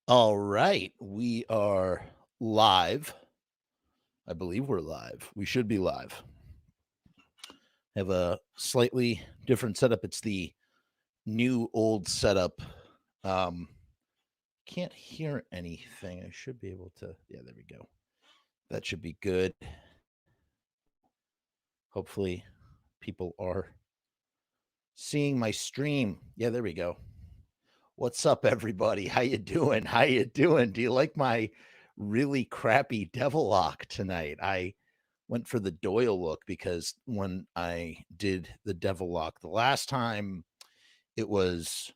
All right, we are live. I believe we're live. We should be live. Have a slightly different setup. It's the new old setup. Um, can't hear anything. I should be able to. Yeah, there we go. That should be good. Hopefully, people are seeing my stream. Yeah, there we go. What's up, everybody? How you doing? How you doing? Do you like my really crappy devil lock tonight? I went for the Doyle look because when I did the devil lock the last time, it was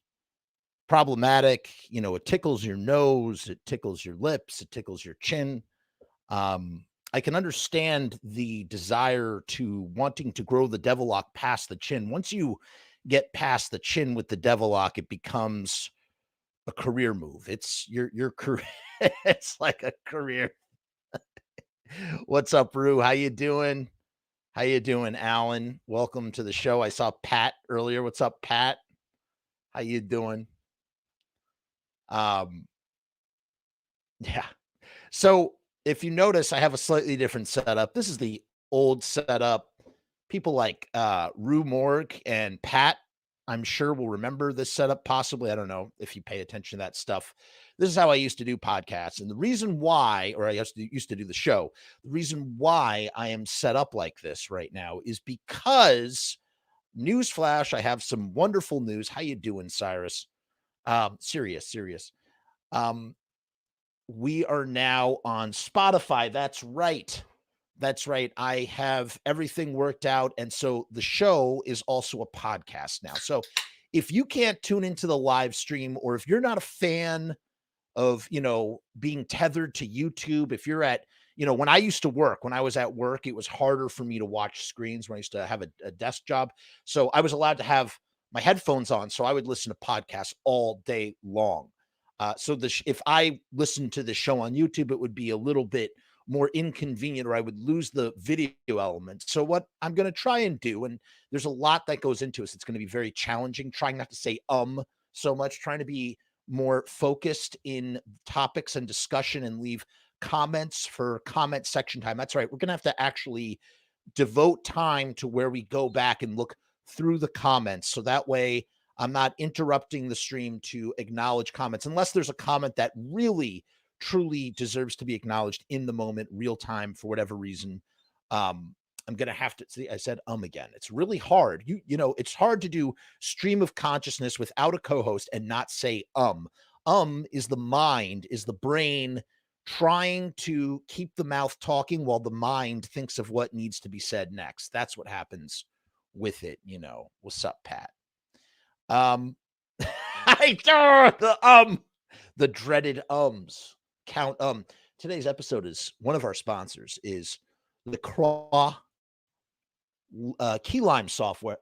problematic. You know, it tickles your nose, it tickles your lips, it tickles your chin. I can understand the desire to wanting to grow the devil lock past the chin. Once you get past the chin with the devil lock, it becomes a career move. It's your career. It's like a career. What's up, Rue? How you doing? How you doing, Alan? Welcome to the show. I saw Pat earlier. What's up, Pat? How you doing? Um, yeah. So if you notice, I have a slightly different setup. This is the old setup. People like Rue Morg and Pat, I'm sure will remember this setup. Possibly, I don't know if you pay attention to that stuff. This is how I used to do podcasts, and the reason why, or I used to do the show. The reason why I am set up like this right now is because newsflash, I have some wonderful news. How you doing, Cyrus? Serious. Um, we are now on Spotify. That's right. That's right. I have everything worked out. And so the show is also a podcast now. So if you can't tune into the live stream, or if you're not a fan of, being tethered to YouTube, if you're at, when I used to work, when I was at work, it was harder for me to watch screens when I used to have a desk job. So I was allowed to have my headphones on. So I would listen to podcasts all day long. If I listened to the show on YouTube, it would be a little bit more inconvenient, or I would lose the video element. So what I'm going to try and do, and there's a lot that goes into this, it's going to be very challenging, trying not to say so much, trying to be more focused in topics and discussion and leave comments for comment section time. That's right. We're going to have to actually devote time to where we go back and look through the comments. So that way I'm not interrupting the stream to acknowledge comments unless there's a comment that really truly deserves to be acknowledged in the moment, real time, for whatever reason. I'm gonna have to see. I said again. It's really hard. It's hard to do stream of consciousness without a co-host and not say. Is the mind, is the brain trying to keep the mouth talking while the mind thinks of what needs to be said next. That's what happens with it. What's up, Pat? I the dreaded count. Today's episode is one of our sponsors is the key lime software.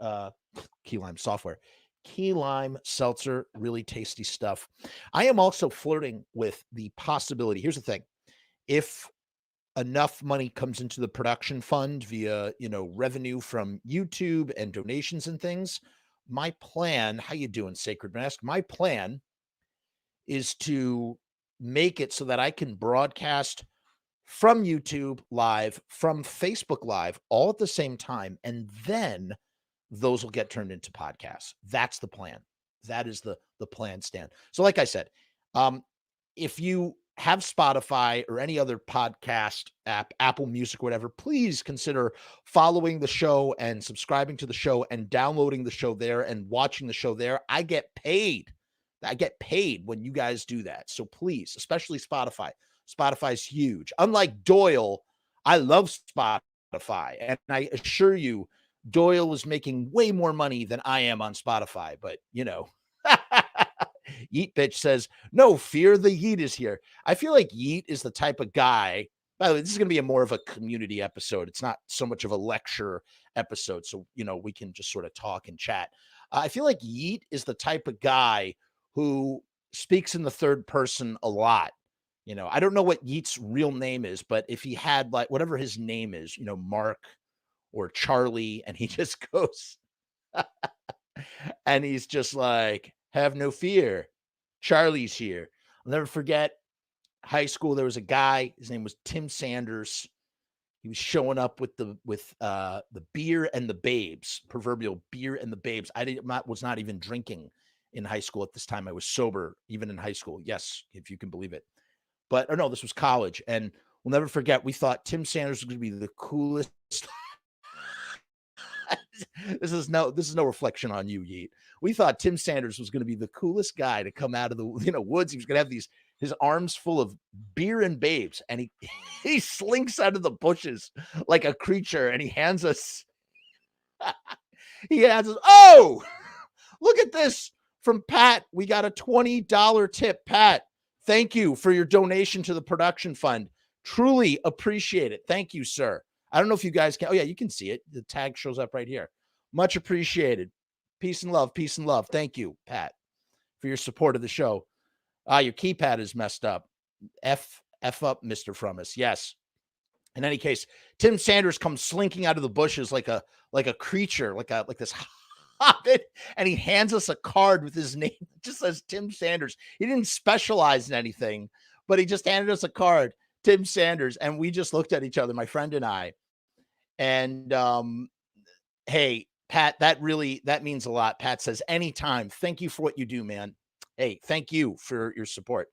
Key lime seltzer, really tasty stuff. I am also flirting with the possibility. Here's the thing: if enough money comes into the production fund via revenue from YouTube and donations and things, my plan. How you doing, Sacred Mask? My plan is to make it so that I can broadcast from YouTube live, from Facebook live, all at the same time, and then those will get turned into podcasts. That's the plan. That is the plan, Stan. So, like I said, if you have Spotify or any other podcast app, Apple Music, whatever, please consider following the show and subscribing to the show and downloading the show there and watching the show there. I get paid. I get paid when you guys do that. So please, especially Spotify. Spotify's huge. Unlike Doyle, I love Spotify. And I assure you, Doyle is making way more money than I am on Spotify. But, Yeet Bitch says, no fear, the Yeet is here. I feel like Yeet is the type of guy. By the way, this is going to be more of a community episode. It's not so much of a lecture episode. So, we can just sort of talk and chat. I feel like Yeet is the type of guy who speaks in the third person a lot. I don't know what Yeet's real name is, but if he had like whatever his name is, Mark or Charlie, and he just goes and he's just like, have no fear. Charlie's here. I'll never forget high school. There was a guy, his name was Tim Sanders. He was showing up with the beer and the babes, proverbial beer and the babes. Was not even drinking in high school at this time. I was sober even in high school. Yes, if you can believe it. But no, this was college, and we'll never forget. We thought Tim Sanders was going to be the coolest. This is no reflection on you, Yeet. We thought Tim Sanders was going to be the coolest guy to come out of the woods. He was going to have his arms full of beer and babes, and he slinks out of the bushes like a creature, and he hands us, oh, look at this from Pat. We got a $20 tip. Pat, thank you for your donation to the production fund. Truly appreciate it. Thank you, sir. I don't know if you guys can. Oh, yeah, you can see it. The tag shows up right here. Much appreciated. Peace and love. Peace and love. Thank you, Pat, for your support of the show. Your keypad is messed up. F up, Mr. Frumus. Yes. In any case, Tim Sanders comes slinking out of the bushes like a creature, like this hobbit, and he hands us a card with his name. It just says Tim Sanders. He didn't specialize in anything, but he just handed us a card, Tim Sanders, and we just looked at each other, my friend and I. And hey, Pat, that means a lot. Pat says, anytime. Thank you for what you do, man. Hey, thank you for your support.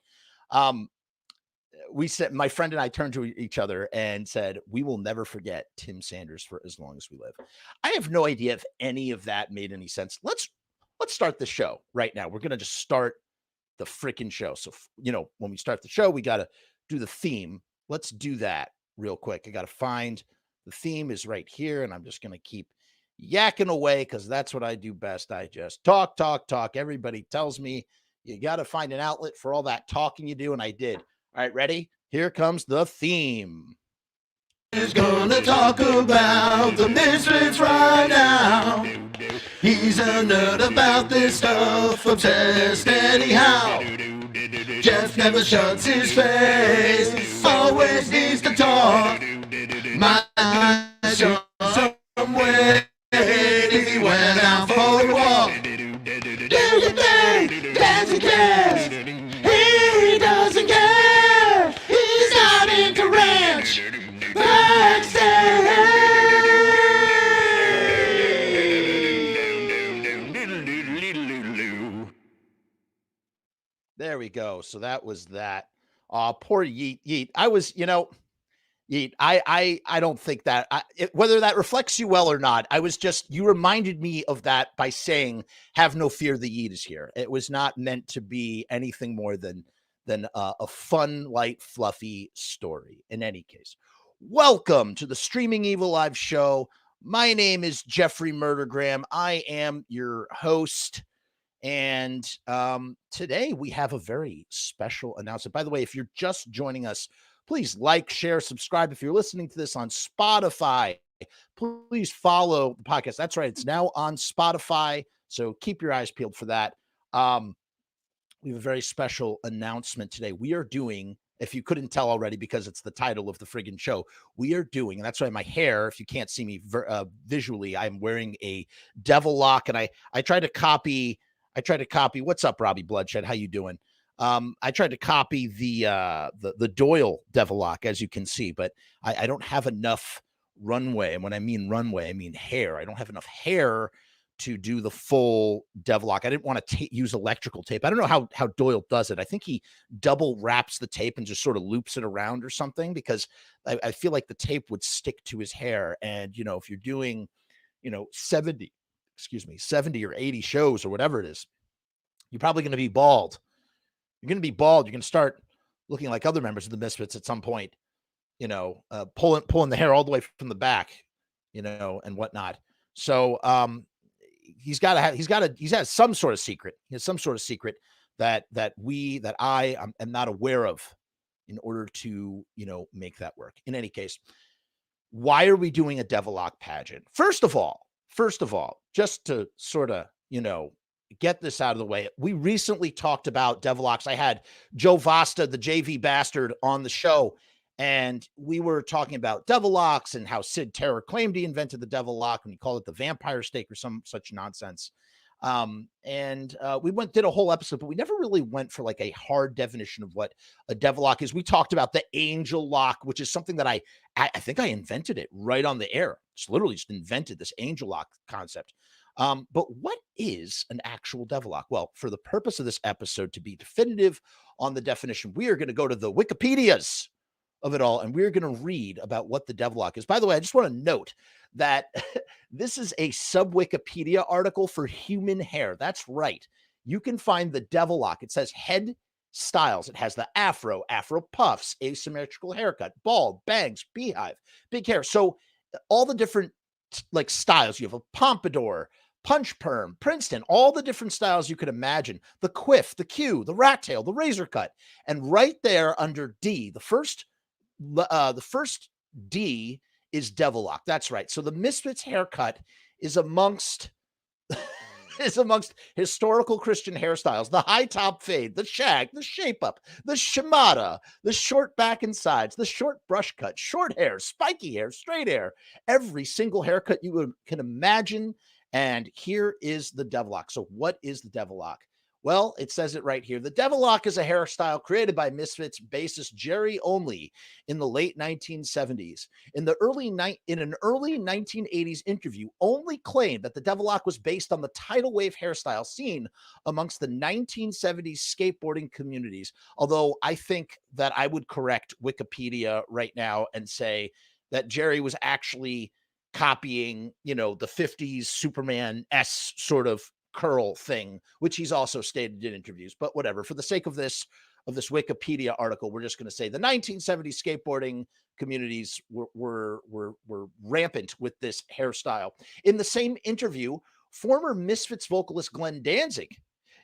We said, my friend and I turned to each other and said, we will never forget Tim Sanders for as long as we live. I have no idea if any of that made any sense. Let's start the show right now. We're going to just start the freaking show. So, when we start the show, we got to do the theme. Let's do that real quick. I got to find the theme is right here, and I'm just going to keep yakking away because that's what I do best. I just talk. Everybody tells me you got to find an outlet for all that talking you do, and I did. All right, ready? Here comes the theme. He's gonna talk about the Misfits right now. He's a nerd about this stuff, obsessed anyhow. Jeff never shuts his face, always needs to talk. My eyes show some way if he went out for a walk. Do you think that he cares? He doesn't care. He's not into ranch. There we go. So that was that. Poor Yeet. I was, Yeet. I don't think that whether that reflects you well or not. You reminded me of that by saying, "Have no fear, the Yeet is here." It was not meant to be anything more than a fun, light, fluffy story. In any case, welcome to the Streaming eviLIVE show. My name is Jeffrey Murdergram. I am your host. And today we have a very special announcement. By the way, if you're just joining us, please like, share, subscribe. If you're listening to this on Spotify, please follow the podcast. That's right. It's now on Spotify. So keep your eyes peeled for that. We have a very special announcement today. We are doing, if you couldn't tell already, because it's the title of the friggin' show, we are doing, and that's why my hair, if you can't see me visually, I'm wearing a Devilock, and I tried to copy, what's up, Robbie Bloodshed? How you doing? I tried to copy the Doyle Devilock, as you can see, but I don't have enough runway. And when I mean runway, I mean hair. I don't have enough hair to do the full Devilock. I didn't want to use electrical tape. I don't know how Doyle does it. I think he double wraps the tape and just sort of loops it around or something, because I feel like the tape would stick to his hair. And, if you're doing, 70 or 80 shows or whatever it is, you're probably going to be bald. You're going to be bald. You're going to start looking like other members of the Misfits at some point, pulling the hair all the way from the back, and whatnot. So, he has some sort of secret. He has some sort of secret that I am not aware of in order to, make that work. In any case, why are we doing a Devilock pageant? First of all, just to sort of, get this out of the way, we recently talked about Devilocks. I had Joe Vasta, the JV bastard, on the show, and we were talking about Devilocks and how Sid Terror claimed he invented the Devilock and he called it the vampire steak or some such nonsense. We did a whole episode, but we never really went for like a hard definition of what a Devilock is. We talked about the angel lock, which is something that I think I invented it right on the air. Just literally just invented this angel lock concept. But what is an actual Devilock? Well, for the purpose of this episode, to be definitive on the definition, we are going to go to the Wikipedias of it all, and we're going to read about what the Devilock is. By the way, I just want to note that this is a sub-Wikipedia article for human hair. That's right. You can find the Devilock. It says head styles. It has the afro, afro puffs, asymmetrical haircut, bald, bangs, beehive, big hair. So all the different like styles. You have a pompadour, punch perm, Princeton, all the different styles you could imagine. The quiff, the Q, the rat tail, the razor cut. And right there under D, the first D is Devilock. That's right. So the Misfits haircut is amongst historical Christian hairstyles. The high top fade, the shag, the shape up, the shimada, the short back and sides, the short brush cut, short hair, spiky hair, straight hair, every single haircut you can imagine. And here is the Devilock. So what is the Devilock? Well, it says it right here. The Devilock is a hairstyle created by Misfits bassist Jerry Only in the late 1970s. In an early 1980s interview, Only claimed that the Devilock was based on the tidal wave hairstyle seen amongst the 1970s skateboarding communities. Although I think that I would correct Wikipedia right now and say that Jerry was actually copying, the 50s Superman S sort of curl thing, which he's also stated in interviews. But whatever, for the sake of this Wikipedia article, we're just going to say the 1970s skateboarding communities were rampant with this hairstyle. In the same interview, former Misfits vocalist Glenn Danzig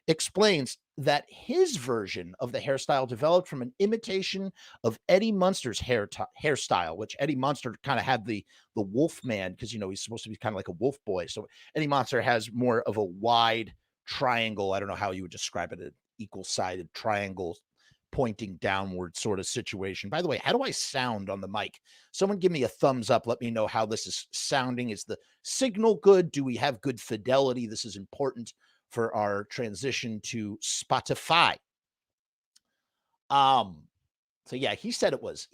explains that his version of the hairstyle developed from an imitation of Eddie Munster's hairstyle, which Eddie Munster kind of had the wolf man, because he's supposed to be kind of like a wolf boy. So Eddie Munster has more of a wide triangle. I don't know how you would describe it, an equal-sided triangle pointing downward sort of situation. By the way, how do I sound on the mic? Someone give me a thumbs up. Let me know how this is sounding. Is the signal good? Do we have good fidelity? This is important for our transition to Spotify. So yeah, he said it was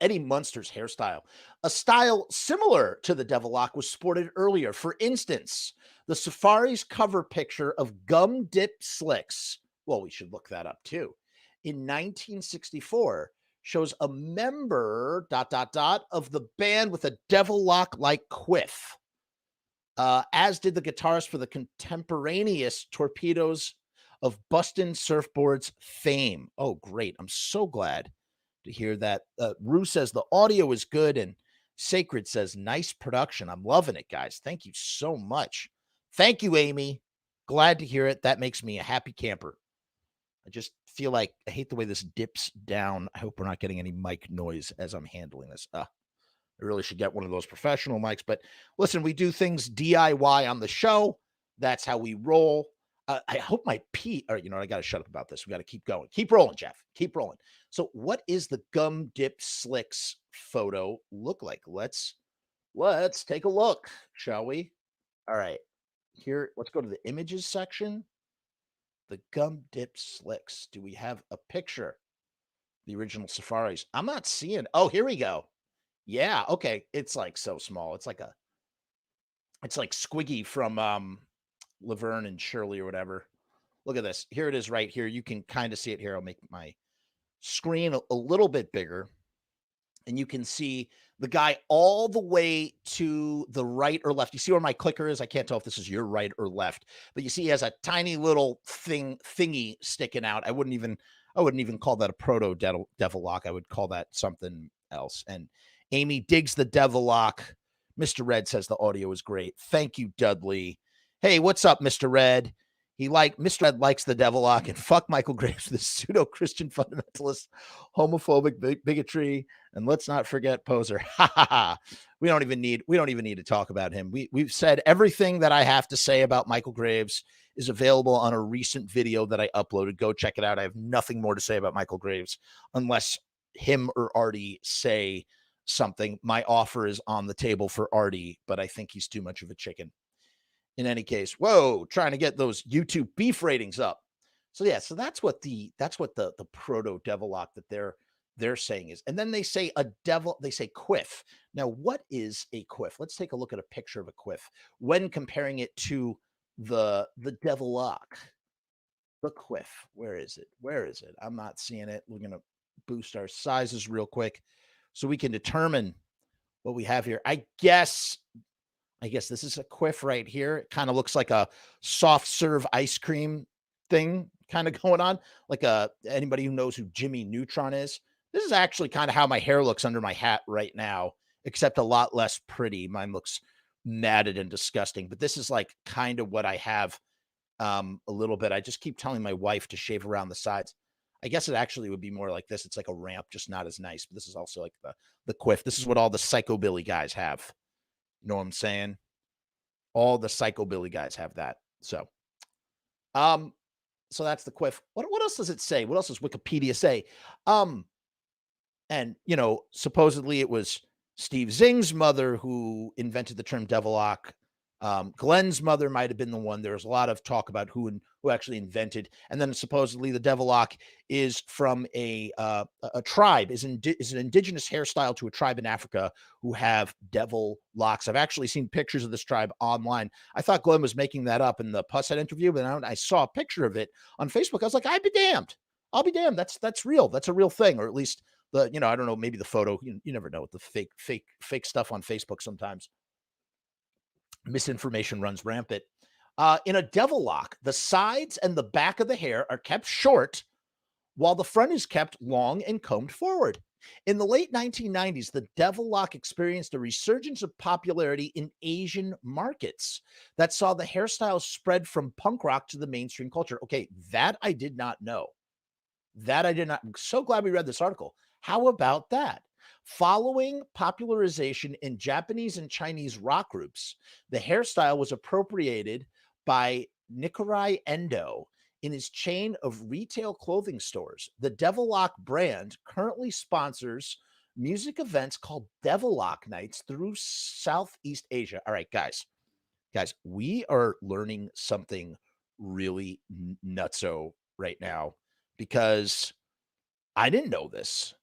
Eddie Munster's hairstyle. A style similar to the Devilock was sported earlier. For instance, the Safari's cover picture of Gum Dip Slicks, well, we should look that up too, in 1964 shows a member ... of the band with a Devilock-like quiff. As did the guitarist for the contemporaneous Torpedoes of Bustin' Surfboards fame. Oh, great. I'm so glad to hear that. Rue says the audio is good, and Sacred says nice production. I'm loving it, guys. Thank you so much. Thank you, Amy. Glad to hear it. That makes me a happy camper. I just feel like I hate the way this dips down. I hope we're not getting any mic noise as I'm handling this. I really should get one of those professional mics, but listen, we do things DIY on the show. That's how we roll. I hope my or I got to shut up about this. We got to keep going. Keep rolling, Jeff. Keep rolling. So what is the Gum Dip Slicks photo look like? Let's take a look, shall we? All right. Here, let's go to the images section. The Gum Dip Slicks. Do we have a picture? The original Safaris. I'm not seeing. Oh, here we go. Yeah, okay. It's like so small. It's like Squiggy from Laverne and Shirley or whatever. Look at this. Here it is right here. You can kind of see it here. I'll make my screen a little bit bigger. And you can see the guy all the way to the right or left. You see where my clicker is? I can't tell if this is your right or left, but you see he has a tiny little thingy sticking out. I wouldn't even call that a proto Devilock. I would call that something else. And Amy digs the Devilock. Mr. Red says the audio is great. Thank you, Dudley. Hey, what's up, Mr. Red? Mr. Red likes the Devilock, and fuck Michael Graves, the pseudo-Christian fundamentalist, homophobic bigotry, and let's not forget Poser. Ha ha ha. We don't even need to talk about him. We've said everything that I have to say about Michael Graves is available on a recent video that I uploaded. Go check it out. I have nothing more to say about Michael Graves unless him or Artie say something. My offer is on the table for Artie, but I think he's too much of a chicken. In any case, whoa, trying to get those YouTube beef ratings up. So yeah, so that's what the proto Devilock that they're saying is. And then they say they say quiff. Now, what is a quiff? Let's take a look at a picture of a quiff when comparing it to the Devilock. The quiff. Where is it? Where is it? I'm not seeing it. We're gonna boost our sizes real quick so we can determine what we have here. I guess this is a quiff right here. It kind of looks like a soft serve ice cream thing kind of going on. Like anybody who knows who Jimmy Neutron is. This is actually kind of how my hair looks under my hat right now, except a lot less pretty. Mine looks matted and disgusting, but this is like kind of what I have a little bit. I just keep telling my wife to shave around the sides. I guess it actually would be more like this. It's like a ramp, just not as nice. But this is also like the quiff. This is what all the psychobilly guys have. You know what I'm saying? All the psychobilly guys have that. Um, so that's the quiff. What else does it say? What else does Wikipedia say? Um, and supposedly it was Steve Zing's mother who invented the term Devilock. Glenn's mother might have been the one. There was a lot of talk about who actually invented, and then supposedly the Devilock is from a tribe, is an indigenous hairstyle to a tribe in Africa who have devil locks. I've actually seen pictures of this tribe online. I thought Glenn was making that up in the Pusshead interview, but I saw a picture of it on Facebook. I was like, I'd be damned. I'll be damned. That's real. That's a real thing, or at least I don't know, maybe the photo. You never know with the fake stuff on Facebook sometimes. Misinformation runs rampant. In a Devilock, the sides and the back of the hair are kept short, while the front is kept long and combed forward. In the late 1990s, the Devilock experienced a resurgence of popularity in Asian markets that saw the hairstyle spread from punk rock to the mainstream culture. Okay, that I did not know. That I did not. I'm so glad we read this article. How about that? Following popularization in Japanese and Chinese rock groups, the hairstyle was appropriated by Nikirai Endo in his chain of retail clothing stores. The Devilock brand currently sponsors music events called Devilock Nights through Southeast Asia. All right, guys, we are learning something really nutso right now because I didn't know this.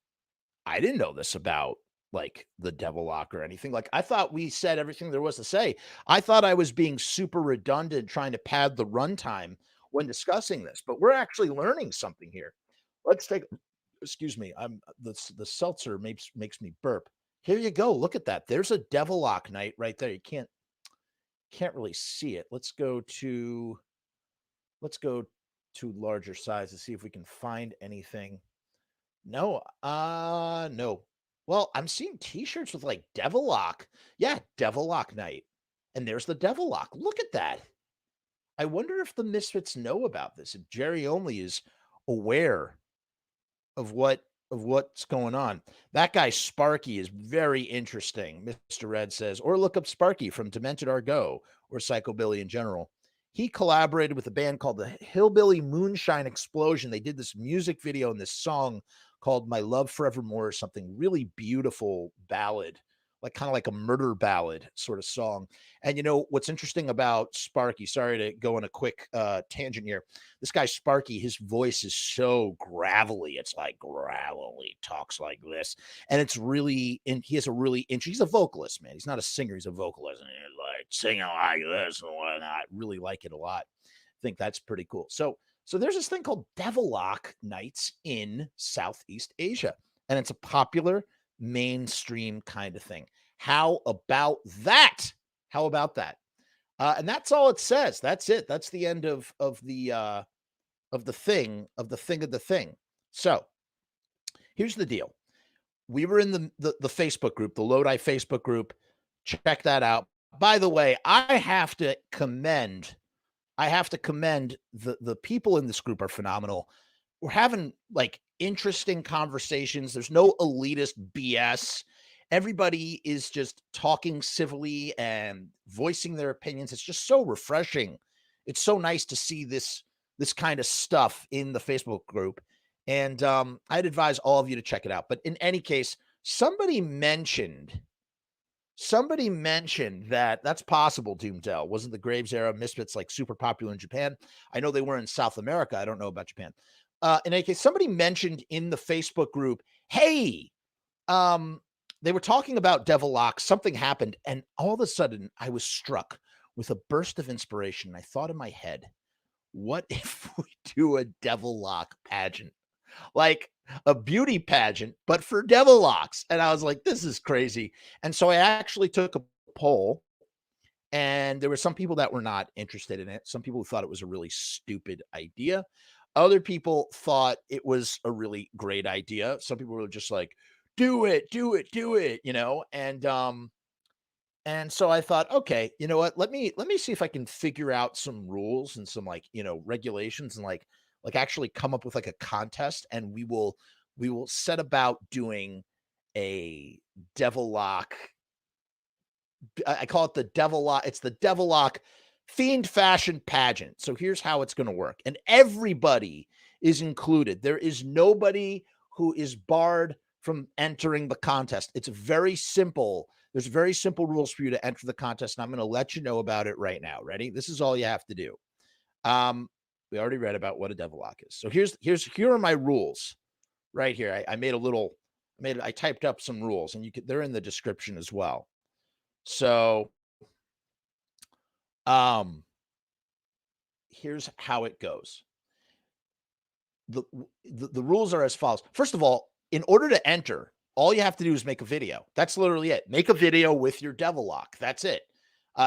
I didn't know this about like the Devilock or anything. Like I thought we said everything there was to say. I thought I was being super redundant trying to pad the runtime when discussing this, but we're actually learning something here. Let's take excuse me. I'm the seltzer makes me burp. Here you go. Look at that. There's a Devilock night right there. You can't really see it. Let's go to larger size to see if we can find anything. No, no. Well, I'm seeing t-shirts with like Devilock. Yeah, Devilock night. And there's the Devilock. Look at that. I wonder if the Misfits know about this, if Jerry Only is aware of what's going on. That guy Sparky is very interesting, Mr. Red says, or look up Sparky from Demented Argo or Psychobilly in general. He collaborated with a band called the Hillbilly Moonshine Explosion. They did this music video and this song called My Love Forevermore or something, really beautiful ballad, like kind of like a murder ballad sort of song. And what's interesting about Sparky, sorry to go on a quick tangent here. This guy Sparky, his voice is so gravelly. It's like gravelly, talks like this. And it's really, and he has a really he's a vocalist, man. He's not a singer, he's a vocalist. And he's like singing like this and whatnot. Really like it a lot. I think that's pretty cool. So there's this thing called Devilock Nights in Southeast Asia. And it's a popular mainstream kind of thing. How about that? How about that? And that's all it says. That's it. That's the end of the thing. So here's the deal. We were in the Facebook group, the Lodi Facebook group. Check that out. By the way, I have to commend the people in this group are phenomenal. We're having like interesting conversations. There's no elitist BS. Everybody is just talking civilly and voicing their opinions. It's just so refreshing. It's so nice to see this kind of stuff in the Facebook group. And I'd advise all of you to check it out. But in any case, somebody mentioned somebody mentioned that that's possible. Doomdale wasn't the Graves era Misfits like super popular in Japan. I know they were in South America. I don't know about Japan. In any case, somebody mentioned in the Facebook group, "Hey, um, they were talking about Devilock. Something happened, and all of a sudden, I was struck with a burst of inspiration. I thought in my head, what if we do a Devilock pageant?" Like a beauty pageant, but for Devilocks. And I was like, this is crazy. And so I actually took a poll, and there were some people that were not interested in it. Some people who thought it was a really stupid idea. Other people thought it was a really great idea. Some people were just like, do it, do it, do it, and so I thought, okay, you know what? Let me see if I can figure out some rules and some like, regulations and like actually come up with like a contest, and we will set about doing a Devilock. I call it the Devilock. It's the Devilock Fiend fashion pageant. So here's how it's going to work. And everybody is included. There is nobody who is barred from entering the contest. It's very simple. There's very simple rules for you to enter the contest, and I'm going to let you know about it right now. Ready? This is all you have to do. We already read about what a Devilock is. So here are my rules right here. I made a little, I typed up some rules, and they're in the description as well. So, here's how it goes. The rules are as follows. First of all, in order to enter, all you have to do is make a video. That's literally it. Make a video with your Devilock. That's it.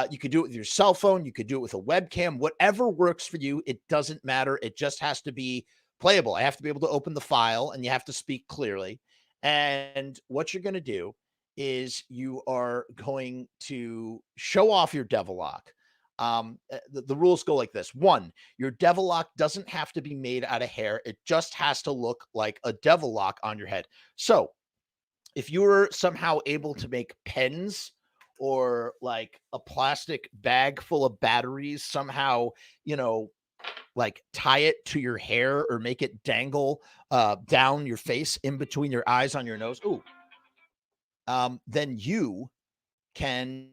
You could do it with your cell phone. You could do it with a webcam. Whatever works for you. It doesn't matter. It just has to be playable. I have to be able to open the file, and you have to speak clearly. And what you're going to do is you are going to show off your Devilock. The rules go like this. One, your Devilock doesn't have to be made out of hair. It just has to look like a Devilock on your head. So if you were somehow able to make pens or like a plastic bag full of batteries, somehow, like tie it to your hair or make it dangle down your face in between your eyes on your nose. Ooh. Then can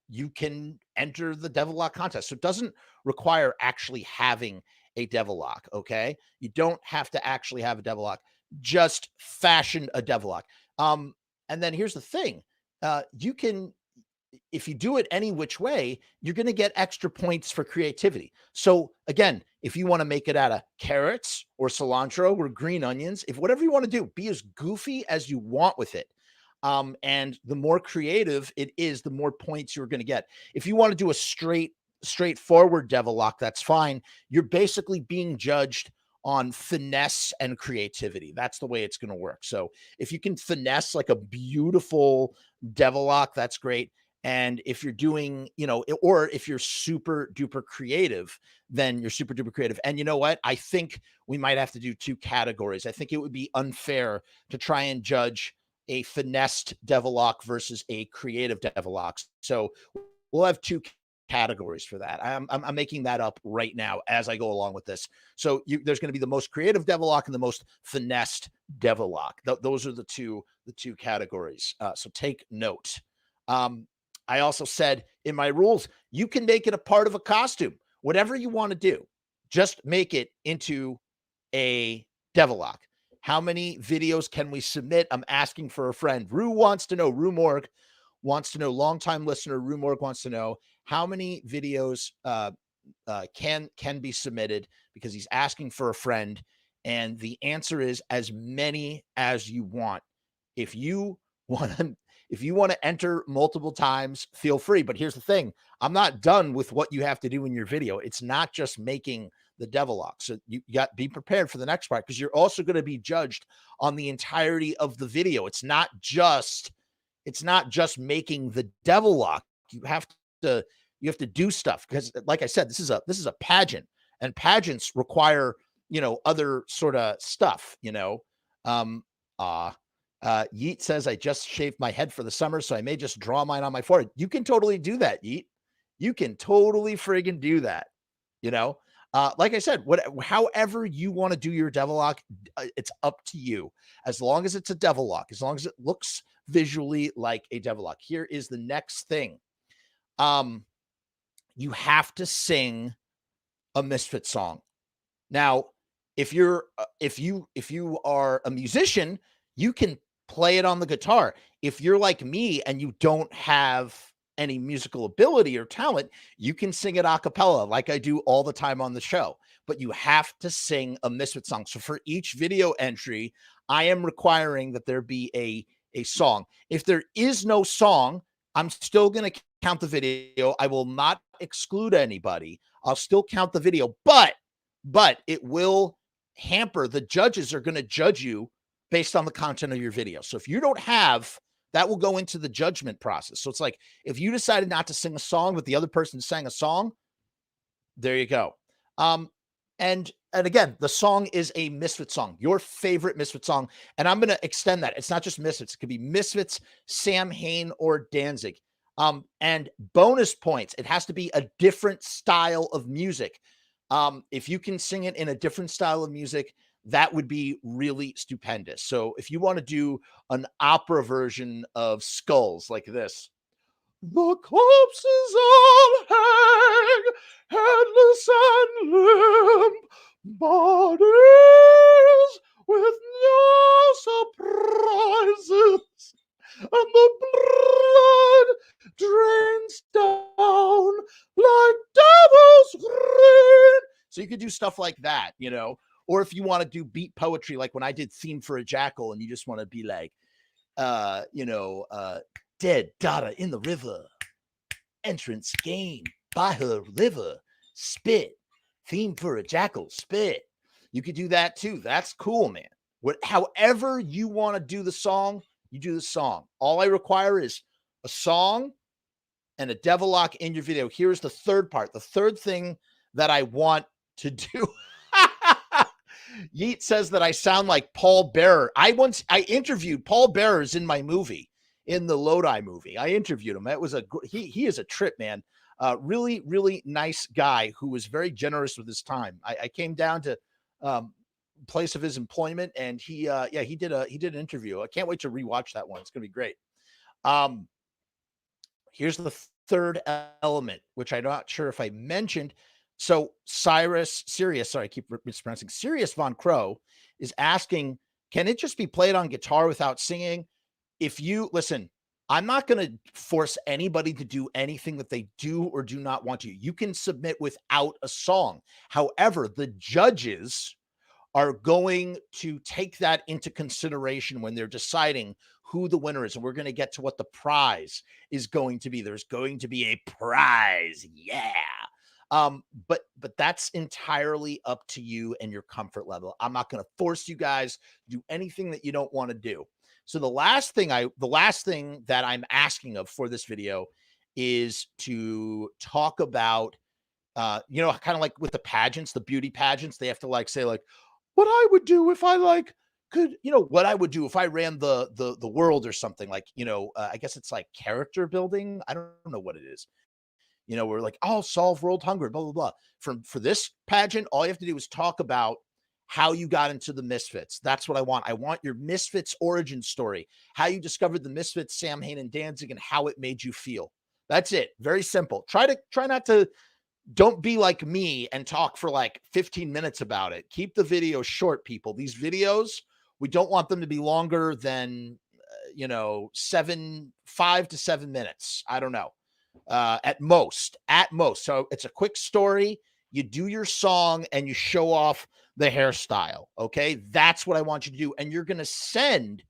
you can enter the Devilock contest. So it doesn't require actually having a Devilock. Okay, you don't have to actually have a Devilock. Just fashion a Devilock. And then here's the thing: you can, if you do it any which way, you're going to get extra points for creativity. So again, if you want to make it out of carrots or cilantro or green onions, if whatever you want to do, be as goofy as you want with it. And the more creative it is, the more points you're going to get. If you want to do a straightforward Devilock, that's fine. You're basically being judged on finesse and creativity. That's the way it's going to work. So if you can finesse like a beautiful Devilock, that's great. And if you're doing, or if you're super duper creative, then you're super duper creative. And you know what? I think we might have to do two categories. I think it would be unfair to try and judge a finessed Devilock versus a creative Devilock. So we'll have two categories for that. I'm making that up right now as I go along with this. So there's going to be the most creative Devilock and the most finessed Devilock. Those are the two categories. So take note. I also said in my rules, you can make it a part of a costume, whatever you want to do. Just make it into a Devilock. How many videos can we submit? I'm asking for a friend. Rue wants to know. Rue Morg wants to know. Longtime listener Rue Morg wants to know how many videos can be submitted, because he's asking for a friend. And the answer is as many as you want. If you want to enter multiple times, feel free. But here's the thing: I'm not done with what you have to do in your video. It's not just making the Devilock. So you got to be prepared for the next part, because you're also going to be judged on the entirety of the video. It's not just making the Devilock. You have to do stuff, because like I said, this is a pageant, and pageants require, other sort of stuff, Yeet says, I just shaved my head for the summer, so I may just draw mine on my forehead. You can totally do that, Yeet. You can totally friggin' do that. Like I said, however you want to do your Devilock, it's up to you. As long as it's a Devilock, as long as it looks visually like a Devilock. Here is the next thing. You have to sing a Misfit song. Now, if you are a musician, you can play it on the guitar. If you're like me and you don't have any musical ability or talent, you can sing it a cappella like I do all the time on the show. But you have to sing a Misfit song. So for each video entry, I am requiring that there be a song. If there is no song, I'm still going to count the video. I will not exclude anybody. I'll still count the video, but it will hamper. The judges are going to judge you based on the content of your video. So if you don't have, that will go into the judgment process. So it's like, if you decided not to sing a song, but the other person sang a song, there you go. And again, the song is a Misfit song, your favorite Misfit song. And I'm going to extend that. It's not just Misfits. It could be Misfits, Sam Hain, or Danzig. And bonus points. It has to be a different style of music. If you can sing it in a different style of music, that would be really stupendous. So if you want to do an opera version of Skulls like this, the corpses all hang, headless and limp, bodies with no surprises, and the blood drains down like devil's rain. So you could do stuff like that, you know, or if you want to do beat poetry, like when I did Theme for a Jackal, and you just want to be like, dead daughter in the river, entrance gained by her liver, spit, theme for a jackal, spit. You could do that too. That's cool, man. However you want to do the song, you do the song. All I require is a song and a Devilock in your video. Here's the third part. The third thing that I want to do. Yeet says that I sound like Paul Bearer. I interviewed Paul Bearer's in my movie, in the Lodi movie. I interviewed him. That was he is a trip, man. Really, really nice guy who was very generous with his time. I came down to place of his employment, and he did an interview. I can't wait to rewatch that one. It's gonna be great. Here's the third element, which I'm not sure if I mentioned. So Sirius Von Crow is asking, can it just be played on guitar without singing? If you listen, I'm not going to force anybody to do anything that they do or do not want to. You can submit without a song. However, the judges are going to take that into consideration when they're deciding who the winner is. And we're going to get to what the prize is going to be. There's going to be a prize. Yeah. But that's entirely up to you and your comfort level. I'm not going to force you guys to do anything that you don't want to do. So the last thing that I'm asking of for this video is to talk about, kind of like with the pageants, the beauty pageants, they have to like say like, what I would do if I like could, what I would do if I ran the world or something like, I guess it's like character building. I don't know what it is. We're like, I'll solve world hunger, blah, blah, blah. For this pageant, all you have to do is talk about how you got into the Misfits. That's what I want. I want your Misfits origin story, how you discovered the Misfits, Sam Hain and Danzig, and how it made you feel. That's it. Very simple. Try not to, don't be like me and talk for like 15 minutes about it. Keep the video short, people. These videos, we don't want them to be longer than, 5 to 7 minutes. I don't know. At most. So it's a quick story. You do your song and you show off the hairstyle. Okay. That's what I want you to do. And you're going to send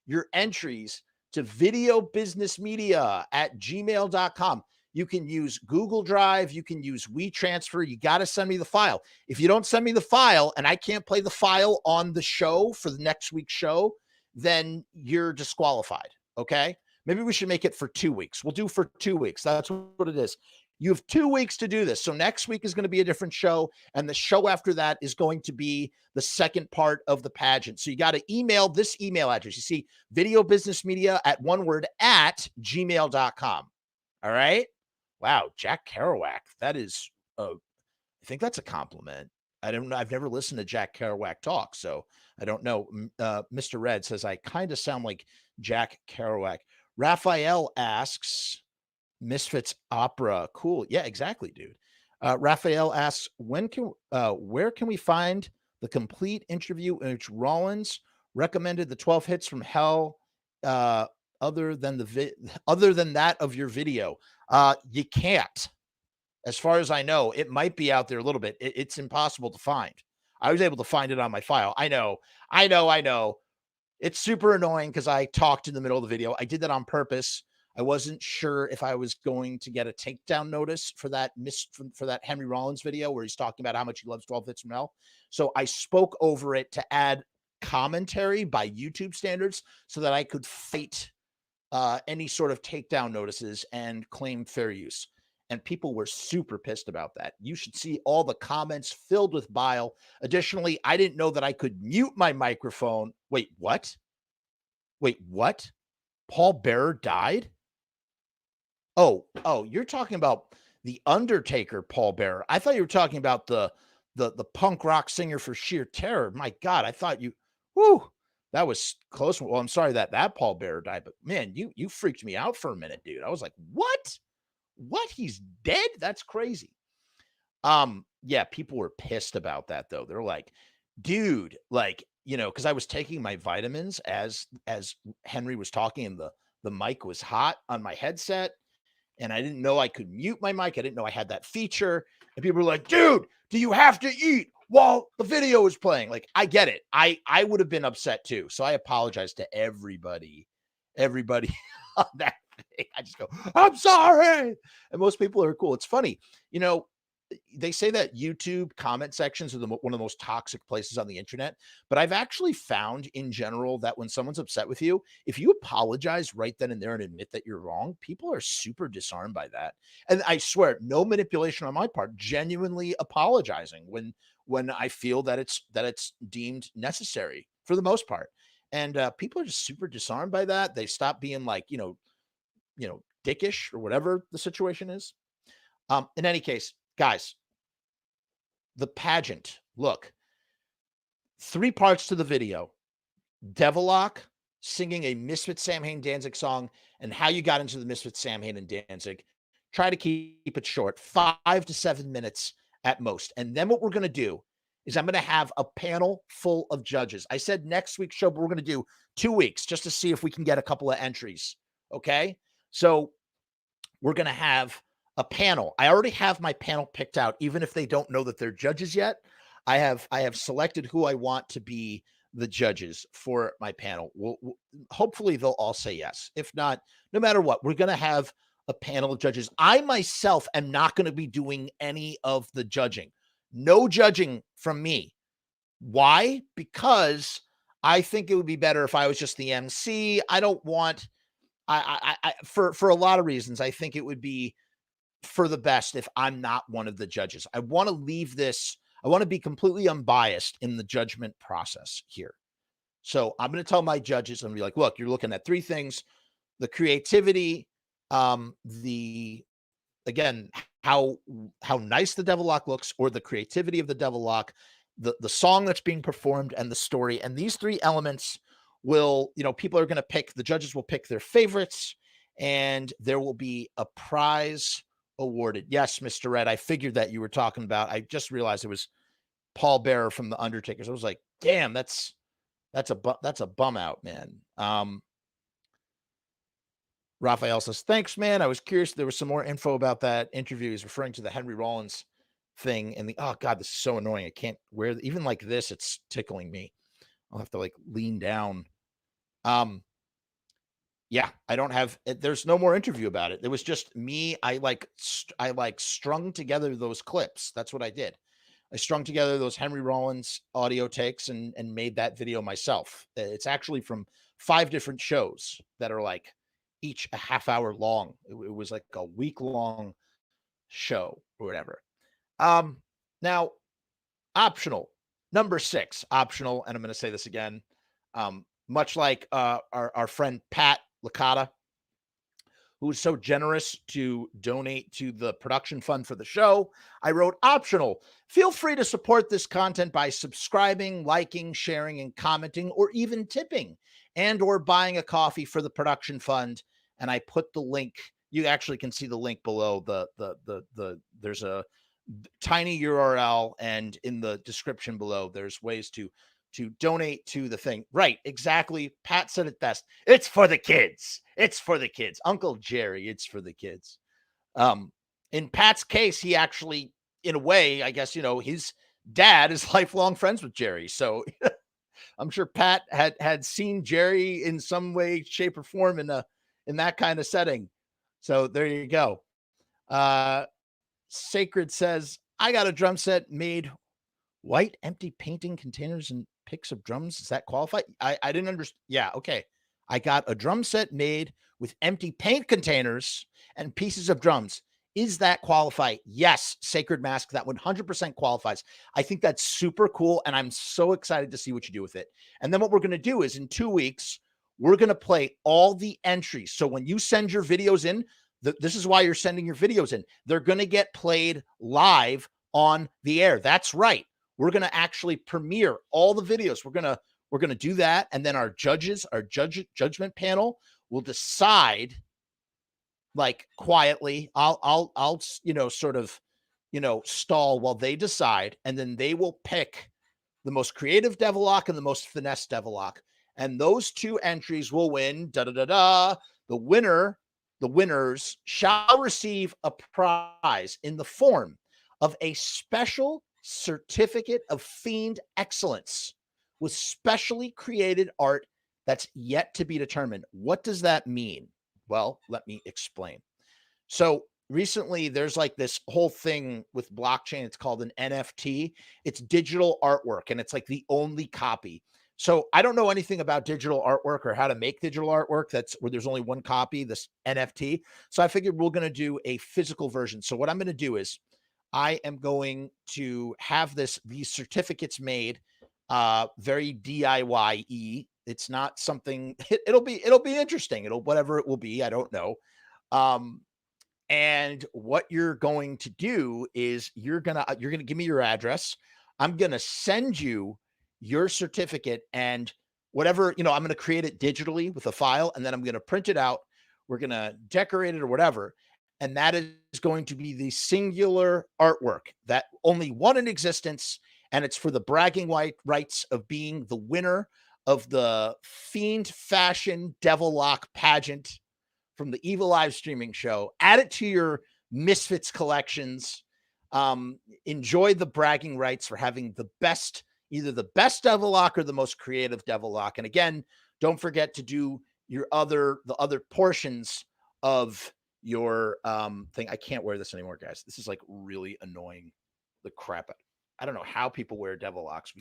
your entries to videobusinessmedia@gmail.com. You can use Google Drive. You can use WeTransfer. You got to send me the file. If you don't send me the file and I can't play the file on the show for the next week's show, then you're disqualified. Okay. Maybe we should make it for 2 weeks. We'll do for 2 weeks. That's what it is. You have 2 weeks to do this. So next week is going to be a different show. And the show after that is going to be the second part of the pageant. So you got to email this email address. You see, videobusinessmedia@gmail.com. All right. Wow. Jack Kerouac. That is, I think that's a compliment. I don't know. I've never listened to Jack Kerouac talk, so I don't know. Mr. Red says, I kind of sound like Jack Kerouac. Raphael asks, Misfits opera. Cool. Yeah, exactly, dude. Raphael asks, where can we find the complete interview in which Rollins recommended the 12 hits from hell, uh, other than that of your video? You can't. As far as I know, it might be out there a little bit. It's impossible to find. I was able to find it on my file. I know. It's super annoying because I talked in the middle of the video. I did that on purpose. I wasn't sure if I was going to get a takedown notice for that for that Henry Rollins video where he's talking about how much he loves 12 hits from hell. So I spoke over it to add commentary by YouTube standards so that I could fight any sort of takedown notices and claim fair use. And people were super pissed about that. You should see all the comments filled with bile. Additionally, I didn't know that I could mute my microphone. Wait, what? Paul Bearer died? Oh, you're talking about the Undertaker, Paul Bearer. I thought you were talking about the punk rock singer for sheer terror. My God, I thought that was close. Well, I'm sorry that Paul Bearer died, but man, you freaked me out for a minute, dude. I was like, what? He's dead? That's crazy. Yeah, people were pissed about that though. They're like, dude, like, because I was taking my vitamins as Henry was talking and the mic was hot on my headset, and I didn't know I could mute my mic. I didn't know I had that feature. And people were like, dude, do you have to eat while the video is playing? Like, I get it. I would have been upset too. So I apologize to everybody on that thing. I just go, I'm sorry. And most people are cool. It's funny. They say that YouTube comment sections are one of the most toxic places on the internet, but I've actually found in general that when someone's upset with you, if you apologize right then and there and admit that you're wrong, people are super disarmed by that. And I swear, no manipulation on my part, genuinely apologizing when I feel that it's deemed necessary for the most part. And people are just super disarmed by that. They stop being like, dickish or whatever the situation is. In any case, guys, the pageant. Look, 3 parts to the video. Devilock singing a Misfits Samhain Danzig song and how you got into the Misfits Samhain and Danzig. Try to keep it short, 5 to 7 minutes at most. And then what we're going to do is I'm going to have a panel full of judges. I said next week's show, but we're going to do 2 weeks just to see if we can get a couple of entries. Okay? So we're going to have a panel. I already have my panel picked out, even if they don't know that they're judges yet. I have selected who I want to be the judges for my panel. Hopefully they'll all say yes. If not, no matter what, we're going to have a panel of judges. I myself am not going to be doing any of the judging. No judging from me. Why? Because I think it would be better if I was just the MC. I don't want, for a lot of reasons, I think it would be for the best if I'm not one of the judges. I want to leave this. I want to be completely unbiased in the judgment process here. So I'm going to tell my judges and be like, look, you're looking at 3 things: the creativity, again, how nice the Devilock looks, or the creativity of the Devilock, the song that's being performed, and the story. And these 3 elements will, people are going to pick, the judges will pick their favorites, and there will be a prize awarded. Yes, Mr. Red, I figured that you were talking about. I just realized it was Paul Bearer from the Undertakers. I was like, damn, that's a bum out, man. Raphael says, thanks, man. I was curious. There was some more info about that interview. He's referring to the Henry Rollins thing. And oh God, this is so annoying. I can't wear, even like this, it's tickling me. I'll have to like lean down. Yeah, I don't have, there's no more interview about it. It was just me. I strung together those clips. That's what I did. I strung together those Henry Rollins audio takes and made that video myself. It's actually from 5 different shows that are like each a half hour long. It was like a week-long show or whatever. Now, optional, number 6, optional, and I'm going to say this again, much like our friend Pat Licata, who was so generous to donate to the production fund for the show. I wrote, optional. Feel free to support this content by subscribing, liking, sharing, and commenting, or even tipping, and or buying a coffee for the production fund. And I put the link. You actually can see the link below. There's a tiny URL, and in the description below, there's ways to donate to the thing. Right, exactly. Pat said it best. It's for the kids. It's for the kids. Uncle Jerry, it's for the kids. In Pat's case, he actually, in a way, I guess, his dad is lifelong friends with Jerry. So I'm sure Pat had seen Jerry in some way, shape, or form in that kind of setting. So there you go. Sacred says, I got a drum set made white, empty painting containers and picks of drums. Does that qualify? I didn't understand. Yeah, okay. I got a drum set made with empty paint containers and pieces of drums. Is that qualify? Yes, Sacred Mask, that 100% qualifies. I think that's super cool, and I'm so excited to see what you do with it. And then what we're going to do is in 2 weeks, we're going to play all the entries. So when you send your videos in, this is why you're sending your videos in. They're going to get played live on the air. That's right. We're going to actually premiere all the videos. We're going to do that, and then our judgment panel will decide, like, quietly. I'll sort of stall while they decide, and then they will pick the most creative Devilock and the most finesse Devilock, and those two entries will win. The winners shall receive a prize in the form of a special certificate of Fiend excellence with specially created art that's yet to be determined. What does that mean? Well, let me explain. So recently there's like this whole thing with blockchain. It's called an NFT. It's digital artwork, and it's like the only copy. So I don't know anything about digital artwork or how to make digital artwork. That's where there's only one copy, this NFT. So I figured we're going to do a physical version. So what I'm going to do is I am going to have these certificates made very DIY-y. It's not something, it'll be interesting. Whatever it will be, I don't know. And what you're going to do is you're going to give me your address. I'm going to send you your certificate, and whatever, I'm going to create it digitally with a file, and then I'm going to print it out. We're going to decorate it or whatever. And that is going to be the singular artwork, that only one in existence. And it's for the bragging rights of being the winner of the Fiend Fashion Devilock Pageant from the eviLIVE streaming show. Add it to your Misfits collections. Enjoy the bragging rights for having either the best Devilock or the most creative Devilock. And again, don't forget to do the other portions of your thing. I can't wear this anymore, guys. This is like really annoying the crap out. I don't know how people wear Devilocks.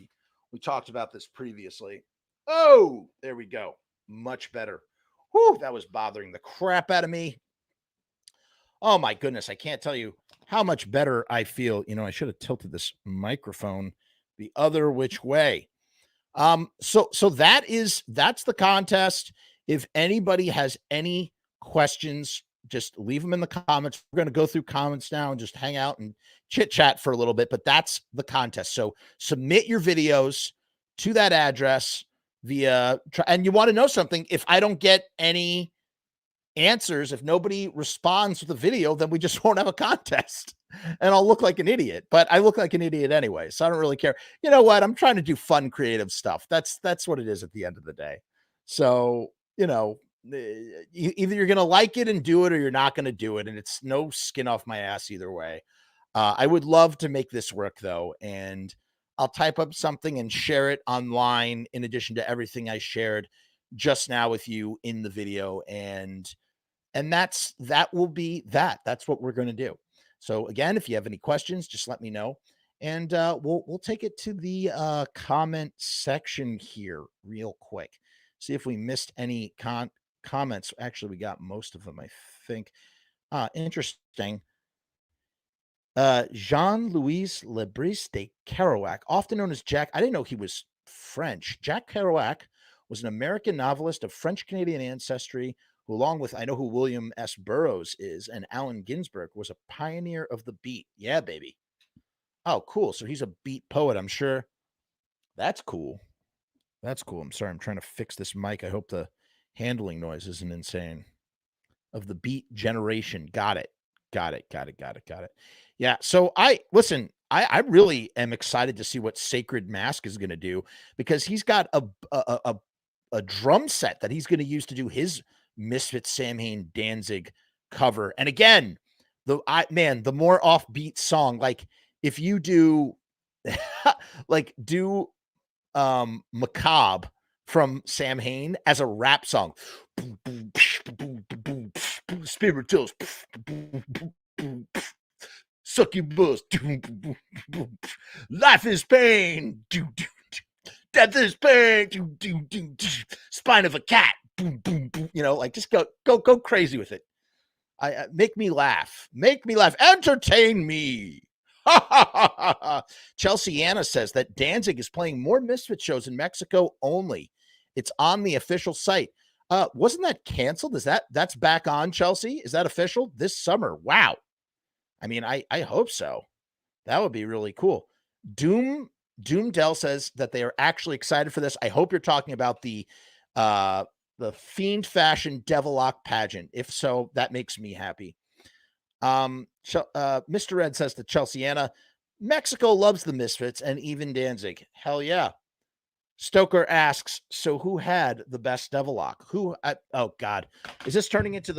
We talked about this previously. Oh, there we go. Much better. Whew, that was bothering the crap out of me. Oh my goodness, I can't tell you how much better I feel. I should have tilted this microphone the other which way. So that's the contest. If anybody has any questions, just leave them in the comments. We're going to go through comments now and just hang out and chit chat for a little bit, but that's the contest. So submit your videos to that address and you want to know something. If I don't get any answers, if nobody responds with a video, then we just won't have a contest, and I'll look like an idiot. But I look like an idiot anyway, so I don't really care. You know what? I'm trying to do fun, creative stuff. That's what it is at the end of the day. So either you're going to like it and do it, or you're not going to do it, and it's no skin off my ass either way. I would love to make this work though, and I'll type up something and share it online in addition to everything I shared just now with you in the video, and that's what we're going to do. So again, if you have any questions, just let me know, and we'll take it to the comment section here real quick. See if we missed any comments. Actually, we got most of them, I think. Interesting. Jean-Louis Lebris de Kerouac, often known as Jack. I didn't know he was French. Jack Kerouac was an American novelist of French-Canadian ancestry who, along with, I know who William S. Burroughs is, and Allen Ginsberg, was a pioneer of the beat. Yeah, baby. Oh, cool. So he's a beat poet, I'm sure. That's cool. That's cool. I'm sorry. I'm trying to fix this mic. I hope the handling noise isn't insane. Of the beat generation. Got it. Got it. Got it. Got it. Got it. Yeah. So listen, I really am excited to see what Sacred Mask is going to do, because he's got a drum set that he's going to use to do his Misfits Samhain Danzig cover. And again, the more offbeat song, like if you do like do Macabre from Samhain as a rap song. Spirituals. Succubus. Life is pain. Death is pain. Spine of a cat. You know, like just go crazy with it. Make me laugh. Make me laugh. Entertain me. Chelsea Anna says that Danzig is playing more Misfit shows in Mexico only. It's on the official site. Wasn't that canceled? That's back on, Chelsea? Is that official this summer? Wow. I mean, I hope so. That would be really cool. Doom Dell says that they are actually excited for this. I hope you're talking about the Fiend Fashion Devilock Pageant. If so, that makes me happy. Mr. Red says to Chelsea Anna, Mexico loves the Misfits and even Danzig. Hell yeah. Stoker asks, so who had the best Devilock? Oh God. Is this turning into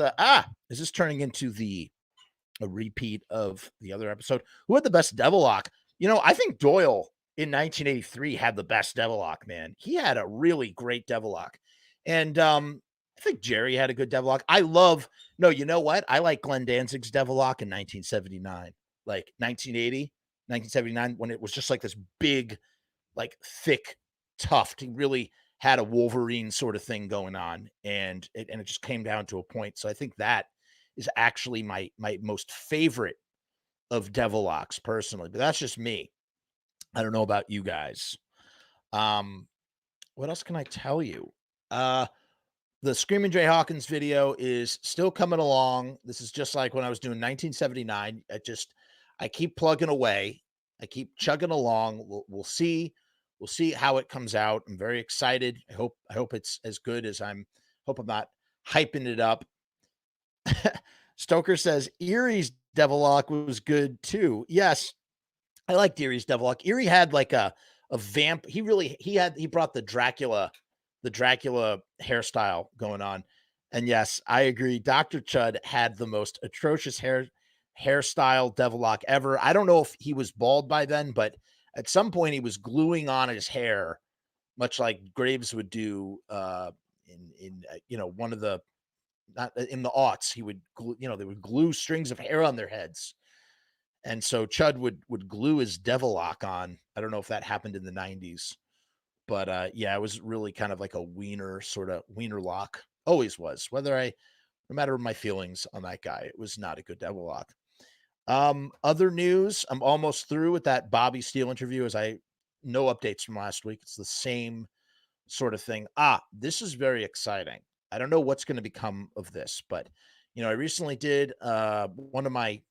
a repeat of the other episode? Who had the best Devilock? You know, I think Doyle in 1983 had the best Devilock, man. He had a really great Devilock. And I think Jerry had a good Devilock. You know what? I like Glenn Danzig's Devilock in 1979, like 1980, 1979, when it was just like this big, like thick tuft. He really had a Wolverine sort of thing going on, and it just came down to a point. So I think that is actually my most favorite of Devilocks personally, but that's just me. I don't know about you guys. What else can I tell you? The Screaming Jay Hawkins video is still coming along. This is just like when I was doing 1979. I keep plugging away. I keep chugging along. We'll see. We'll see how it comes out. I'm very excited. I hope it's as good as hope I'm not hyping it up. Stoker says Erie's Devilock was good too. Yes, I liked Erie's Devilock. Erie had like a vamp. He brought the Dracula hairstyle going on. And yes, I agree. Dr. Chud had the most atrocious hairstyle Devilock ever. I don't know if he was bald by then, but at some point he was gluing on his hair, much like Graves would do in one of the, not in the aughts. He would glue, they would glue strings of hair on their heads. And so Chud would glue his Devilock on. I don't know if that happened in the 90s. But yeah, it was really kind of like a wiener lock. Always was. No matter my feelings on that guy, it was not a good Devilock. Other news, I'm almost through with that Bobby Steele interview. No updates from last week. It's the same sort of thing. This is very exciting. I don't know what's going to become of this, but I recently did one of my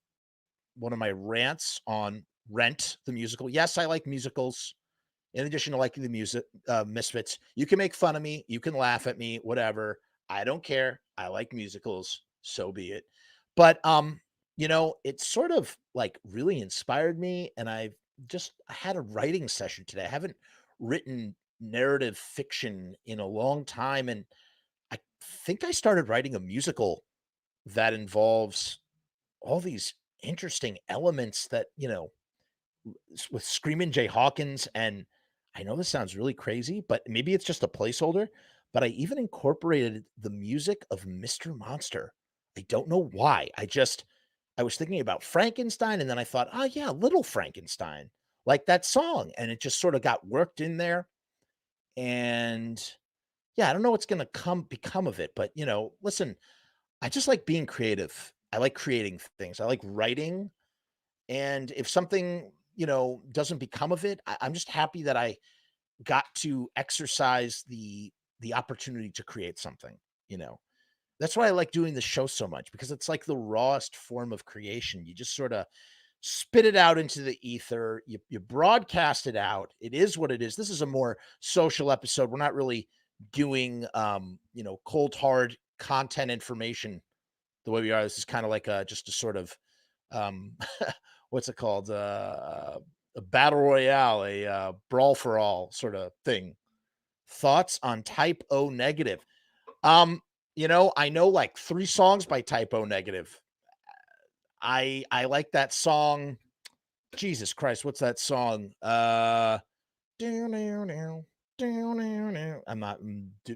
rants on Rent the musical. Yes, I like musicals. In addition to liking the music, Misfits, you can make fun of me, you can laugh at me, whatever. I don't care. I like musicals, so be it. But it sort of like really inspired me, and I had a writing session today. I haven't written narrative fiction in a long time, and I think I started writing a musical that involves all these interesting elements that, with Screamin' Jay Hawkins. And I know this sounds really crazy, but maybe it's just a placeholder, but I even incorporated the music of Mr. Monster. I don't know why. I was thinking about Frankenstein, and then I thought, oh yeah, Little Frankenstein, like that song. And it just sort of got worked in there. And yeah, I don't know what's going to become of it, but listen, I just like being creative. I like creating things. I like writing. And if something, doesn't become of it, I'm just happy that I got to exercise the opportunity to create something, that's why I like doing the show so much, because it's like the rawest form of creation. You just sort of spit it out into the ether. You broadcast it out. It is what it is. This is a more social episode. We're not really doing cold hard content information the way we are. This is kind of like just a sort of um what's it called? A battle royale, a brawl for all sort of thing. Thoughts on Type O Negative? Um, I know like 3 songs by Type O Negative. I like that song. Jesus Christ, what's that song? I'm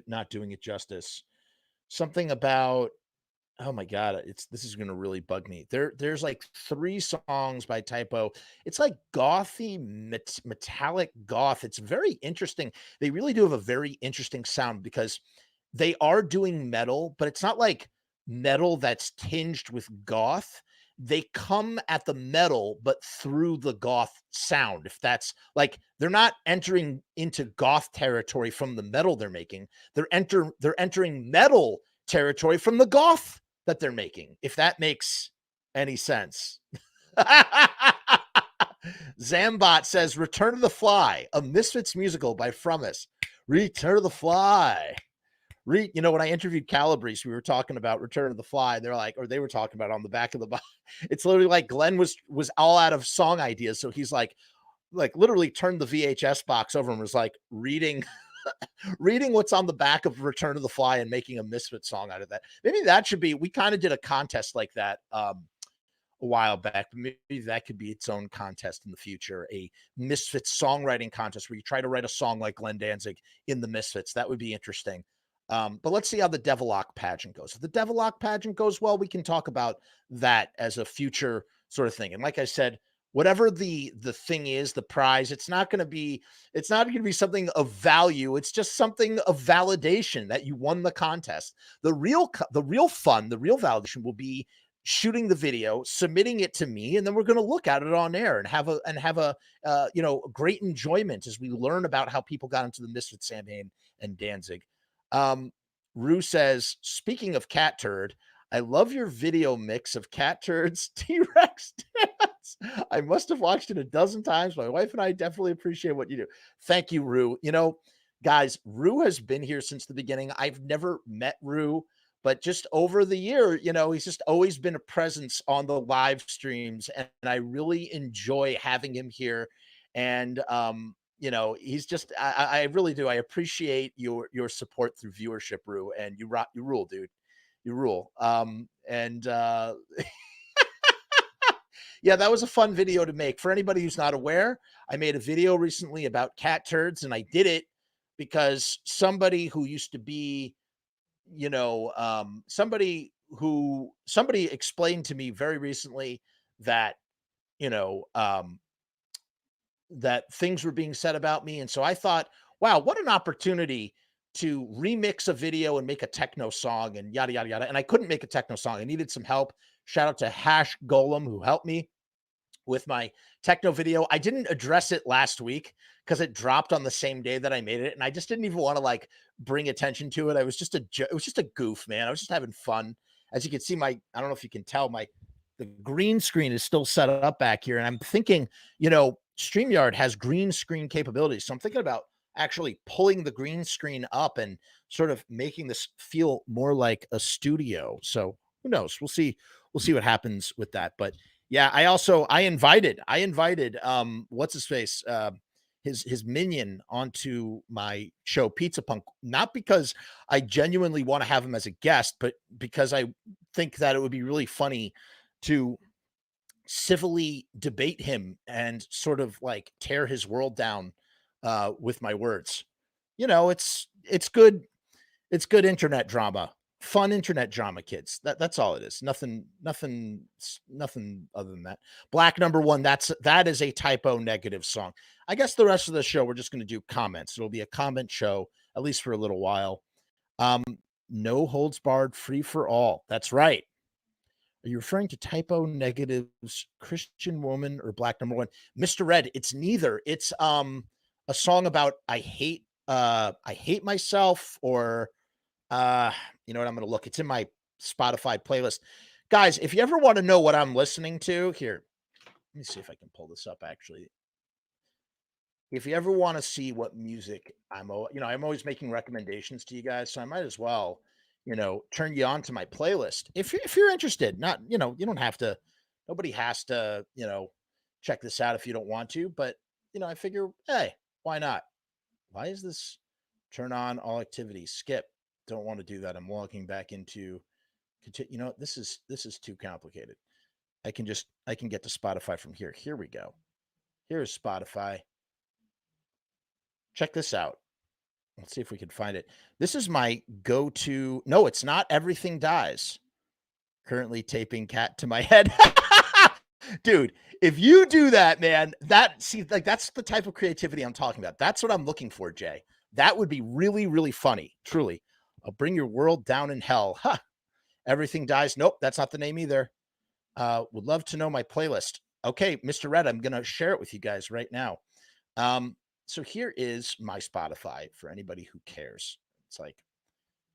not doing it justice. Something about, oh my god, this is gonna really bug me. There's like 3 songs by Typo. It's like gothy metallic goth. It's very interesting. They really do have a very interesting sound, because they are doing metal, but it's not like metal that's tinged with goth. They come at the metal, but through the goth sound. If that's like, they're not entering into goth territory from the metal they're making. They're entering metal territory from the goth that they're making, if that makes any sense. Zambot says Return to the Fly, a Misfits musical by Frumus. Return to the Fly. When I interviewed Calabrese, we were talking about Return of the Fly. They're like, or they were talking about on the back of the box. It's literally like Glenn was all out of song ideas. So he's like literally turned the VHS box over and was like reading what's on the back of Return of the Fly and making a Misfit song out of that. Maybe that should be, we kind of did a contest like that a while back. Maybe that could be its own contest in the future, a Misfits songwriting contest where you try to write a song like Glenn Danzig in the Misfits. That would be interesting. But let's see how the Devilock pageant goes. If the Devilock pageant goes well, we can talk about that as a future sort of thing. And like I said, whatever the thing is, the prize, it's not going to be something of value. It's just something of validation that you won the contest. The real fun, the real validation will be shooting the video, submitting it to me, and then we're going to look at it on air and have a great enjoyment as we learn about how people got into the Misfits, Samhain and Danzig. Rue says, speaking of cat turd, I love your video mix of cat turds, T-Rex dance. I must have watched it a dozen times. My wife and I definitely appreciate what you do. Thank you, Rue. Guys, Rue has been here since the beginning. I've never met Rue, but just over the year, he's just always been a presence on the live streams, and I really enjoy having him here. And he's just, I really do. I appreciate your support through viewership, Rue, and you rule, dude. You rule. Yeah, that was a fun video to make. For anybody who's not aware, I made a video recently about cat turds, and I did it because somebody who used to be, somebody explained to me very recently that, that things were being said about me. And so I thought, wow, what an opportunity to remix a video and make a techno song and yada, yada, yada. And I couldn't make a techno song. I needed some help. Shout out to Hash Golem, who helped me with my techno video. I didn't address it last week because it dropped on the same day that I made it. And I just didn't even want to like bring attention to it. It was just a goof, man. I was just having fun. As you can see, I don't know if you can tell, the green screen is still set up back here. And I'm thinking, StreamYard has green screen capabilities. So I'm thinking about actually pulling the green screen up and sort of making this feel more like a studio. So who knows? We'll see what happens with that. But yeah, I invited what's his face, his minion onto my show, Pizza Punk, not because I genuinely want to have him as a guest, but because I think that it would be really funny to civilly debate him and sort of like tear his world down with my words. It's good internet drama, fun internet drama, kids. That's all it is. Nothing other than that. Black Number One, that is a Typo Negative song. I guess the rest of the show we're just going to do comments. It'll be a comment show, at least for a little while. No holds barred, free for all. That's right. Are you referring to Typo Negative's Christian Woman or Black Number One? Mr. Red, it's neither. It's a song about I hate myself, or You know what? I'm going to look. It's in my Spotify playlist. Guys, if you ever want to know what I'm listening to, here, let me see if I can pull this up actually. If you ever want to see what music I'm always making recommendations to you guys, so I might as well, turn you on to my playlist. If you're interested, not, you don't have to, nobody has to, check this out if you don't want to, but I figure, hey, why not? Why is this turn on all activities? Skip. Don't want to do that. I'm logging back into this is too complicated. I can get to Spotify from here. Here we go. Here's Spotify. Check this out. Let's see if we can find it. This is my go-to. No, it's not Everything Dies. Currently taping Cat to my head. Dude, if you do that, man, that's the type of creativity I'm talking about. That's what I'm looking for, Jay. That would be really, really funny. Truly. I'll bring your world down in hell. Huh. Everything Dies. Nope, that's not the name either. Would love to know my playlist. Okay, Mr. Red, I'm going to share it with you guys right now. So here is my Spotify for anybody who cares. It's like,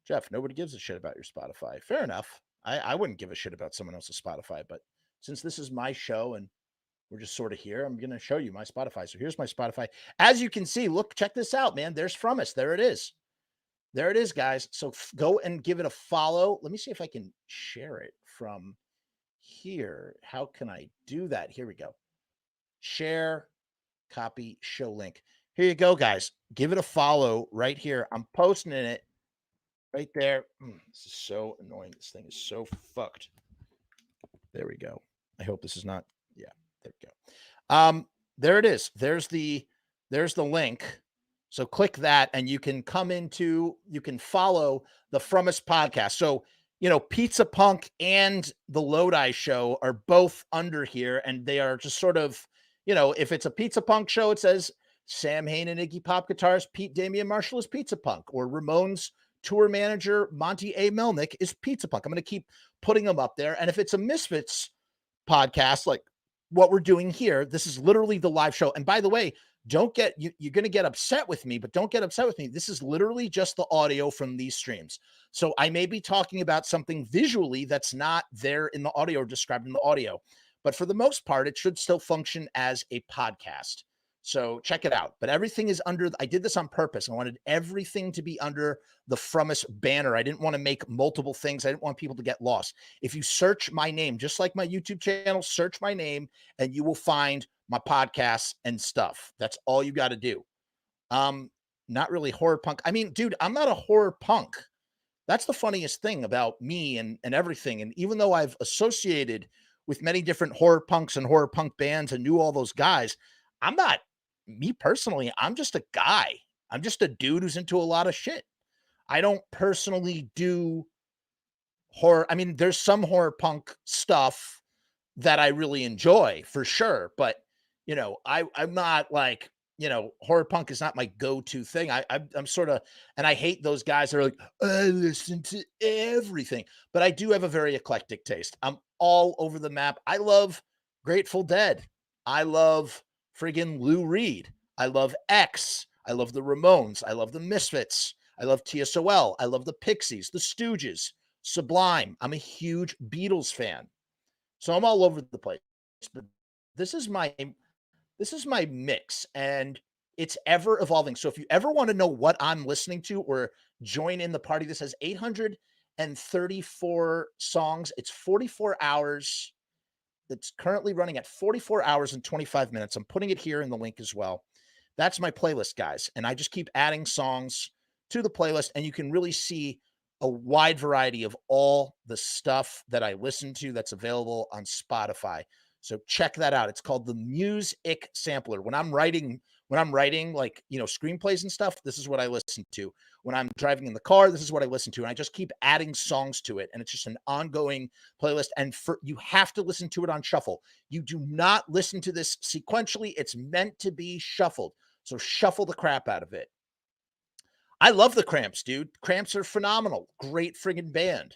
Jeff, nobody gives a shit about your Spotify. Fair enough. I wouldn't give a shit about someone else's Spotify, but since this is my show and we're just sort of here, I'm going to show you my Spotify. So here's my Spotify. As you can see, look, check this out, man. There's From Us. There it is. There it is, guys. So go and give it a follow. Let me see if I can share it from here. How can I do that? Here we go. Share, copy, show link. Here you go, guys. Give it a follow right here. I'm posting it right there. This is so annoying. This thing is so fucked. There we go. I hope this is not. Yeah, there we go. There it is. There's the link. So click that and you can follow the From Us podcast. So, Pizza Punk and the Lodi show are both under here, and they are just sort of, if it's a Pizza Punk show, it says Sam Hain and Iggy Pop guitarist Pete Damian Marshall is Pizza Punk, or Ramones tour manager Monty A. Melnick is Pizza Punk. I'm going to keep putting them up there. And if it's a Misfits podcast, like what we're doing here, this is literally the live show. And by the way, you're going to get upset with me, but don't get upset with me. This is literally just the audio from these streams. So I may be talking about something visually that's not there in the audio or described in the audio, but for the most part, it should still function as a podcast. So check it out. But everything is I did this on purpose. I wanted everything to be under the From Us banner. I didn't want to make multiple things. I didn't want people to get lost. If you search my name, just like my YouTube channel, search my name and you will find my podcasts and stuff. That's all you got to do. Not really horror punk. I mean, dude, I'm not a horror punk. That's the funniest thing about me and everything. And even though I've associated with many different horror punks and horror punk bands and knew all those guys, I'm not, me personally, I'm just a guy. I'm just a dude who's into a lot of shit. I don't personally do horror. I mean, there's some horror punk stuff that I really enjoy for sure, but I'm not like, horror punk is not my go-to thing. I'm sort of, and I hate those guys that are like, I listen to everything, but I do have a very eclectic taste. I'm all over the map. I love Grateful Dead. I love friggin' Lou Reed. I love X. I love the Ramones. I love the Misfits. I love TSOL. I love the Pixies, the Stooges, Sublime. I'm a huge Beatles fan. So I'm all over the place. But this is my mix, and it's ever evolving. So if you ever want to know what I'm listening to or join in the party, this has 834 songs. It's 44 hours. It's currently running at 44 hours and 25 minutes. I'm putting it here in the link as well. That's my playlist, guys. And I just keep adding songs to the playlist, and you can really see a wide variety of all the stuff that I listen to that's available on Spotify. So check that out. It's called the Music Sampler. When I'm writing like, screenplays and stuff, this is what I listen to. When I'm driving in the car, this is what I listen to. And I just keep adding songs to it. And it's just an ongoing playlist. And you have to listen to it on shuffle. You do not listen to this sequentially. It's meant to be shuffled. So shuffle the crap out of it. I love the Cramps, dude. Cramps are phenomenal. Great friggin' band.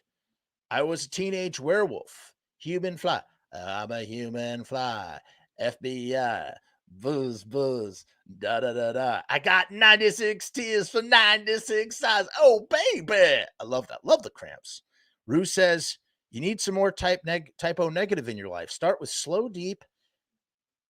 I was a teenage werewolf. Human fly. I'm a human fly. FBI. Buzz, buzz, da da da da. I got 96 tears for 96 eyes. Oh, baby. I love that. Love the Cramps. Rue says, you need some more typo negative in your life. Start with slow, deep,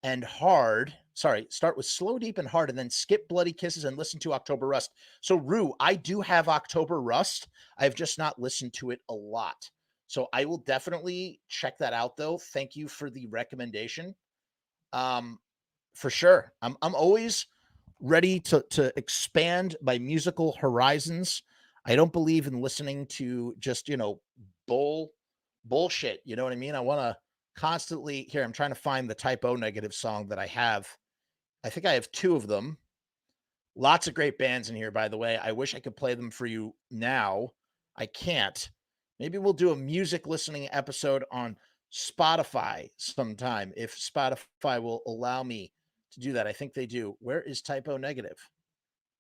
and hard. Sorry, start with slow, deep, and hard, and then skip Bloody Kisses and listen to October Rust. So, Rue, I do have October Rust. I've just not listened to it a lot. So I will definitely check that out, though. Thank you for the recommendation. For sure. I'm always ready to expand my musical horizons. I don't believe in listening to just, bullshit. You know what I mean? I want to constantly here. I'm trying to find the typo negative song that I have. I think I have two of them. Lots of great bands in here, by the way. I wish I could play them for you now. I can't. Maybe we'll do a music listening episode on Spotify sometime if Spotify will allow me to do that. I think they do. Where is typo negative?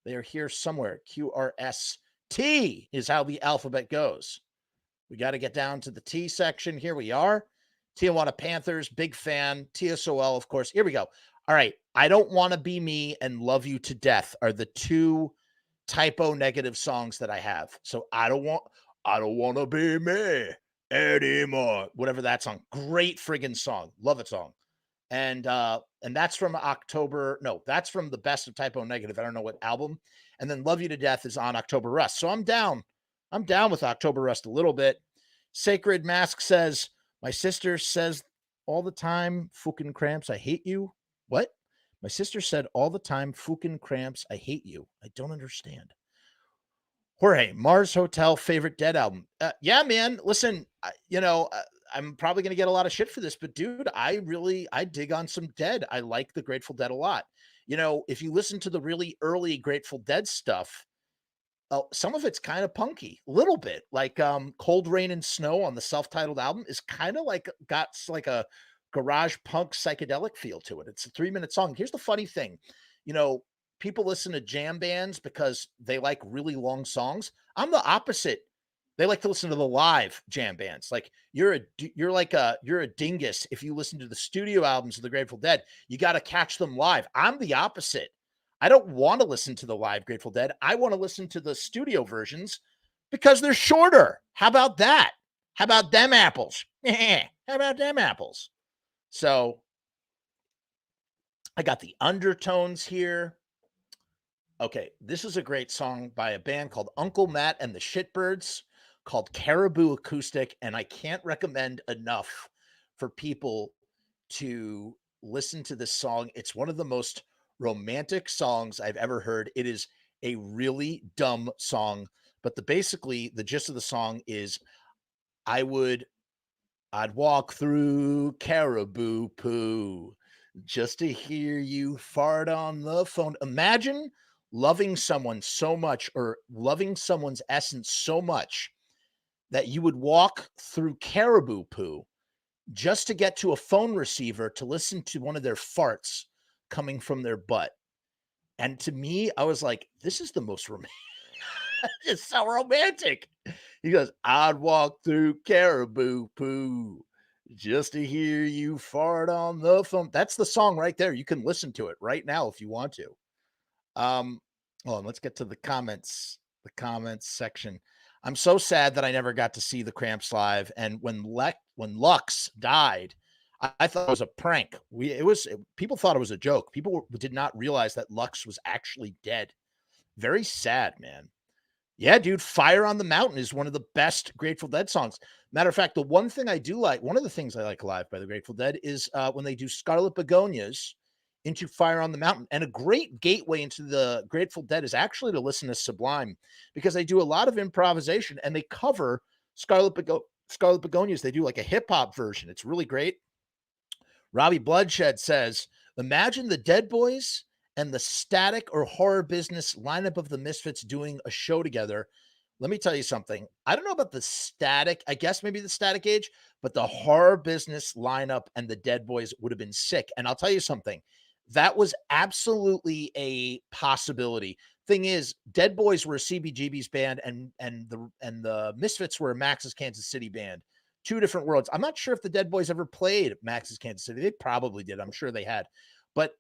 They are here somewhere. QRST is how the alphabet goes. We got to get down to the T section. Here we are. Tijuana Panthers, big fan. TSOL, of course. Here we go. All right. I Don't Want to Be Me and Love You to Death are the two typo negative songs that I have. So I don't want to be me anymore. Whatever that song. Great friggin' song. Love it song. And that's from October. No, that's from the Best of Typo Negative. I don't know what album. And then Love You to Death is on October Rust. So I'm down. I'm down with October Rust a little bit. Sacred Mask says, my sister says all the time, fucking cramps, I hate you. What? My sister said all the time, fucking cramps, I hate you. I don't understand. Jorge, Mars Hotel favorite Dead album. Yeah, man. Listen, I'm probably going to get a lot of shit for this, but dude, I dig on some Dead. I like the Grateful Dead a lot. If you listen to the really early Grateful Dead stuff, some of it's kind of punky, a little bit like Cold Rain and Snow on the self-titled album is kind of got like a garage punk psychedelic feel to it. It's a 3-minute song. Here's the funny thing, people listen to jam bands because they like really long songs. I'm the opposite. They like to listen to the live jam bands. Like you're a dingus if you listen to the studio albums of the Grateful Dead. You got to catch them live. I'm the opposite. I don't want to listen to the live Grateful Dead. I want to listen to the studio versions because they're shorter. How about that? How about them apples? How about them apples? So I got the Undertones here. Okay, this is a great song by a band called Uncle Matt and the Shitbirds called Caribou Acoustic, and I can't recommend enough for people to listen to this song. It's one of the most romantic songs I've ever heard. It is a really dumb song, but basically the gist of the song is I'd walk through caribou poo just to hear you fart on the phone. Imagine loving someone so much or loving someone's essence so much that you would walk through caribou poo just to get to a phone receiver to listen to one of their farts coming from their butt. And to me, I was like, this is the most romantic. It's so romantic. He goes, I'd walk through caribou poo just to hear you fart on the phone. That's the song right there. You can listen to it right now if you want to. Hold on, let's get to the comments section. I'm so sad that I never got to see the Cramps live. And when Lux died, I thought it was a prank. People thought it was a joke. People did not realize that Lux was actually dead. Very sad, man. Yeah, dude, Fire on the Mountain is one of the best Grateful Dead songs. Matter of fact, one of the things I like live by the Grateful Dead is when they do Scarlet Begonias into Fire on the Mountain. And a great gateway into the Grateful Dead is actually to listen to Sublime because they do a lot of improvisation and they cover Scarlet Begonias. They do like a hip hop version. It's really great. Robbie Bloodshed says, imagine the Dead Boys and the Static or Horror Business lineup of the Misfits doing a show together. Let me tell you something. I don't know about the Static. I guess maybe the Static Age, but the Horror Business lineup and the Dead Boys would have been sick. And I'll tell you something. That was absolutely a possibility. Thing is, Dead Boys were a CBGB's band, and the Misfits were a Max's Kansas City band. Two different worlds. I'm not sure if the Dead Boys ever played Max's Kansas City. They probably did. I'm sure they had. But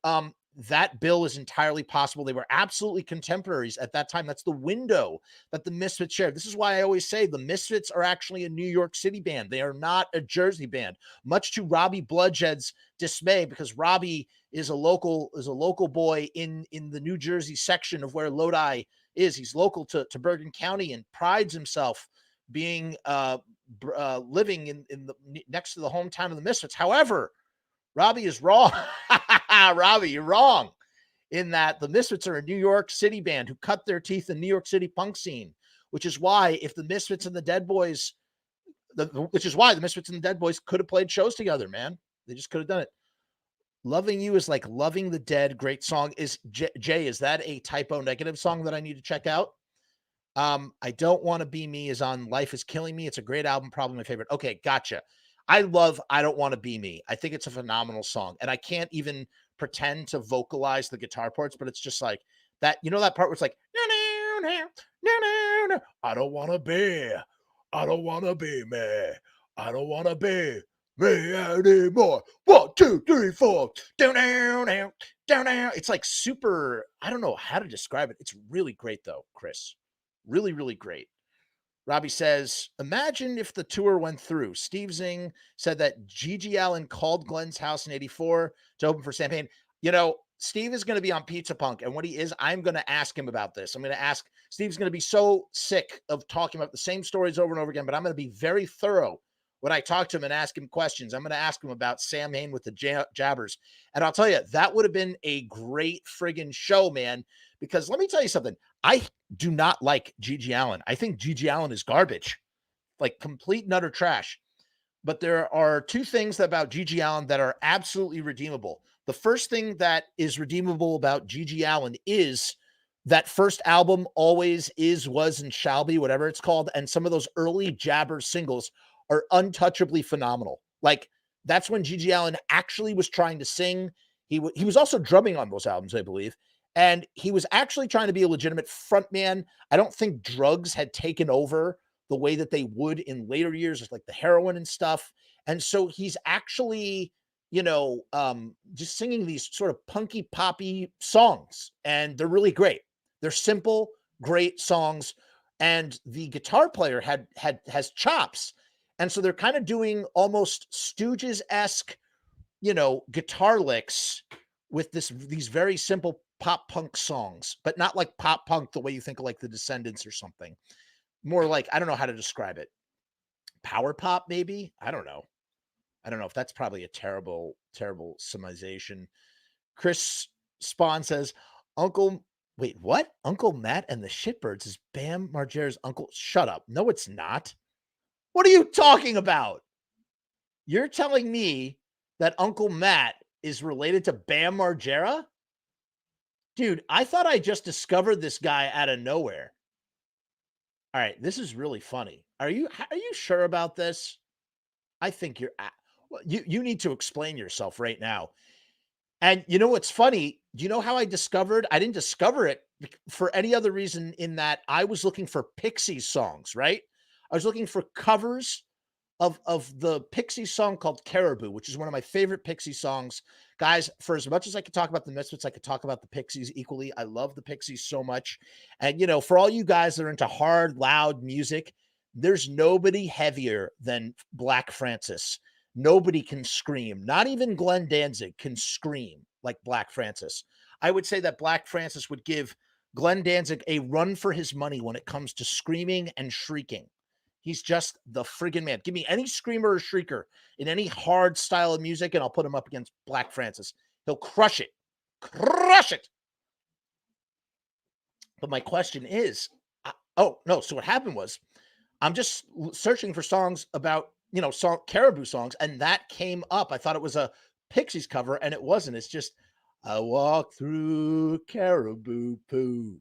that bill is entirely possible. They were absolutely contemporaries at that time. That's the window that the Misfits shared. This is why I always say the Misfits are actually a New York City band. They are not a Jersey band, much to Robbie Bloodshead's dismay, because Robbie is a local boy in the New Jersey section of where Lodi is. He's local to Bergen County and prides himself being living in the next to the hometown of the Misfits. However, Robbie is wrong. Robbie, you're wrong in that the Misfits are a New York City band who cut their teeth in New York City punk scene, which is why if the Misfits and the Dead Boys, which is why the Misfits and the Dead Boys could have played shows together, man. They just could have done it. Loving You is like Loving the Dead. Great song. Is Jay, is that a typo negative song that I need to check out? I Don't Want to Be Me is on Life is Killing Me. It's a great album, probably my favorite. Okay, gotcha. I love I Don't Want to Be Me. I think it's a phenomenal song. And I can't even pretend to vocalize the guitar parts, but it's just like that, you know, that part where it's like, I don't want to be, I don't want to be me. I don't want to be me anymore. 1, 2, 3, 4. Down, down, down, down, down. It's like super, I don't know how to describe it. It's really great though, Chris. Really, really great. Robbie says, imagine if the tour went through. Steve Zing said that Gigi Allen called Glenn's house in 84 to open for Champagne. You know, Steve is going to be on Pizza Punk, and when he is, I'm going to ask him about this. I'm going to ask, Steve's going to be so sick of talking about the same stories over and over again, but I'm going to be very thorough when I talk to him and ask him questions. I'm going to ask him about Sam Hain with the Jabbers. And I'll tell you, that would have been a great friggin' show, man, because let me tell you something. I do not like Gigi Allen. I think Gigi Allen is garbage, like complete and utter trash. But there are two things about Gigi Allen that are absolutely redeemable. The first thing that is redeemable about Gigi Allen is that first album, Always Is, Was, and Shall Be, whatever it's called. And some of those early Jabber singles are untouchably phenomenal. Like, that's when Gigi Allen actually was trying to sing. He was also drumming on those albums, I believe. And he was actually trying to be a legitimate frontman. I don't think drugs had taken over the way that they would in later years, like the heroin and stuff. And so he's actually, you know, just singing these sort of punky poppy songs, and they're really great. They're simple, great songs. And the guitar player has chops. And so they're kind of doing almost Stooges-esque, you know, guitar licks with these very simple pop punk songs, but not like pop punk the way you think of like the Descendants or something. More like, I don't know how to describe it. Power pop, maybe? I don't know. I don't know if that's probably a terrible, terrible summation. Chris Spawn says, wait, what? Uncle Matt and the Shitbirds is Bam Margera's uncle. Shut up. No, it's not. What are you talking about? You're telling me that Uncle Matt is related to Bam Margera? Dude, I thought I just discovered this guy out of nowhere. All right, this is really funny. Are you sure about this? I think you need to explain yourself right now. And you know what's funny? Do you know how I didn't discover it for any other reason in that I was looking for Pixies songs, right? I was looking for covers of the Pixies song called Caribou, which is one of my favorite Pixies songs. Guys, for as much as I could talk about the Misfits, I could talk about the Pixies equally. I love the Pixies so much. And, you know, for all you guys that are into hard, loud music, there's nobody heavier than Black Francis. Nobody can scream. Not even Glenn Danzig can scream like Black Francis. I would say that Black Francis would give Glenn Danzig a run for his money when it comes to screaming and shrieking. He's just the friggin' man. Give me any screamer or shrieker in any hard style of music, and I'll put him up against Black Francis. He'll crush it. Crush it. But my question is, so what happened was, I'm just searching for songs about, you know, Caribou songs, and that came up. I thought it was a Pixies cover, and it wasn't. It's just, I walk through Caribou poo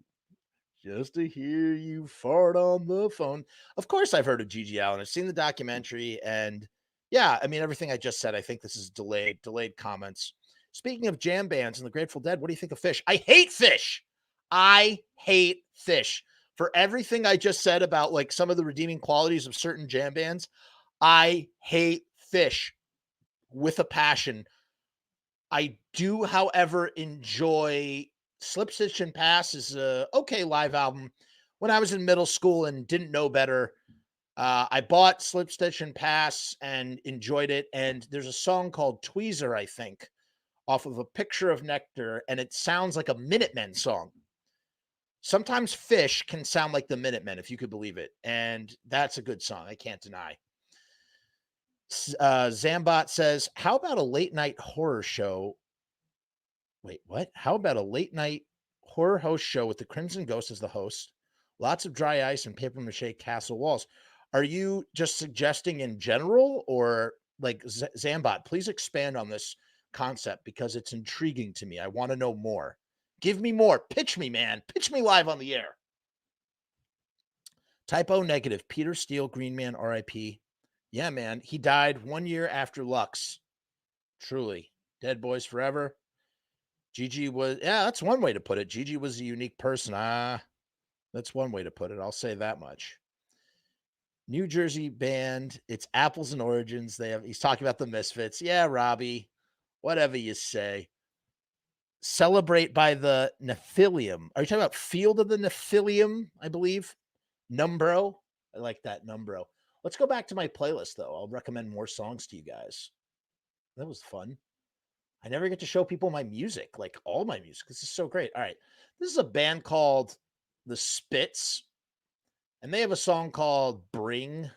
just to hear you fart on the phone. Of course, I've heard of Gigi Allen. I've seen the documentary, and yeah, I mean, everything I just said, I think this is delayed comments. Speaking of jam bands and the Grateful Dead, what do you think of Fish? I hate Fish. I hate Fish. For everything I just said about like some of the redeeming qualities of certain jam bands, I hate Fish with a passion. I do, however, enjoy Slip Stitch and Pass is a okay live album. When I was in middle school and didn't know better, I bought Slip Stitch and Pass and enjoyed it. And there's a song called Tweezer, I think, off of A Picture of Nectar, and it sounds like a Minutemen song. Sometimes Fish can sound like the Minutemen, if you could believe it. And that's a good song. I can't deny. Zambot says, how about a late night horror show? Wait, what? How about a late night horror host show with the Crimson Ghost as the host? Lots of dry ice and paper mache castle walls. Are you just suggesting in general, or like Zambot? Please expand on this concept because it's intriguing to me. I want to know more. Give me more. Pitch me, man. Pitch me live on the air. Typo negative. Peter Steele, Green Man, RIP. Yeah, man. He died 1 year after Lux. Truly. Dead boys forever. Gigi was, yeah, that's one way to put it. Gigi was a unique person. That's one way to put it. I'll say that much. New Jersey band. It's Apples and Origins. He's talking about the Misfits. Yeah, Robbie. Whatever you say. Celebrate by the Nephilium. Are you talking about Field of the Nephilium, I believe? Numbro. I like that, Numbro. Let's go back to my playlist, though. I'll recommend more songs to you guys. That was fun. I never get to show people my music, like all my music. This is so great. All right. This is a band called The Spits, and they have a song called Bring. I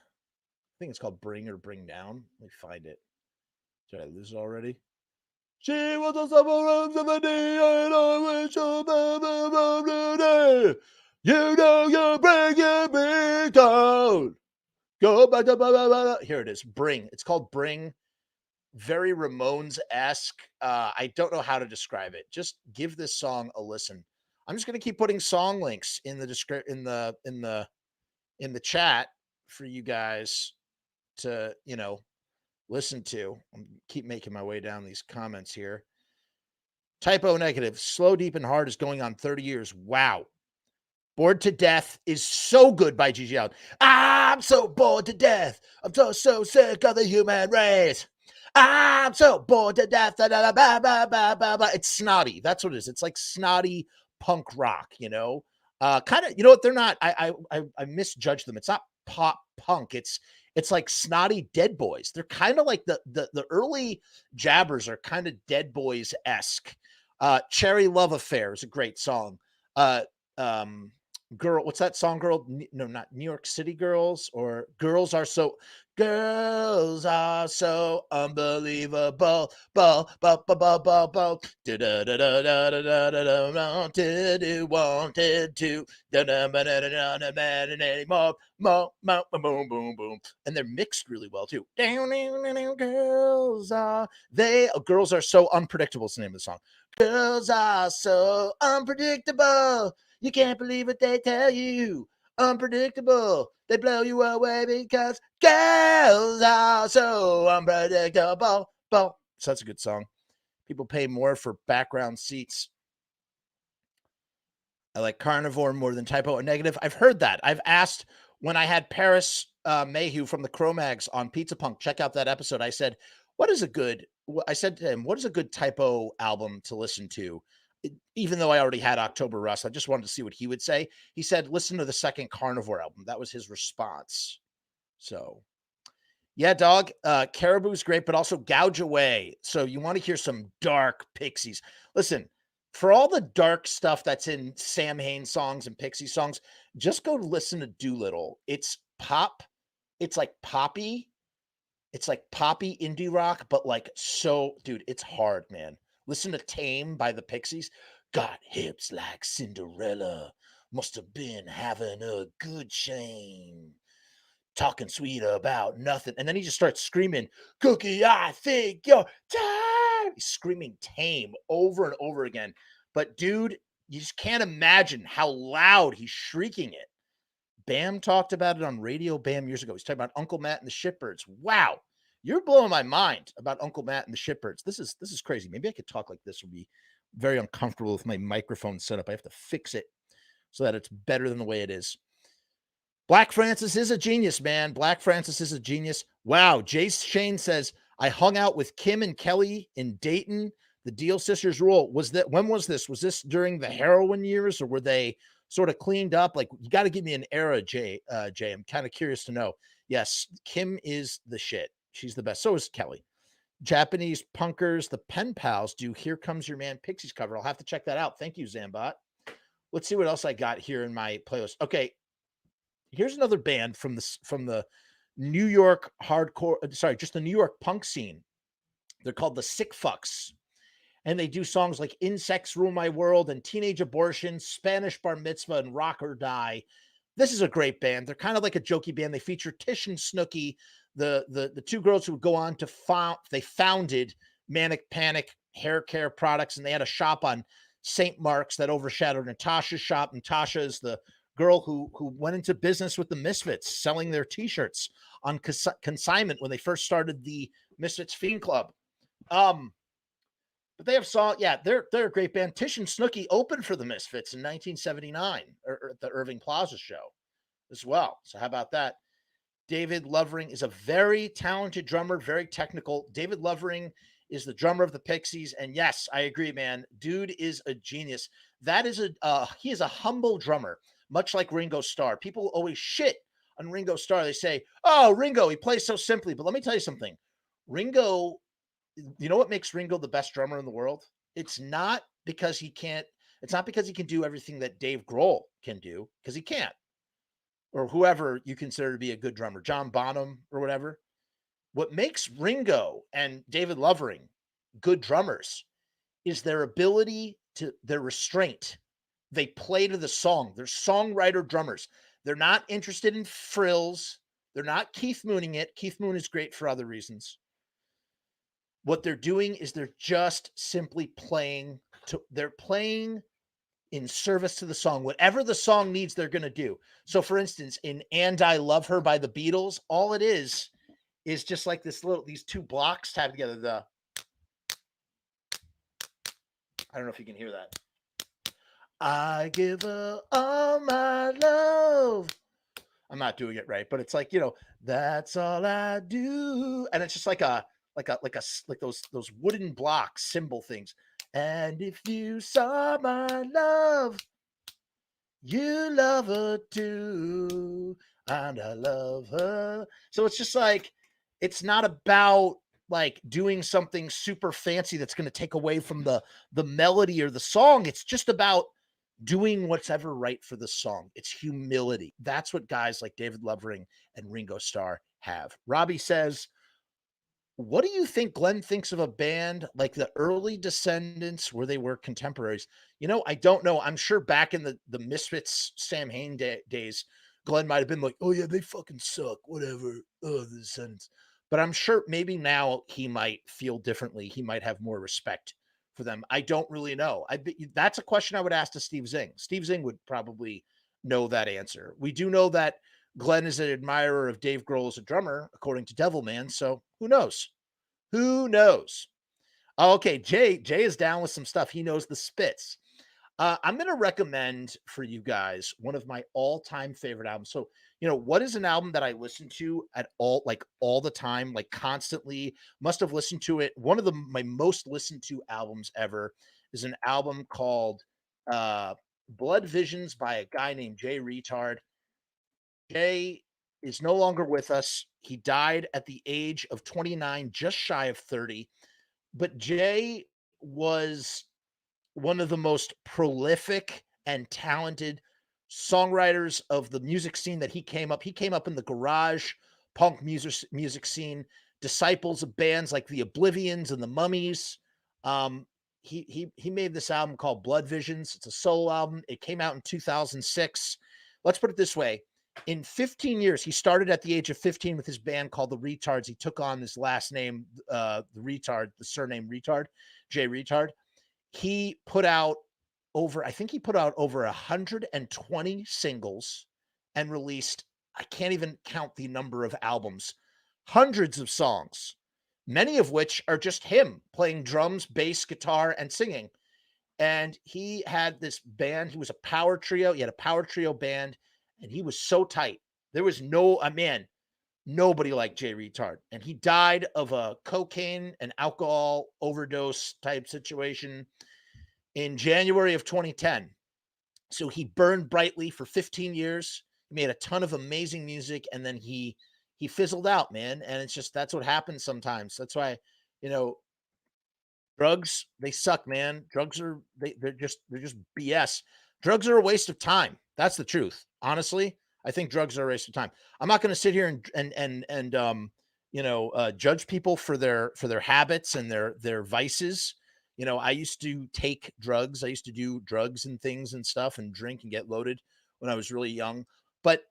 think it's called Bring or Bring Down. Let me find it. Did I lose it already? She was a summer of the day, and I wish you know you're bring down. Go back to here it is. Bring. It's called Bring. Very Ramones-esque. I don't know how to describe it. Just give this song a listen. I'm just going to keep putting song links in the in the chat for you guys to, listen to. Keep making my way down these comments here. Typo negative. Slow, Deep, and Hard is going on 30 years. Wow. Bored to Death is so good by Gigi Allen. I'm so bored to death. I'm so sick of the human race. I'm so bored to death. It's snotty. That's what it is. It's like snotty punk rock, kind of, you know what? They're not, I misjudged them. It's not pop punk. It's like snotty Dead Boys. They're kind of like the early Jabbers are kind of Dead Boys-esque. Cherry Love Affair is a great song. Girl, what's that song, Girl? No, not New York City Girls, or Girls Are So Unbelievable. Wanted to anymore. Boom, boom, boom. And they're mixed really well too. Girls Are So Unpredictable is the name of the song. Girls are so unpredictable. You can't believe what they tell you. Unpredictable. They blow you away because girls are so unpredictable. So that's a good song. People pay more for background seats. I like Carnivore more than Typo or Negative. I've heard that. I've asked when I had Paris Mayhew from the Cro-Mags on Pizza Punk. Check out that episode. I said to him, what is a good Typo album to listen to? Even though I already had October Rust, I just wanted to see what he would say. He said, listen to the second Carnivore album. That was his response. So, yeah, dog. Caribou's great, but also Gouge Away. So you want to hear some dark Pixies. Listen, for all the dark stuff that's in Sam Hain songs and Pixie songs, just go listen to Doolittle. It's pop. It's like poppy. It's like poppy indie rock, but like so, dude, it's hard, man. Listen to Tame by the Pixies. Got hips like Cinderella. Must have been having a good shame. Talking sweet about nothing. And then he just starts screaming, Cookie, I think you're tired. He's screaming Tame over and over again. But dude, you just can't imagine how loud he's shrieking it. Bam talked about it on Radio Bam years ago. He's talking about Uncle Matt and the Shitbirds. Wow. You're blowing my mind about Uncle Matt and the Shitbirds. This is crazy. Maybe I could talk like this. Would be very uncomfortable with my microphone setup. I have to fix it so that it's better than the way it is. Black Francis is a genius, man. Black Francis is a genius. Wow. Jace Shane says, I hung out with Kim and Kelly in Dayton The Deal Sisters rule. When was this? Was this during the heroin years, or were they sort of cleaned up? Like, you got to give me an era, Jay. I'm kind of curious to know. Yes, Kim is the shit. She's the best. So is Kelly. Japanese punkers, the Pen Pals do Here Comes Your Man Pixies cover. I'll have to check that out. Thank you, Zambot. Let's see what else I got here in my playlist. Okay, here's another band from the New York hardcore, just the New York punk scene. They're called the Sick Fucks. And they do songs like Insects Rule My World and Teenage Abortion, Spanish Bar Mitzvah, and Rock or Die. This is a great band. They're kind of like a jokey band. They feature Tish and Snooki, the two girls who would go on to they founded Manic Panic hair care products, and they had a shop on St. Mark's that overshadowed Natasha's shop. Natasha is the girl who went into business with the Misfits, selling their t-shirts on consignment when they first started the Misfits Fiend Club. But they have they're a great band. Tish and Snooki opened for the Misfits in 1979 or at the Irving Plaza show as well. So how about that? David Lovering is a very talented drummer, very technical. David Lovering is the drummer of the Pixies. And yes, I agree, man. Dude is a genius. That is he is a humble drummer, much like Ringo Starr. People always shit on Ringo Starr. They say, oh, Ringo, he plays so simply. But let me tell you something. Ringo, you know what makes Ringo the best drummer in the world? It's not because he can do everything that Dave Grohl can do, because he can't. Or whoever you consider to be a good drummer, John Bonham or whatever. What makes Ringo and David Lovering good drummers is their ability their restraint. They play to the song. They're songwriter drummers. They're not interested in frills. They're not Keith Mooning it. Keith Moon is great for other reasons. What they're doing is they're just simply playing in service to the song. Whatever the song needs, they're going to do. So for instance, in And I Love Her by the Beatles, all it is just like these two blocks tied together. I don't know if you can hear that. I give her all my love. I'm not doing it right, but it's like, that's all I do. And it's just like those wooden blocks, symbol things. And if you saw my love, you love her too. And I love her. So it's just like, it's not about like doing something super fancy that's going to take away from the melody or the song. It's just about doing what's ever right for the song. It's humility. That's what guys like David Lovering and Ringo Starr have. Robbie says, what do you think Glenn thinks of a band like the early Descendants where they were contemporaries? I don't know. I'm sure back in the Misfits, Sam Hain days, Glenn might have been like, oh yeah, they fucking suck, whatever. Oh, the Descendants. But I'm sure maybe now he might feel differently. He might have more respect for them. I don't really know. That's a question I would ask to Steve Zing. Steve Zing would probably know that answer. We do know that Glenn is an admirer of Dave Grohl as a drummer, according to Devilman. So who knows? Who knows? Okay, Jay is down with some stuff. He knows the Spits. I'm going to recommend for you guys one of my all-time favorite albums. So, what is an album that I listen to all the time, like constantly, must have listened to it. One of my most listened to albums ever is an album called Blood Visions by a guy named Jay Retard. Jay is no longer with us. He died at the age of 29, just shy of 30. But Jay was one of the most prolific and talented songwriters of the music scene that he came up. He came up in the garage punk music scene, disciples of bands like the Oblivions and the Mummies. He made this album called Blood Visions. It's a solo album. It came out in 2006. Let's put it this way. In 15 years, he started at the age of 15 with his band called the Retards. He took on his last name, the Retard, the surname Retard, Jay Retard. He put out over 120 singles and released, I can't even count the number of albums, hundreds of songs, many of which are just him playing drums, bass, guitar, and singing. And he had this band. He was a power trio. He had a power trio band, and he was so tight. There was no, man, Nobody liked Jay Retard. And he died of a cocaine and alcohol overdose type situation in January of 2010. So he burned brightly for 15 years. He made a ton of amazing music, and then he fizzled out, man. And it's just that's what happens sometimes. That's why, you know, drugs, they suck, man. Drugs are they're just BS. Drugs are a waste of time. That's the truth. Honestly, I think drugs are a waste of time. I'm not going to sit here and judge people for their habits and their vices. I used to take drugs. I used to do drugs and things and stuff and drink and get loaded when I was really young. But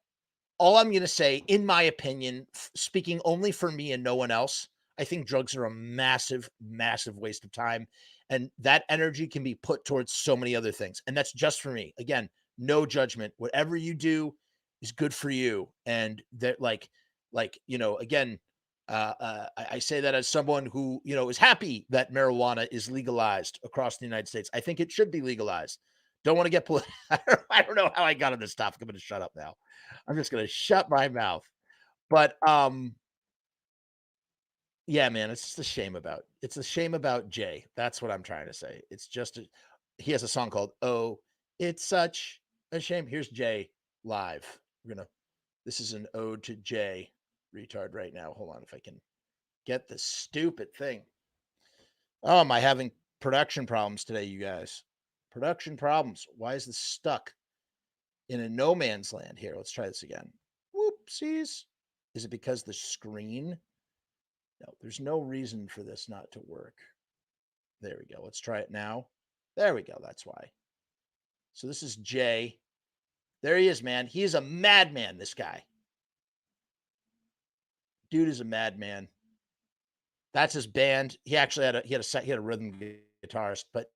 all I'm going to say, in my opinion, speaking only for me and no one else, I think drugs are a massive, massive waste of time. And that energy can be put towards so many other things. And that's just for me. Again, no judgment. Whatever you do is good for you. And that, again, I say that as someone who, is happy that marijuana is legalized across the United States. I think it should be legalized. Don't want to get political. I don't know how I got on this topic. I'm going to shut up now. I'm just going to shut my mouth. But yeah, man, it's a shame about Jay. That's what I'm trying to say. It's just he has a song called "Oh, It's Such a Shame." Here's Jay live. This is an ode to Jay Retard right now. Hold on, if I can get the stupid thing. Oh, am I having production problems today, you guys? Production problems. Why is this stuck in a no man's land here? Let's try this again. Whoopsies. Is it because the screen? No, there's no reason for this not to work. There we go. Let's try it now. There we go. That's why. So this is Jay. There he is, man. He is a madman, this guy. Dude is a madman. That's his band. He actually had a rhythm guitarist, but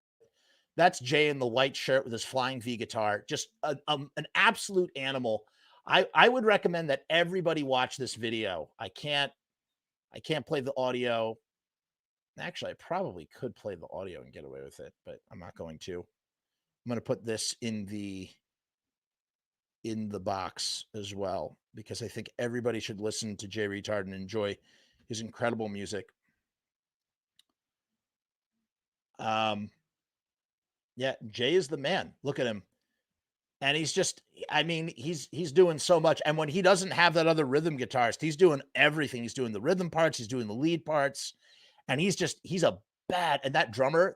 that's Jay in the white shirt with his flying V guitar. Just an absolute animal. I would recommend that everybody watch this video. I can't play the audio. Actually, I probably could play the audio and get away with it, but I'm not going to. I'm going to put this in the box as well, because I think everybody should listen to Jay Retard and enjoy his incredible music. Yeah, Jay is the man. Look at him. And he's just, he's doing so much. And when he doesn't have that other rhythm guitarist, he's doing everything. He's doing the rhythm parts, he's doing the lead parts, and he's a bad. And that drummer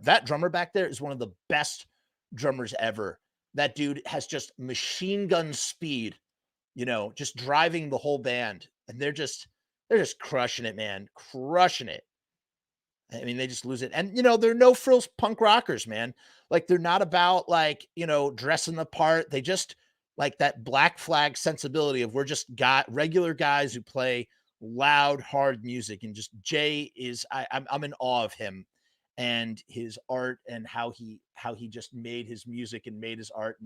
back there is one of the best drummers ever. That dude has just machine gun speed, just driving the whole band. And they're just crushing it, man. Crushing it. They just lose it. And, they're no frills punk rockers, man. Like, they're not about dressing the part. They just like that Black Flag sensibility of we're just regular guys who play loud, hard music. And just Jay is, I'm in awe of him and his art and how he just made his music and made his art.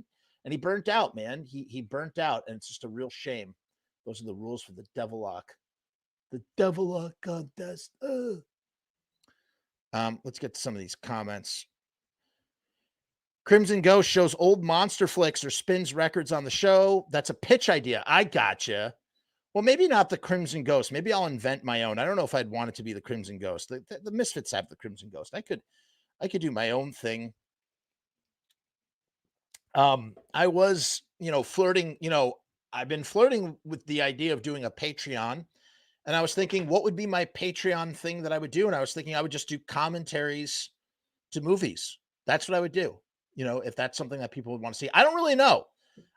And he burnt out, man. He burnt out, and it's just a real shame. Those are the rules for the Devilock contest. Let's get to some of these comments. Crimson Ghost shows old monster flicks or spins records on the show. That's a pitch idea. I gotcha. Well, maybe not the Crimson Ghost. Maybe I'll invent my own. I don't know if I'd want it to be the Crimson Ghost. The Misfits have the Crimson Ghost. I could do my own thing. I was, flirting, I've been flirting with the idea of doing a Patreon. And I was thinking, what would be my Patreon thing that I would do? And I was thinking I would just do commentaries to movies. That's what I would do. If that's something that people would want to see. I don't really know.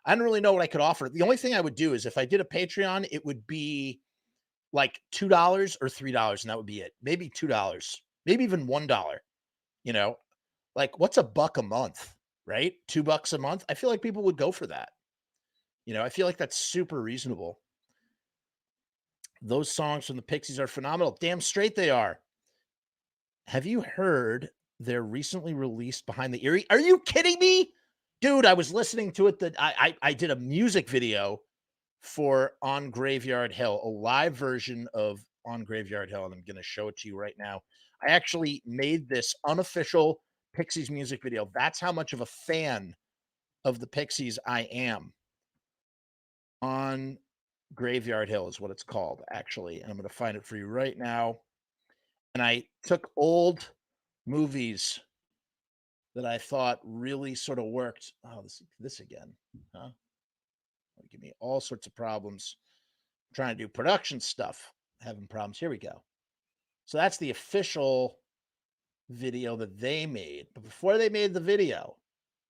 I don't really know what I could offer. The only thing I would do is if I did a Patreon, it would be like $2 or $3, and that would be it. Maybe $2, maybe even $1. Like, what's $1 a month, right? $2 a month. I feel like people would go for that. I feel like that's super reasonable. Those songs from the Pixies are phenomenal. Damn straight they are. Have you heard their recently released Behind the Eerie? Are you kidding me? Dude, I was listening to it. I did a music video for On Graveyard Hill, a live version of On Graveyard Hill, and I'm going to show it to you right now. I actually made this unofficial Pixies music video. That's how much of a fan of the Pixies I am. On Graveyard Hill is what it's called, actually. And I'm going to find it for you right now. And I took old movies that I thought really sort of worked. Oh, this again, huh? Give me all sorts of problems. I'm trying to do production stuff, having problems. Here we go. So that's the official video that they made. But before they made the video,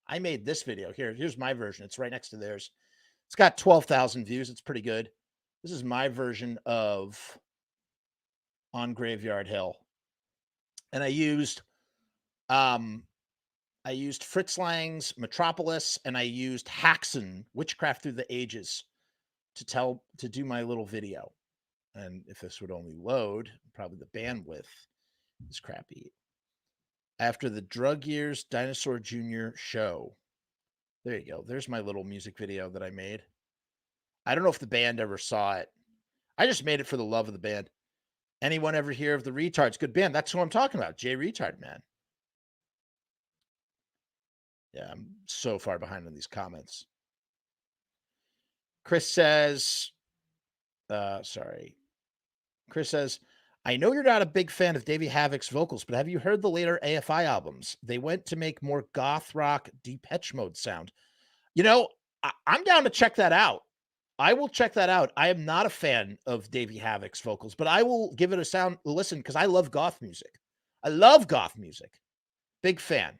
I made this video. Here's my version. It's right next to theirs. It's got 12,000 views. It's pretty good. This is my version of On Graveyard Hill. And I used Fritz Lang's Metropolis, and I used Haxan, Witchcraft Through the Ages, to do my little video. And if this would only load, probably the bandwidth is crappy. After the Drug Years Dinosaur Jr. show. There you go. There's my little music video that I made. I don't know if the band ever saw it. I just made it for the love of the band. Anyone ever hear of the Retards? Good band. That's who I'm talking about. Jay Retard, man. Yeah, I'm so far behind on these comments. Chris says, Chris says, I know you're not a big fan of Davey Havok's vocals, but have you heard the later AFI albums? They went to make more goth rock, Depeche Mode sound. You know, I'm down to check that out. I will check that out. I am not a fan of Davey Havok's vocals, but I will give it a listen because I love goth music. I love goth music. Big fan.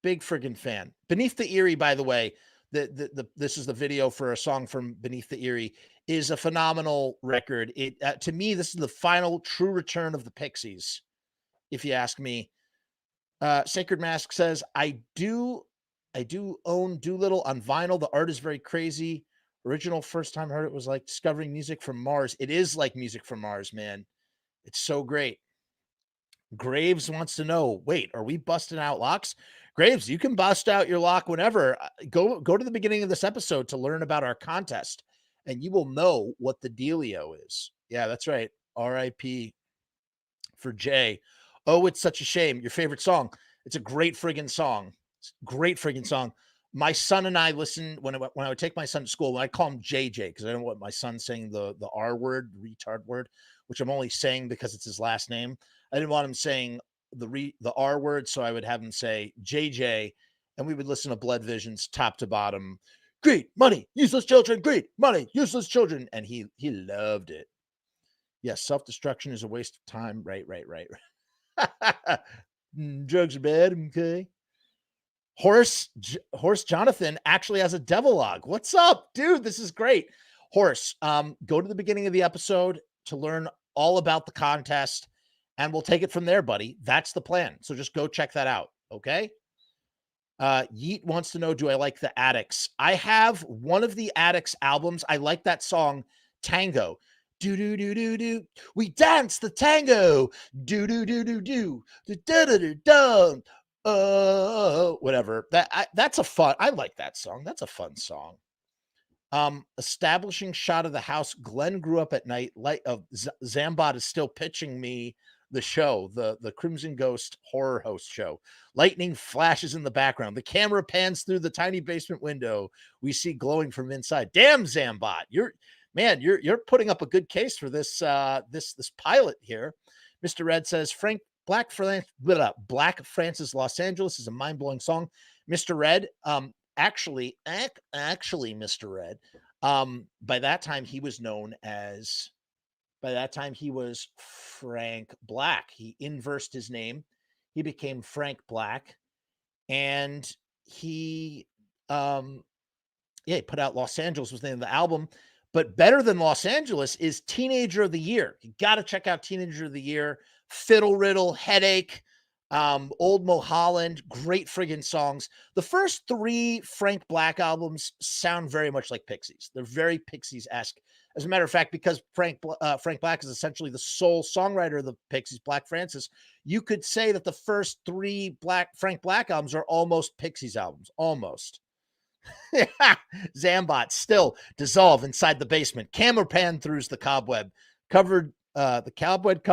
Big friggin' fan. Beneath the Eerie, by the way, this is the video for a song from Beneath the Eerie, is a phenomenal record. It to me, this is the final true return of the Pixies, if you ask me. Sacred Mask says, I do own Doolittle on vinyl. The art is very crazy. Original first time I heard it was like discovering music from Mars. It is like music from Mars, man. It's so great. Graves wants to know, wait, are we busting out locks? Graves, you can bust out your lock whenever. Go to the beginning of this episode to learn about our contest, and you will know what the dealio is. Yeah, that's right. R.I.P. for Jay. Oh, it's such a shame. Your favorite song. It's a great friggin' song. Great friggin' song. My son and I listen when I would take my son to school. When I call him JJ because I don't want my son saying the R word, retard word, which I'm only saying because it's his last name. I didn't want him saying the R word, so I would have him say JJ, and we would listen to Blood Visions top to bottom. Greed, money, useless children. Greed, money, useless children, and he loved it. Yes, self-destruction is a waste of time. Right. Drugs are bad. Okay. Horse Jonathan actually has a Devilock. What's up, dude? This is great. Horse, go to the beginning of the episode to learn all about the contest, and we'll take it from there, buddy. That's the plan. So just go check that out, okay? Yeet wants to know, do I like the Addicts? I have one of the Addicts albums. I like that song, Tango. Do do do do do. We dance the tango. Do do do do do. Do do do do. Whatever. That's a fun. I like that song. That's a fun song. Establishing shot of the house. Glenn grew up at night. Zambot is still pitching me the show, the Crimson Ghost horror host show. Lightning flashes in the background. The camera pans through the tiny basement window. We see glowing from inside. Damn, Zambot, you're putting up a good case for this this pilot here. Mr. Red says Black Francis Los Angeles is a mind-blowing song. Mr. Red, actually, Mr. Red, by that time he was known as, Frank Black. He inversed his name. He became Frank Black, and he put out Los Angeles was the name of the album. But better than Los Angeles is Teenager of the Year. You got to check out Teenager of the Year. Fiddle Riddle, Headache, Old Mulholland, great friggin' songs. The first three Frank Black albums sound very much like Pixies. They're very Pixies-esque. As a matter of fact, because Frank Black is essentially the sole songwriter of the Pixies, Black Francis, you could say that the first three Frank Black albums are almost Pixies albums. Almost. Zambot still dissolve inside the basement. Camera pan through the cobweb. Covered covered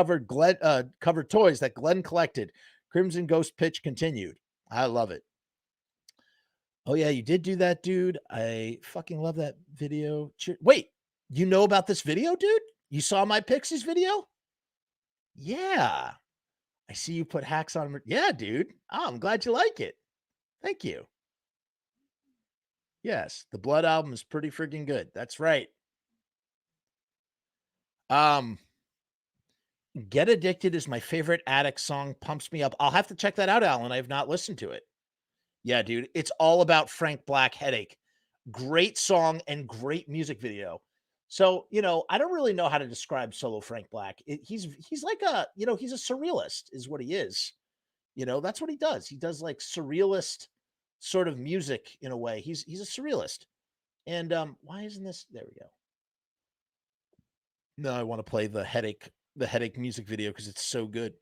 toys that Glenn collected. Crimson Ghost pitch continued. I love it. Oh yeah, you did do that, dude. I fucking love that video. Wait, You know about this video, dude? You saw my Pixies video? Yeah. I see you put hacks on. Yeah, dude. Oh, I'm glad you like it. Thank you. Yes, the Blood album is pretty freaking good. That's right. Um, Get Addicted is my favorite Addict song. Pumps me up. I'll have to check that out, Alan. I have not listened to it. Yeah, dude. It's all about Frank Black Headache. Great song and great music video. So, I don't really know how to describe solo Frank Black. He's like he's a surrealist is what he is. That's what he does. He does like surrealist sort of music in a way. He's a surrealist. And why isn't this? There we go. No, I want to play the headache music video because it's so good.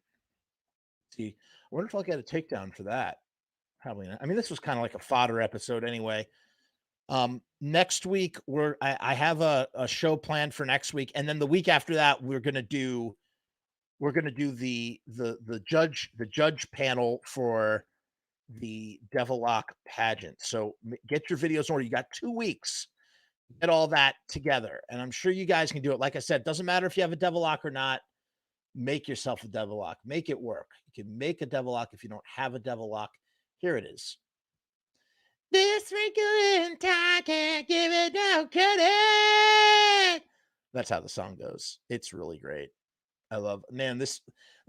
See, I wonder if I'll get a takedown for that. Probably not. I mean, this was kind of like a fodder episode anyway. Next week I have a show planned for next week, and then the week after that we're gonna do the judge panel for the Devilock pageant. So get your videos in order. You got 2 weeks. Get all that together, and I'm sure you guys can do it. Like I said, doesn't matter if you have a Devilock or not. Make yourself a Devilock. Make it work. You can make a Devilock if you don't have a Devilock. Here it is. This wrinkle in time can't give it no credit. That's how the song goes. It's really great. I love, man, this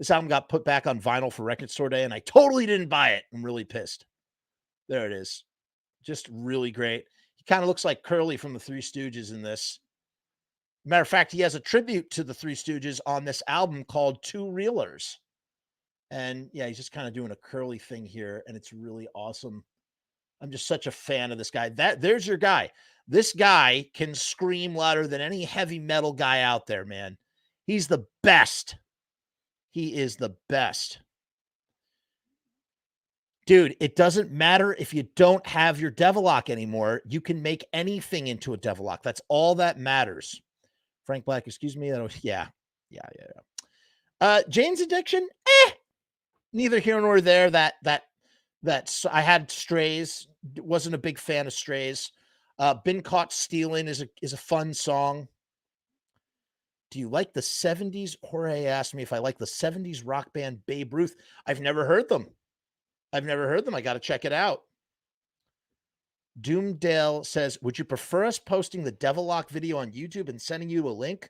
album got put back on vinyl for Record Store Day, and I totally didn't buy it. I'm really pissed. There it is. Just really great. He kind of looks like Curly from the Three Stooges in this. Matter of fact, he has a tribute to the Three Stooges on this album called Two Reelers. And yeah, he's just kind of doing a Curly thing here, and it's really awesome. I'm just such a fan of this guy. There's your guy. This guy can scream louder than any heavy metal guy out there, man. He's the best. He is the best. Dude, it doesn't matter if you don't have your Devilock anymore. You can make anything into a Devilock. That's all that matters. Frank Black, excuse me. Yeah. Jane's Addiction, neither here nor there. That's I had Strays. Wasn't a big fan of Strays. Been Caught Stealing is a fun song. Do you like the 70s? Jorge asked me if I like the 70s rock band Babe Ruth. I've never heard them. I got to check it out. Doomdale says, would you prefer us posting the Devilock video on YouTube and sending you a link?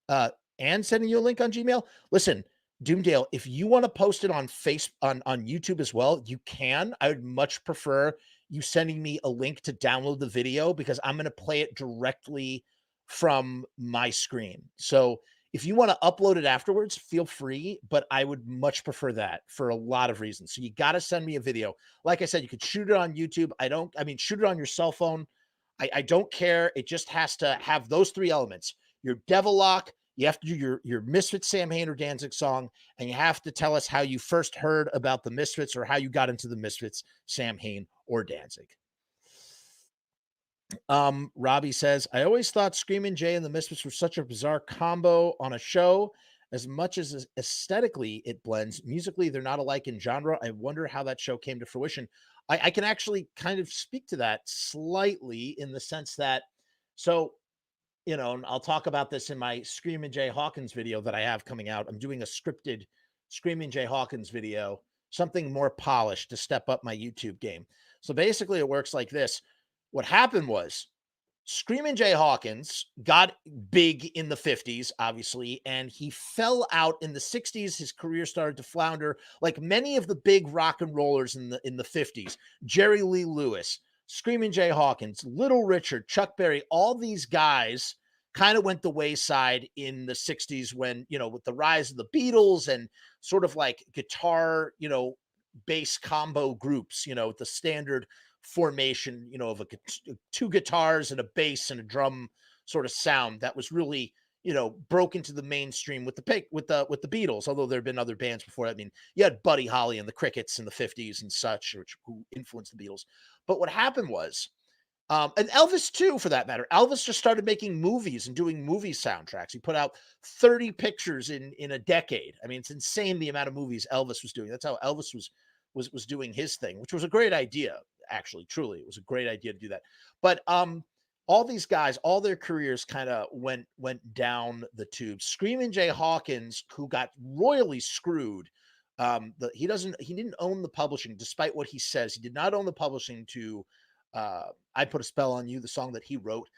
On Gmail? Listen, Doomdale, if you want to post it on YouTube as well, you can. I would much prefer you sending me a link to download the video because I'm going to play it directly from my screen. So if you want to upload it afterwards, feel free, but I would much prefer that for a lot of reasons. So you got to send me a video. Like I said, you could shoot it on YouTube. Shoot it on your cell phone. I don't care. It just has to have those 3 elements. Your Devilock, you have to do your Misfits, Samhain, or Danzig song, and you have to tell us how you first heard about the Misfits or how you got into the Misfits, Samhain, or Danzig. Robbie says, I always thought Screamin' Jay and the Misfits were such a bizarre combo on a show. As much as aesthetically it blends, musically they're not alike in genre. I wonder how that show came to fruition. I can actually kind of speak to that slightly in the sense that, so, and I'll talk about this in my Screamin' Jay Hawkins video that I have coming out. I'm doing a scripted Screamin' Jay Hawkins video, something more polished to step up my YouTube game. So basically it works like this. What happened was Screamin' Jay Hawkins got big in the 50s, obviously, and he fell out in the 60s. His career started to flounder like many of the big rock and rollers in the 50s. Jerry Lee Lewis, Screamin' Jay Hawkins, Little Richard, Chuck Berry, all these guys kind of went the wayside in the 60s when, with the rise of the Beatles and sort of like guitar, bass combo groups, the standard formation, of 2 guitars and a bass and a drum sort of sound that was really, broke into the mainstream with the Beatles, although there have been other bands before that. I mean, you had Buddy Holly and the Crickets in the 50s and such, who influenced the Beatles. But what happened was, and Elvis too, for that matter, Elvis just started making movies and doing movie soundtracks. He put out 30 pictures in a decade. I mean, it's insane the amount of movies Elvis was doing. That's how Elvis was doing his thing, which was a great idea. Actually, truly, it was a great idea to do that. But all these guys, all their careers kind of went down the tube. Screaming Jay Hawkins, who got royally screwed. He didn't own the publishing, despite what he says. He did not own the publishing to I Put a Spell on You, the song that he wrote.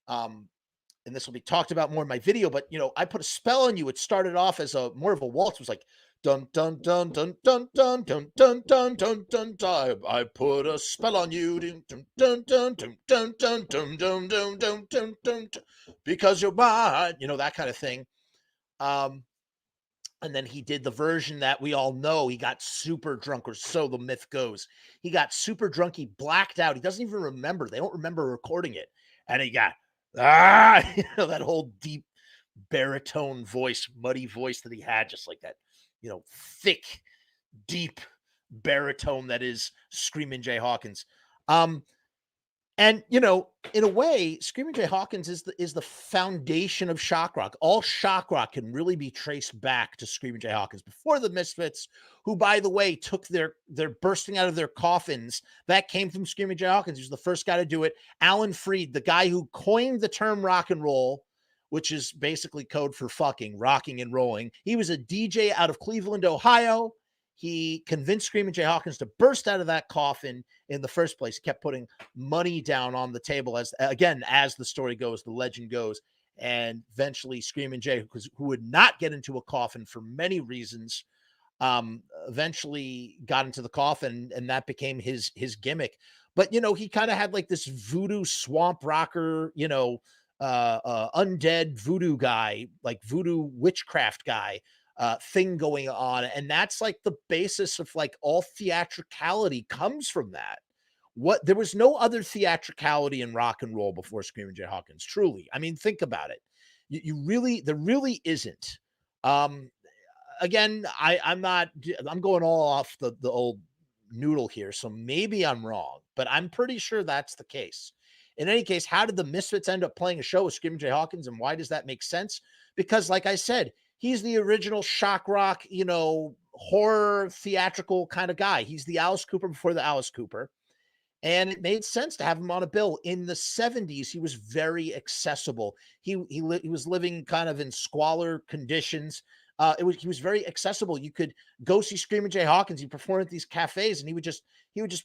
And this will be talked about more in my video, but I Put a Spell on You. It started off as a more of a waltz. It was like dun dun dun dun dun dun dun dun dun dun dun dun. I put a spell on you. Dun dun dun dun dun dun dun dun dun dun dun dun dun. Because you're mine. That kind of thing. And then he did the version that we all know. He got super drunk, or so the myth goes. He got super drunk. He blacked out. He doesn't even remember. They don't remember recording it. And he got that whole deep baritone voice, muddy voice that he had, just like that, thick, deep baritone that is Screaming Jay Hawkins. And in a way, Screaming Jay Hawkins is the foundation of shock rock. All shock rock can really be traced back to Screaming Jay Hawkins before the Misfits, who, by the way, took their bursting out of their coffins. That came from Screaming Jay Hawkins. He was the first guy to do it. Alan Freed, the guy who coined the term rock and roll, which is basically code for fucking, rocking and rolling. He was a DJ out of Cleveland, Ohio. He convinced Screaming Jay Hawkins to burst out of that coffin in the first place. He kept putting money down on the table as the story goes, the legend goes. And eventually Screaming Jay, who would not get into a coffin for many reasons, eventually got into the coffin, and that became his gimmick. But, he kind of had like this voodoo swamp rocker, undead voodoo guy, like voodoo witchcraft guy, thing going on. And that's like the basis of like all theatricality comes from that. There was no other theatricality in rock and roll before Screaming Jay Hawkins. Truly. I mean, think about it. There really isn't. Again, I'm going all off the old noodle here. So maybe I'm wrong, but I'm pretty sure that's the case. In any case, how did the Misfits end up playing a show with Screaming Jay Hawkins, and why does that make sense? Because like I said, he's the original shock rock, horror theatrical kind of guy. He's the Alice Cooper before the Alice Cooper. And it made sense to have him on a bill. In the 70s, he was very accessible. He was living kind of in squalor conditions. He was very accessible. You could go see Screaming Jay Hawkins. He performed at these cafes, and he would just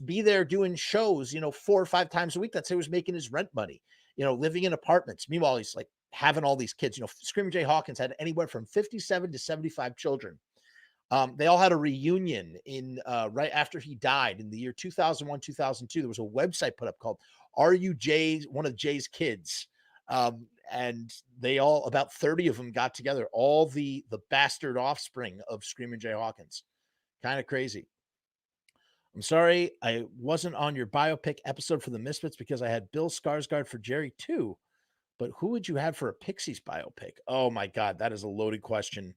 be there doing shows, 4 or 5 times a week. That's how he was making his rent money, living in apartments. Meanwhile, he's like having all these kids. Screaming Jay Hawkins had anywhere from 57 to 75 children. They all had a reunion in right after he died in the year 2001, 2002. There was a website put up called "Are You Jay's One of Jay's Kids?" And they all, about 30 of them, got together. All the bastard offspring of Screaming Jay Hawkins. Kind of crazy. I'm sorry I wasn't on your biopic episode for the Misfits because I had Bill Skarsgård for Jerry too. But who would you have for a Pixies biopic? Oh my God, that is a loaded question.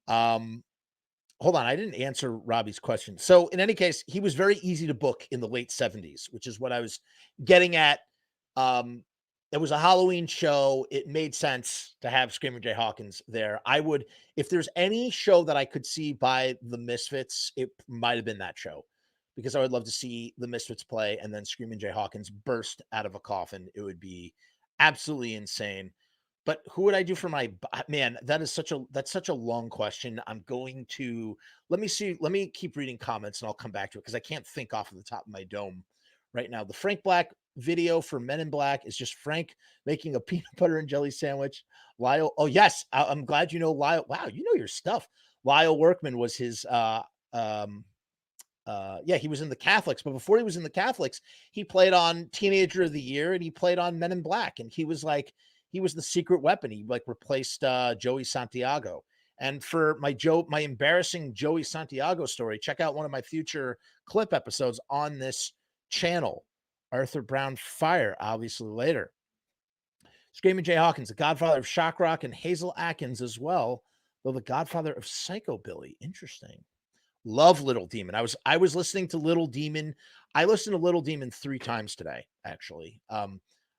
Hold on, I didn't answer Robbie's question. So in any case, he was very easy to book in the late 70s, which is what I was getting at. It was a Halloween show. It made sense to have Screaming Jay Hawkins there. I would, if there's any show that I could see by the Misfits, it might have been that show, because I would love to see the Misfits play and then Screaming Jay Hawkins burst out of a coffin. It would be absolutely insane. But who would I do for my man? That's such a long question. I'm going to let me keep reading comments and I'll come back to it because I can't think off of the top of my dome right now. The Frank Black video for Men in Black is just Frank making a peanut butter and jelly sandwich. Lyle, oh yes, I'm glad you know Lyle. Wow, you know your stuff. Lyle Workman was his he was in the Catholics, but before he was in the Catholics, he played on Teenager of the Year and he played on Men in Black, and he was the secret weapon. He like replaced Joey Santiago. And for my embarrassing Joey Santiago story, check out one of my future clip episodes on this channel. Arthur Brown Fire, obviously later. Screaming Jay Hawkins, the godfather of shock rock, and Hazel Atkins as well, though the godfather of Psychobilly. Interesting. Love Little Demon. I was listening to Little Demon. I listened to Little Demon 3 times today, actually. I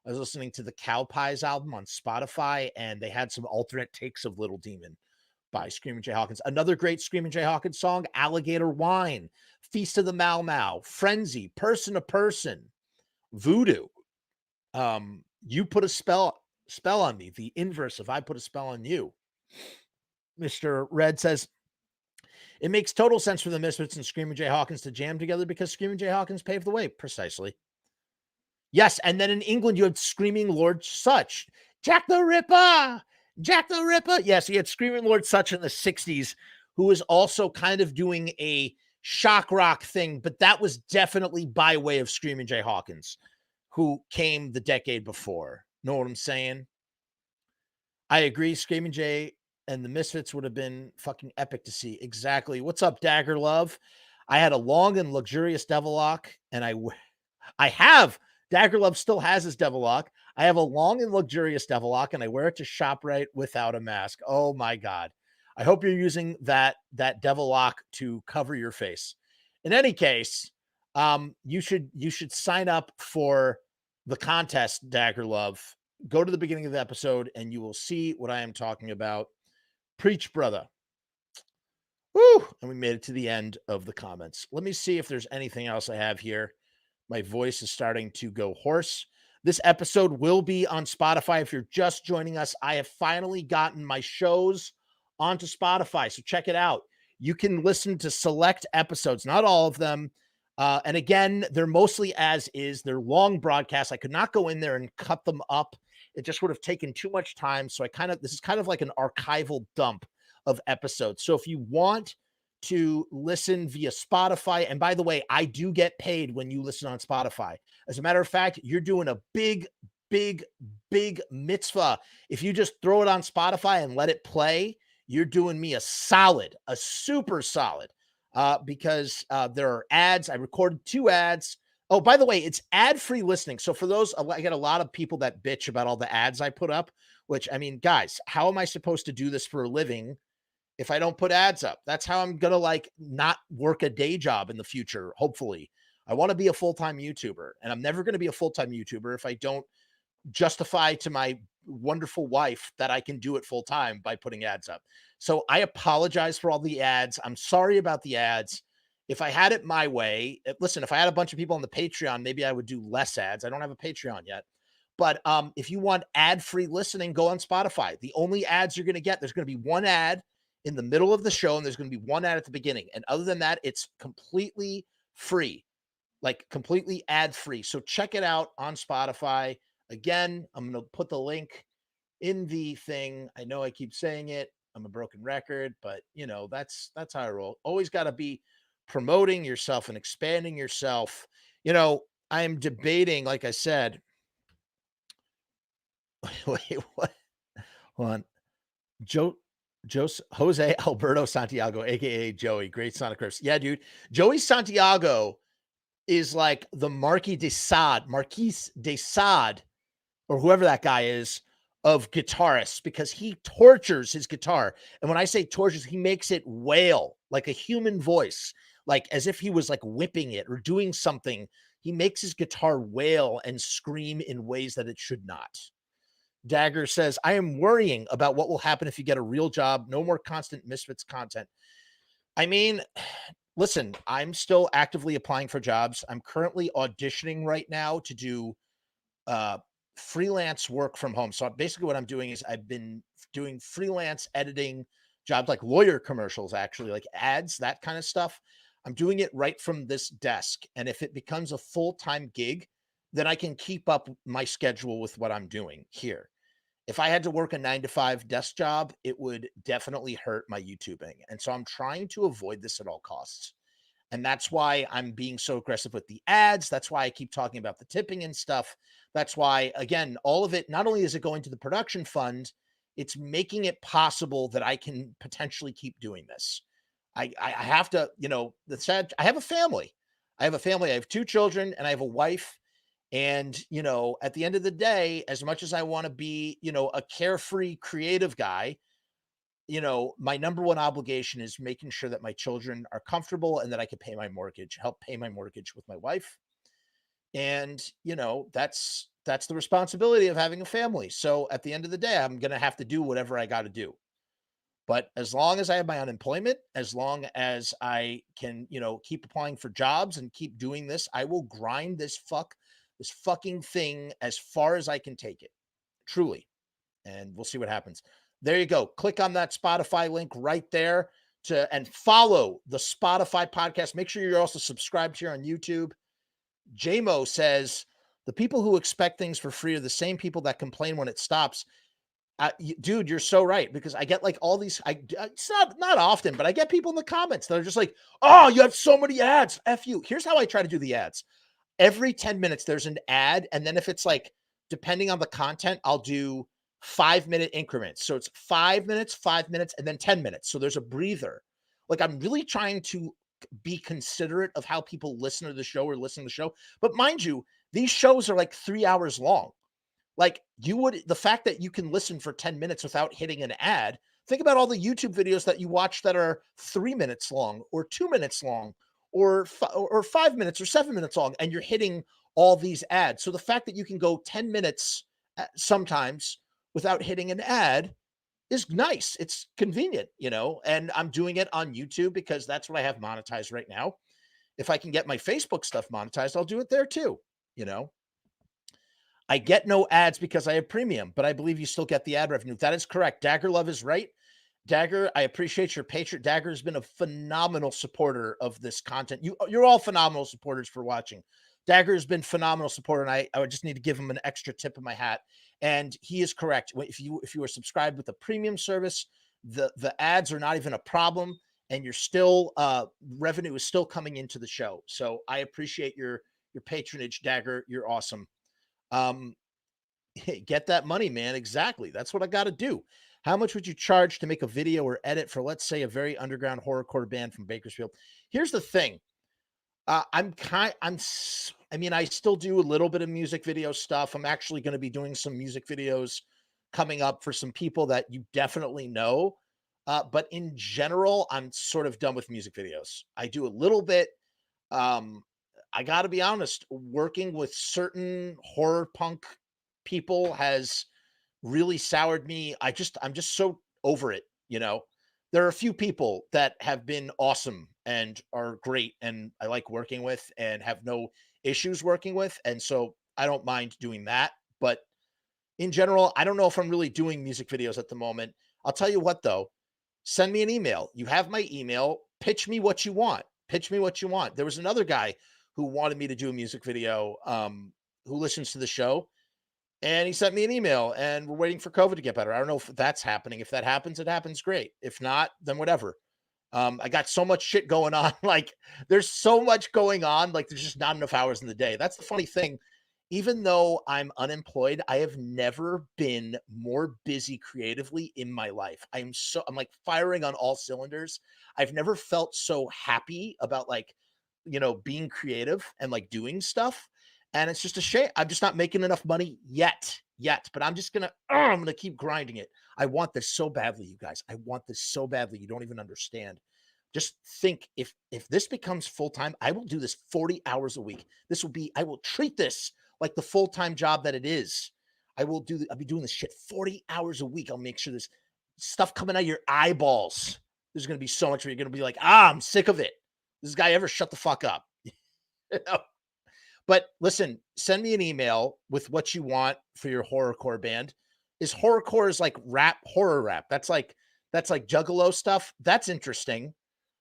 was listening to the Cow Pies album on Spotify, and they had some alternate takes of Little Demon by Screaming Jay Hawkins. Another great Screaming Jay Hawkins song, Alligator Wine, Feast of the Mau Mau, Frenzy, Person to Person, Voodoo. You put a spell on me, the inverse of I put a spell on you. Mr. Red says, it makes total sense for the Misfits and Screaming Jay Hawkins to jam together because Screaming Jay Hawkins paved the way. Precisely. Yes, and then in England, you had Screaming Lord Sutch. Jack the Ripper! Jack the Ripper! Yes, you had Screaming Lord Sutch in the 60s, who was also kind of doing a shock rock thing, but that was definitely by way of Screaming Jay Hawkins, who came the decade before. Know what I'm saying? I agree. Screaming Jay and the Misfits would have been fucking epic to see. Exactly. What's up, Dagger Love? I had a long and luxurious Devilock, and I have. Dagger Love still has his Devilock. I have a long and luxurious Devilock, and I wear it to ShopRite without a mask. Oh my God. I hope you're using that Devilock to cover your face. In any case, you should sign up for the contest, Dagger Love. Go to the beginning of the episode and you will see what I am talking about. Preach, brother. Woo! And we made it to the end of the comments. Let me see if there's anything else I have here. My voice is starting to go hoarse. This episode will be on Spotify. If you're just joining us, I have finally gotten my shows onto Spotify. So check it out. You can listen to select episodes, not all of them. And again, they're mostly as is. They're long broadcasts. I could not go in there and cut them up. It just would have taken too much time. So this is kind of like an archival dump of episodes. So if you want to listen via Spotify, and by the way, I do get paid when you listen on Spotify. As a matter of fact, you're doing a big mitzvah. If you just throw it on Spotify and let it play, you're doing me a solid, a super solid, because there are ads. I recorded 2 ads. Oh, by the way, it's ad-free listening. So for those, I get a lot of people that bitch about all the ads I put up, which, I mean, guys, how am I supposed to do this for a living if I don't put ads up? That's how I'm going to not work a day job in the future. Hopefully I want to be a full-time YouTuber, and I'm never going to be a full-time YouTuber if I don't justify to my wonderful wife that I can do it full-time by putting ads up. So I apologize for all the ads. I'm sorry about the ads. If I had it my way, listen, if I had a bunch of people on the Patreon, maybe I would do less ads. I don't have a Patreon yet. But if you want ad-free listening, go on Spotify. The only ads you're going to get, there's going to be one ad in the middle of the show, and there's going to be one ad at the beginning. And other than that, it's completely free, completely ad-free. So check it out on Spotify. Again, I'm going to put the link in the thing. I know I keep saying it. I'm a broken record, but that's how I roll. Always got to be promoting yourself and expanding yourself. I'm debating, like I said. Wait, what? Hold on. Jose Alberto Santiago, aka Joey, great Sonic Curse. Yeah, dude. Joey Santiago is like the Marquis de Sade, or whoever that guy is, of guitarists, because he tortures his guitar. And when I say tortures, he makes it wail like a human voice, like as if he was whipping it or doing something. He makes his guitar wail and scream in ways that it should not. Dagger says, I am worrying about what will happen if you get a real job. No more constant Misfits content. I mean, listen, I'm still actively applying for jobs. I'm currently auditioning right now to do freelance work from home. So basically what I'm doing is I've been doing freelance editing jobs, like lawyer commercials, actually, like ads, that kind of stuff. I'm doing it right from this desk. And if it becomes a full-time gig, then I can keep up my schedule with what I'm doing here. If I had to work a 9-to-5 desk job, it would definitely hurt my YouTubing. And so I'm trying to avoid this at all costs. And that's why I'm being so aggressive with the ads. That's why I keep talking about the tipping and stuff. That's why, again, all of it, not only is it going to the production fund, it's making it possible that I can potentially keep doing this. I have to, I have a family. I have 2 children and I have a wife. And, at the end of the day, as much as I want to be, a carefree, creative guy, my number one obligation is making sure that my children are comfortable and that I can help pay my mortgage with my wife. And, that's the responsibility of having a family. So at the end of the day, I'm going to have to do whatever I got to do. But as long as I have my unemployment, as long as I can, keep applying for jobs and keep doing this, I will grind this this fucking thing as far as I can take it, truly. And we'll see what happens. There you go. Click on that Spotify link right there and follow the Spotify podcast. Make sure you're also subscribed here on YouTube. JMO says, the people who expect things for free are the same people that complain when it stops. Dude, you're so right, because I get like all these, it's not often, but I get people in the comments that are just like, oh, you have so many ads. F you. Here's how I try to do the ads. Every 10 minutes, there's an ad. And then if it's like, depending on the content, I'll do 5-minute increments. So it's 5 minutes, 5 minutes, and then 10 minutes. So there's a breather. Like, I'm really trying to be considerate of how people listen to the show or listen to the show. But mind you, these shows are like 3 hours long. Like, the fact that you can listen for 10 minutes without hitting an ad, think about all the YouTube videos that you watch that are 3 minutes long or 2 minutes long or 5 minutes or 7 minutes long, and you're hitting all these ads. So the fact that you can go 10 minutes sometimes without hitting an ad is nice. It's convenient, and I'm doing it on YouTube because that's what I have monetized right now. If I can get my Facebook stuff monetized, I'll do it there too, I get no ads because I have premium, but I believe you still get the ad revenue. That is correct. Dagger Love is right. Dagger, I appreciate your patron. Dagger has been a phenomenal supporter of this content. You're all phenomenal supporters for watching. Dagger has been phenomenal supporter, and I would just need to give him an extra tip of my hat. And he is correct. If you are subscribed with a premium service, the ads are not even a problem, and you're still revenue is still coming into the show. So I appreciate your patronage, Dagger. You're awesome. Get that money, man. Exactly. That's what I got to do. How much would you charge to make a video or edit for, let's say, a very underground horrorcore band from Bakersfield? Here's the thing. I still do a little bit of music video stuff. I'm actually going to be doing some music videos coming up for some people that you definitely know. But in general, I'm sort of done with music videos. I do a little bit. I got to be honest, working with certain horror punk people has really soured me. I'm just so over it. There are a few people that have been awesome and are great, and I like working with and have no issues working with. And so I don't mind doing that. But in general, I don't know if I'm really doing music videos at the moment. I'll tell you what, though, send me an email. You have my email. Pitch me what you want. Pitch me what you want. There was another guy who wanted me to do a music video, who listens to the show. And he sent me an email, and we're waiting for COVID to get better. I don't know if that's happening. If that happens, it happens. Great. If not, then whatever. I got so much shit going on. Like, there's so much going on. Like, there's just not enough hours in the day. That's the funny thing. Even though I'm unemployed, I have never been more busy creatively in my life. I'm like firing on all cylinders. I've never felt so happy about being creative and like doing stuff. And it's just a shame. I'm just not making enough money yet, but I'm going to keep grinding it. I want this so badly, you guys. I want this so badly. You don't even understand. Just think, if this becomes full-time, I will do this 40 hours a week. I will treat this like the full-time job that it is. I'll be doing this shit 40 hours a week. I'll make sure there's stuff coming out of your eyeballs. There's going to be so much where you're going to be like, I'm sick of it. Does this guy ever shut the fuck up? But listen, send me an email with what you want for your horrorcore band. Horrorcore is like horror rap. That's like Juggalo stuff. That's interesting.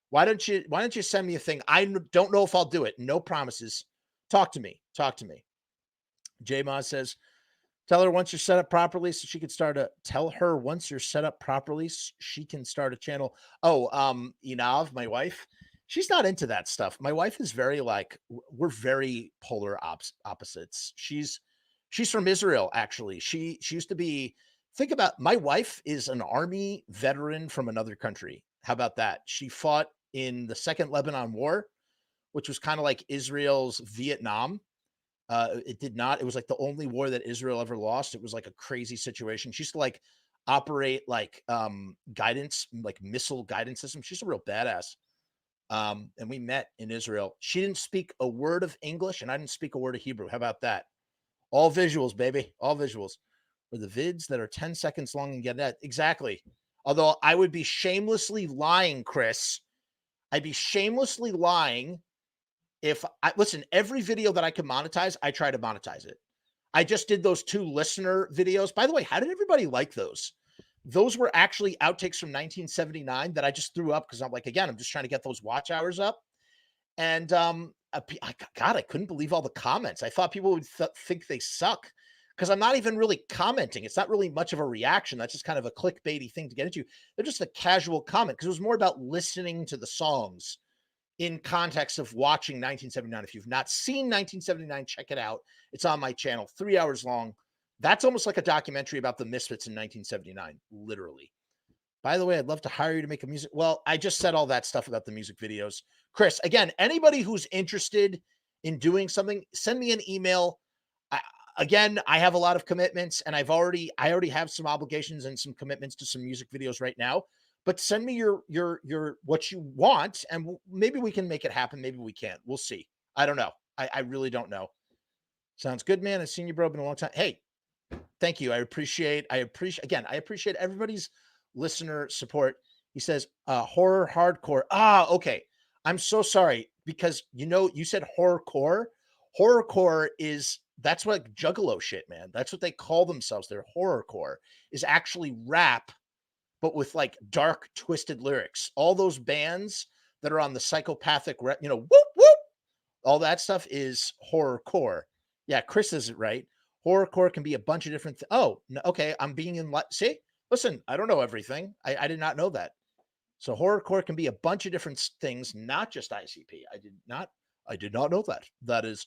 Why don't you send me a thing? I don't know if I'll do it. No promises. Talk to me. J Moz says, tell her once you're set up properly so she can start a channel. Oh, Inav, my wife, she's not into that stuff. My wife is very we're very polar opposites. She's from Israel, actually. She used to be, my wife is an army veteran from another country. How about that? She fought in the Second Lebanon War, which was kind of like Israel's Vietnam. It was like the only war that Israel ever lost. It was like a crazy situation. She used to operate guidance, like missile guidance system. She's a real badass. And we met in Israel. She didn't speak a word of English, and I didn't speak a word of Hebrew. How about that? All visuals, baby. All visuals. Or the vids that are 10 seconds long and get that. Exactly. Although I would be shamelessly lying, Chris. I'd be shamelessly lying if I listen, every video that I can monetize, I try to monetize it. I just did those 2 listener videos. By the way, how did everybody like those? Those were actually outtakes from 1979 that I just threw up because I'm like, again, I'm just trying to get those watch hours up. And God, I couldn't believe all the comments. I thought people would think they suck because I'm not even really commenting. It's not really much of a reaction. That's just kind of a clickbaity thing to get into. They're just a casual comment because it was more about listening to the songs in context of watching 1979. If you've not seen 1979, check it out. It's on my channel, 3 hours long. That's almost like a documentary about the Misfits in 1979, literally. By the way, I'd love to hire you to make a music. Well, I just said all that stuff about the music videos. Chris, again, anybody who's interested in doing something, send me an email. Again, I have a lot of commitments and I already have some obligations and some commitments to some music videos right now. But send me your what you want, and maybe we can make it happen. Maybe we can't. We'll see. I don't know. I really don't know. Sounds good, man. I've seen you, bro. Been a long time. Hey, thank you. I appreciate everybody's listener support. He says, horror hardcore. Okay. I'm so sorry because you said horrorcore. Horrorcore that's what Juggalo shit, man. That's what they call themselves. Their horrorcore is actually rap, but with like dark, twisted lyrics. All those bands that are on the psychopathic, whoop, whoop, all that stuff is horrorcore. Yeah, Chris is it right. Horrorcore can be a bunch of different. Oh, no, okay. I'm being in. See, listen, I don't know everything. I did not know that. So horrorcore can be a bunch of different things, not just ICP. I did not know that. That is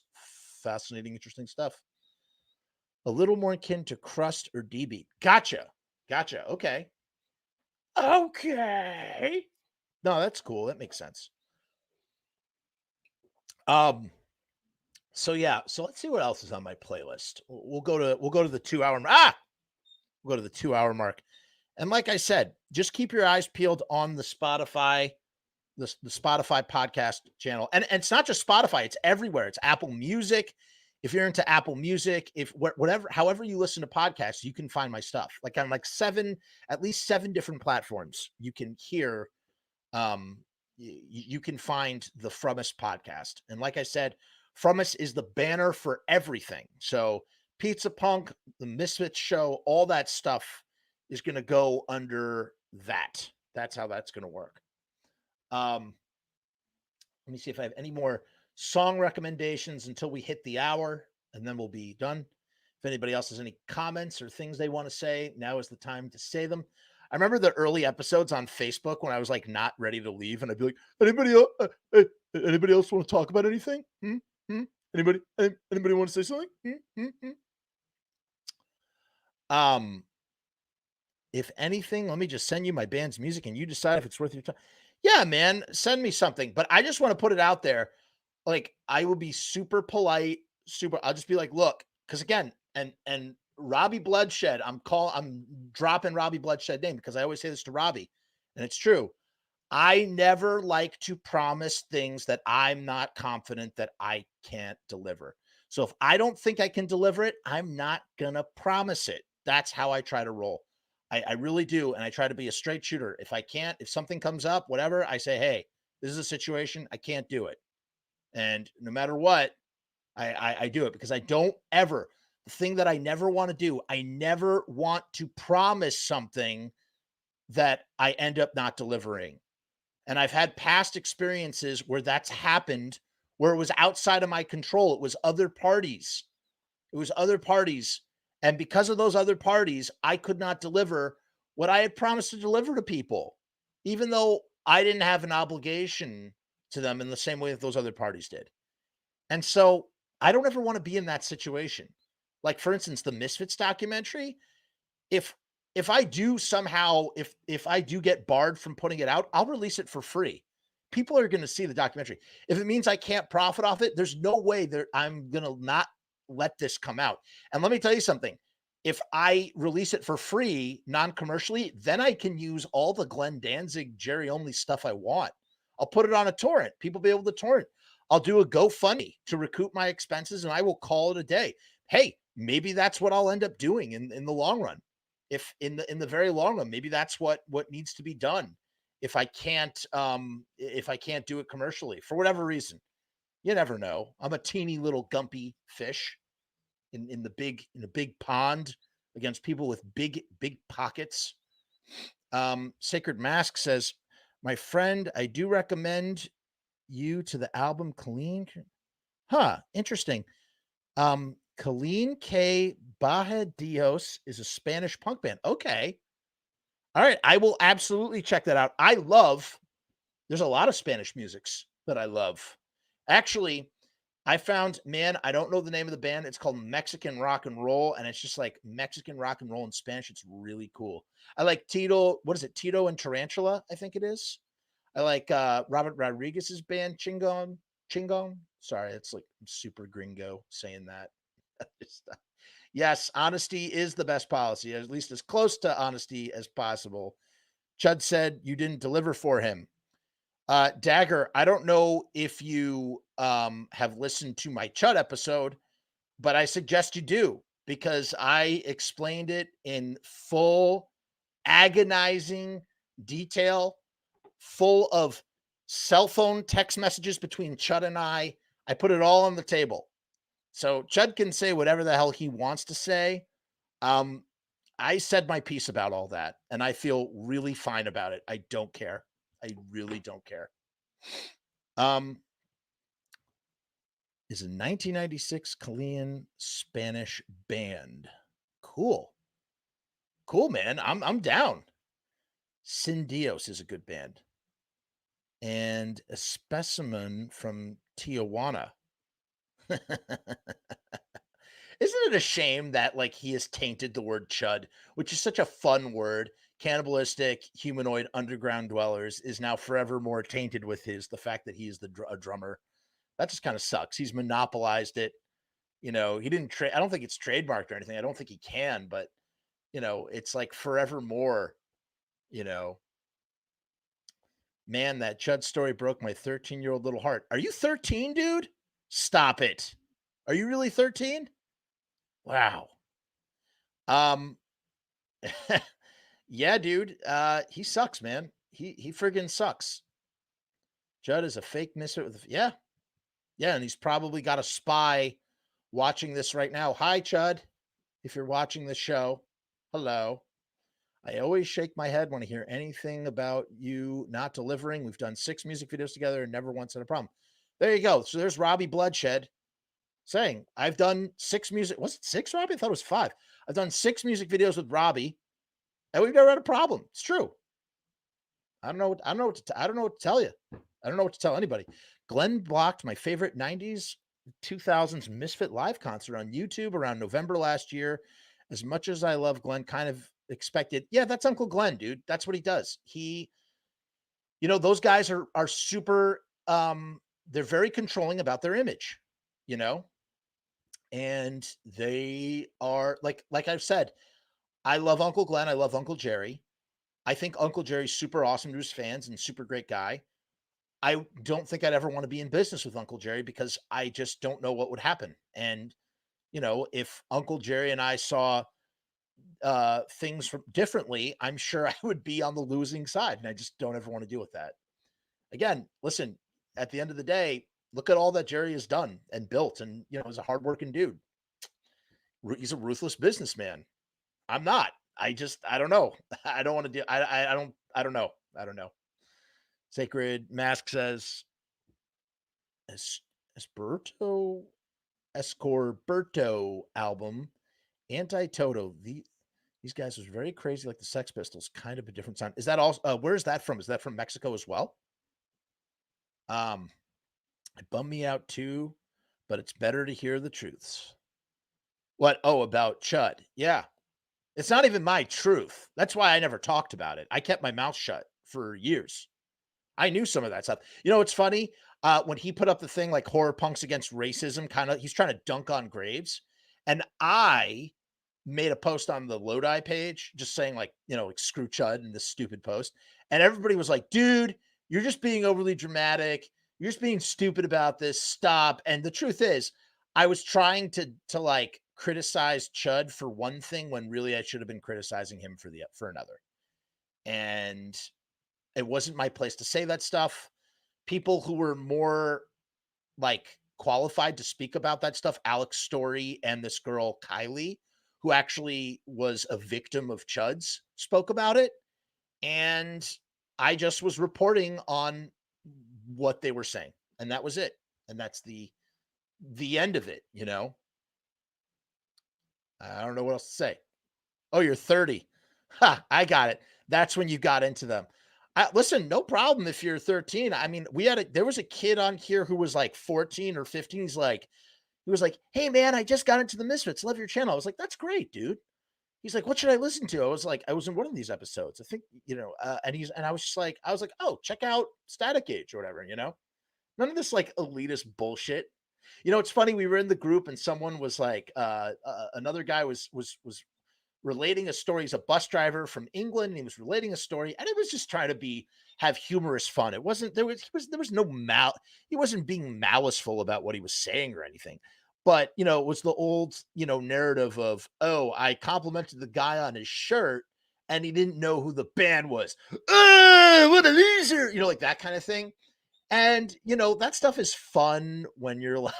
fascinating, interesting stuff. A little more akin to crust or D-beat. Gotcha. Okay. Okay. No, that's cool. That makes sense. So yeah, so let's see what else is on my playlist. We'll go to the 2 hour we'll go to the 2 hour mark. And like I said, just keep your eyes peeled on the Spotify, the Spotify podcast channel. And it's not just Spotify, it's everywhere. It's Apple Music. If you're into Apple Music, however you listen to podcasts, you can find my stuff. Like on at least 7 different platforms. You can hear, you can find the From Us podcast. And like I said, From Us is the banner for everything. So Pizza Punk, the Misfits show, all that stuff is going to go under that. That's how that's going to work. Let me see if I have any more song recommendations until we hit the hour, and then we'll be done. If anybody else has any comments or things they want to say, now is the time to say them. I remember the early episodes on Facebook when I was like not ready to leave, and I'd be like, anybody else want to talk about anything? Anybody want to say something? If anything, let me just send you my band's music and you decide if it's worth your time. Yeah, man, send me something. But I just want to put it out there. Like, I will be super polite, I'll just be like, look, because again, and Robbie Bloodshed, I'm dropping Robbie Bloodshed name because I always say this to Robbie, and it's true. I never like to promise things that I'm not confident that I can't deliver. So if I don't think I can deliver it, I'm not gonna promise it. That's how I try to roll. I really do. And I try to be a straight shooter. If something comes up, whatever, I say, hey, this is a situation, I can't do it. And no matter what, I do it because the thing that I never want to do, I never want to promise something that I end up not delivering. And I've had past experiences where that's happened, where it was outside of my control. It was other parties. And because of those other parties, I could not deliver what I had promised to deliver to people, even though I didn't have an obligation to them in the same way that those other parties did. And so I don't ever want to be in that situation. Like, for instance, the Misfits documentary, if I do somehow, if I do get barred from putting it out, I'll release it for free. People are going to see the documentary. If it means I can't profit off it, there's no way that I'm going to not let this come out. And let me tell you something. If I release it for free, non-commercially, then I can use all the Glenn Danzig, Jerry Only stuff I want. I'll put it on a torrent. People will be able to torrent. I'll do a GoFundMe to recoup my expenses, and I will call it a day. Hey, maybe that's what I'll end up doing in the long run. If in the very long run, maybe that's what needs to be done. If I can't do it commercially for whatever reason, You never know. I'm a teeny little gumpy fish in a big pond against people with big pockets. Sacred Mask says, my friend, I do recommend you to the album Colleen. Huh, interesting. Colleen K. Baja Dios is a Spanish punk band. Okay. All right. I will absolutely check that out. There's a lot of Spanish musics that I love. Actually, I found, man, I don't know the name of the band. It's called Mexican Rock and Roll, and it's just like Mexican rock and roll in Spanish. It's really cool. I like Tito. What is it? Tito and Tarantula, I think it is. I like Robert Rodriguez's band, Chingon. Chingon. Sorry, it's like super gringo saying that. Yes, honesty is the best policy, at least as close to honesty as possible. Chud said you didn't deliver for him. Dagger, I don't know if you have listened to my Chud episode, but I suggest you do, because I explained it in full, agonizing detail, full of cell phone text messages between Chud and I. I put it all on the table. So Chud can say whatever the hell he wants to say. I said my piece about all that, and I feel really fine about it. I don't care. I really don't care. Is a 1996 Chilean Spanish band. Cool. Cool, man. I'm down. Sin Dios is a good band. And a specimen from Tijuana. Isn't it a shame that like he has tainted the word chud, which is such a fun word? Cannibalistic humanoid underground dwellers is now forever more tainted with the fact that he is a drummer. That just kind of sucks. He's monopolized it. He didn't trade. I don't think it's trademarked or anything. I don't think he can, but it's like forevermore. Man, that Chud story broke my 13-year-old little heart. Are you 13, dude? Stop it. Are you really 13? Wow. Yeah, dude. He sucks, man. He friggin' sucks. Judd is a fake misfit yeah. Yeah, and he's probably got a spy watching this right now. Hi, Chud. If you're watching the show, hello. I always shake my head when I hear anything about you not delivering. We've done 6 music videos together and never once had a problem. There you go. So there's Robbie Bloodshed saying, I've done 6 music. Was it 6, Robbie? I thought it was 5. I've done 6 music videos with Robbie, and we've never had a problem. It's true. I don't know what to tell you. I don't know what to tell anybody. Glenn blocked my favorite 90s, 2000s Misfit live concert on YouTube around November last year. As much as I love Glenn, kind of expected. Yeah, that's Uncle Glenn, dude. That's what he does. Those guys are super, they're very controlling about their image, and they are like I've said, I love Uncle Glenn. I love Uncle Jerry. I think Uncle Jerry's super awesome to his fans and super great guy. I don't think I'd ever want to be in business with Uncle Jerry because I just don't know what would happen. And, if Uncle Jerry and I saw things differently, I'm sure I would be on the losing side. And I just don't ever want to deal with that. Again, listen, at the end of the day, look at all that Jerry has done and built. And, he's a hardworking dude. He's a ruthless businessman. I'm not. I don't know. I don't want to do. I don't know. I don't know. Sacred Mask says, Escorberto album, Anti-Toto. These guys was very crazy, like the Sex Pistols, kind of a different sound. Is that also? Where is that from? Is that from Mexico as well? It bummed me out too, but it's better to hear the truths. What? Oh, about Chud. Yeah. It's not even my truth. That's why I never talked about it. I kept my mouth shut for years. I knew some of that stuff. It's funny. When he put up the thing like horror punks against racism, he's trying to dunk on Graves. And I made a post on the Lodi page just saying like screw Chud in this stupid post. And everybody was like, dude, you're just being overly dramatic. You're just being stupid about this. Stop. And the truth is, I was trying to like criticize Chud for one thing when really I should have been criticizing him for another. And it wasn't my place to say that stuff. People who were more like qualified to speak about that stuff, Alex Story and this girl Kylie, who actually was a victim of chuds, spoke about it. And I just was reporting on what they were saying, and that was it. And that's the end of it, you know. I don't know what else to say. Oh, you're 30. Ha, I got it. That's when you got into them. Listen, no problem if you're 13. I mean, there was a kid on here who was like 14 or 15. He was like, "Hey man, I just got into the Misfits. Love your channel." I was like, "That's great, dude." He's like, "What should I listen to?" I was like, "I was in one of these episodes. I think, and I was just like, I was like, "Oh, check out Static Age or whatever, you know?" None of this like elitist bullshit. You know, it's funny. We were in the group and someone was like, another guy was relating a story. He's a bus driver from England, and he was relating a story, and it was just trying to have humorous fun. It wasn't there was no he wasn't being maliceful about what he was saying or anything. But it was the old narrative of, oh, I complimented the guy on his shirt and he didn't know who the band was. Oh, what a loser, like that kind of thing. And that stuff is fun when you're like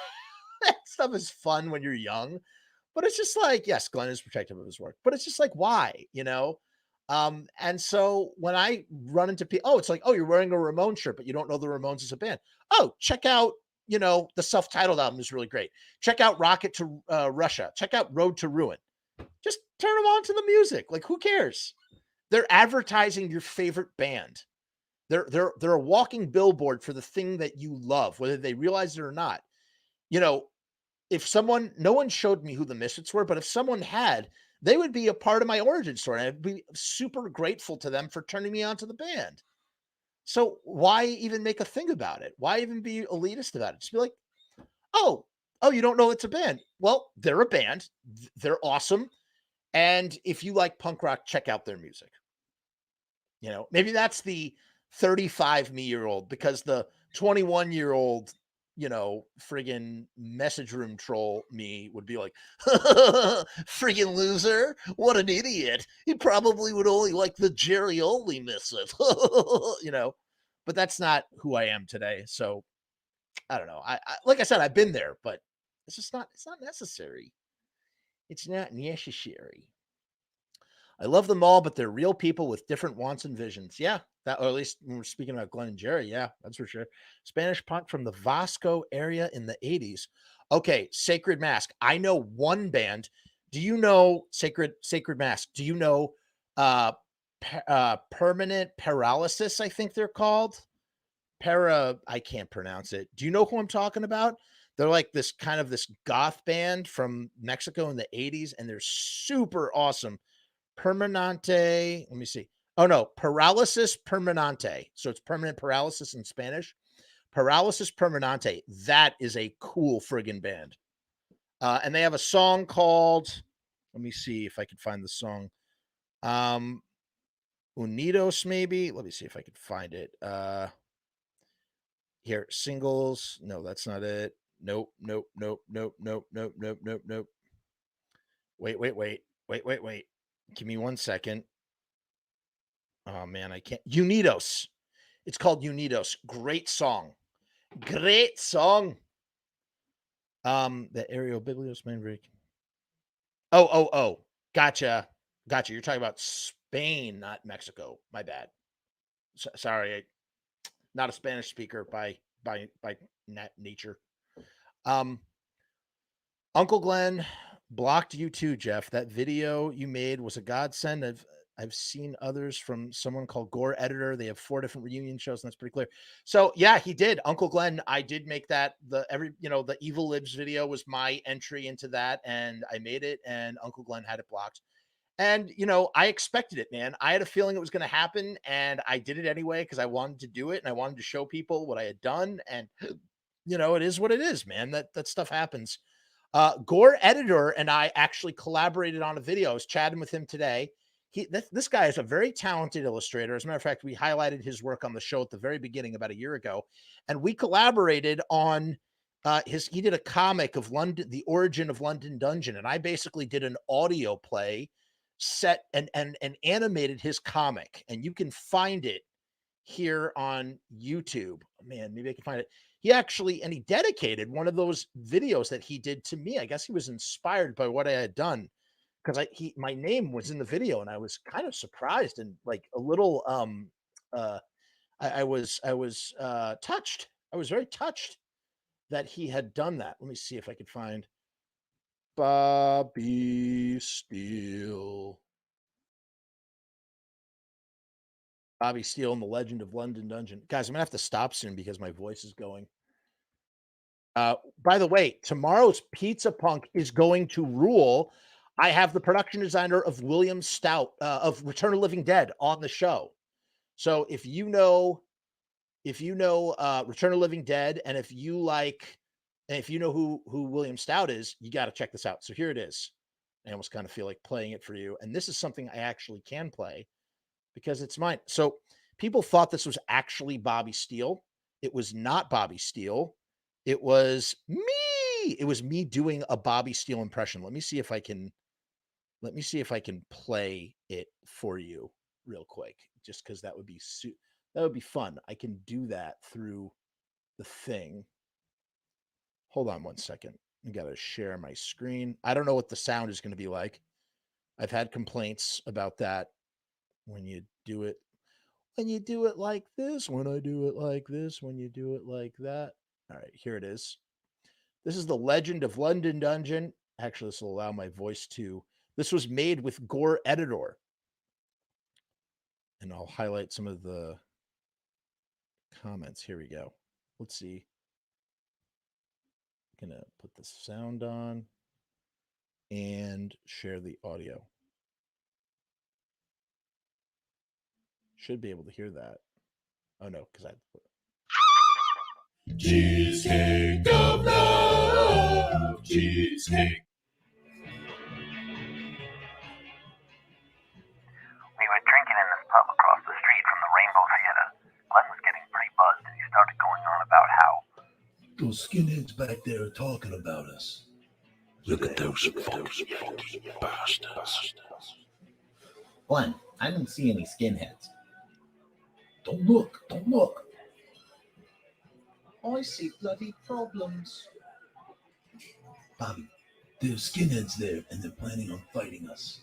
that stuff is fun when you're young. But it's just like, yes, Glenn is protective of his work, but it's just like, why, And so when I run into people, oh, it's like, oh, you're wearing a Ramones shirt, but you don't know the Ramones as a band. Oh, check out, the self-titled album is really great. Check out Rocket to Russia. Check out Road to Ruin. Just turn them on to the music. Like, who cares? They're advertising your favorite band. They're a walking billboard for the thing that you love, whether they realize it or not. If no one showed me who the Misfits were, but if someone had, they would be a part of my origin story. I'd be super grateful to them for turning me on to the band. So why even make a thing about it? Why even be elitist about it? Just be like, oh, you don't know it's a band. Well, they're a band. They're awesome. And if you like punk rock, check out their music. Maybe that's the 35-year-old, because the 21-year-old friggin' message room troll me would be like, friggin' loser, what an idiot. He probably would only like the Jerry Only Misfits, but that's not who I am today. So I don't know. I like I said, I've been there, but it's not necessary. It's not necessary. I love them all, but they're real people with different wants and visions. Yeah, that, or at least when we're speaking about Glenn and Jerry. Yeah, that's for sure. Spanish punk from the Vasco area in the 80s. Okay, Sacred Mask. I know one band. Do you know Sacred Mask? Do you know Permanent Paralysis, I think they're called? I can't pronounce it. Do you know who I'm talking about? They're like this kind of this goth band from Mexico in the 80s, and they're super awesome. Permanente. Let me see. Oh no, Paralysis Permanente. So it's permanent paralysis in Spanish. Paralysis Permanente. That is a cool friggin' band. And they have a song called, let me see if I can find the song. Unidos, maybe. Let me see if I can find it. Here, singles. No, that's not it. Nope. Wait. Give me 1 second. Oh man, I can't. Unidos. It's called Unidos. Great song. Great song. The Aereo Biblios main break. Oh. Gotcha. You're talking about Spain, not Mexico. My bad. Sorry, not a Spanish speaker by nature. Uncle Glenn blocked you too, Jeff. That video you made was a godsend. I've seen others from someone called Gore Editor. They have 4 different reunion shows, and that's pretty clear. So yeah, he did. Uncle Glenn, I did make that. The eviLIVE video was my entry into that, and I made it, and Uncle Glenn had it blocked. And I expected it, man. I had a feeling it was going to happen, and I did it anyway because I wanted to do it, and I wanted to show people what I had done. And it is what it is, man. That stuff happens. Gore Editor and I actually collaborated on a video. I was chatting with him today. This guy is a very talented illustrator. As a matter of fact, we highlighted his work on the show at the very beginning about a year ago, and we collaborated on he did a comic of London, the origin of London Dungeon, and I basically did an audio play set and animated his comic, and you can find it here on YouTube. Man, maybe I can find it. he actually, and he dedicated one of those videos that he did to me. I guess he was inspired by what I had done because my name was in the video, and I was kind of surprised and like a little uh I was touched. I was very touched that he had done that. Let me see if I could find Bobby Steele. Bobby Steele and the Legend of London Dungeon. Guys, I'm gonna have to stop soon because my voice is going. By the way, tomorrow's Pizza Punk is going to rule. I have the production designer of William Stout of Return of the Living Dead on the show. So if you know Return of the Living Dead, and if you know who William Stout is, you got to check this out. So here it is. I almost kind of feel like playing it for you, and this is something I actually can play because it's mine. So people thought this was actually Bobby Steele. It was not Bobby Steele. It was me. It was me doing a Bobby Steele impression. Let me see if I can play it for you real quick, just because that would be fun. I can do that through the thing. Hold on one second. I got to share my screen. I don't know what the sound is going to be like. I've had complaints about that when you do it like this, when I do it like this, when you do it like that. All right, here it is. This is the Legend of London Dungeon. Actually, this will allow my voice to. This was made with Gore Editor. And I'll highlight some of the comments. Here we go. Let's see. I'm going to put the sound on and share the audio. Should be able to hear that. Oh, no, because I... Cheesecake of love, cheesecake. We were drinking in this pub across the street from the Rainbow Theater. Glenn was getting pretty buzzed, and he started going on about how Those skinheads back there are talking about us. Look at those fucking bastards. Glenn, I didn't see any skinheads. Don't look. I see bloody problems. Bobby, there's skinheads there, and they're planning on fighting us.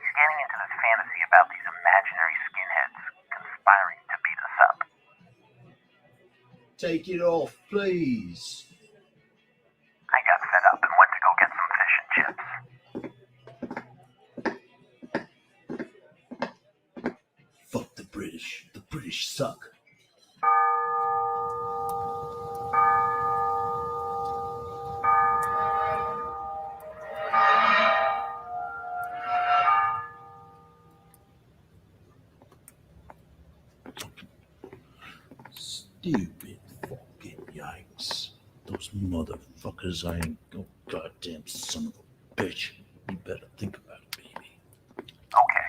he's getting into this fantasy about these imaginary skinheads conspiring to beat us up. Take it off, please. I got fed up and went to go get some fish and chips. Fuck the British. The British suck. Stupid fucking yikes. Those motherfuckers, I ain't no goddamn son of a bitch. You better think about it, baby. Okay.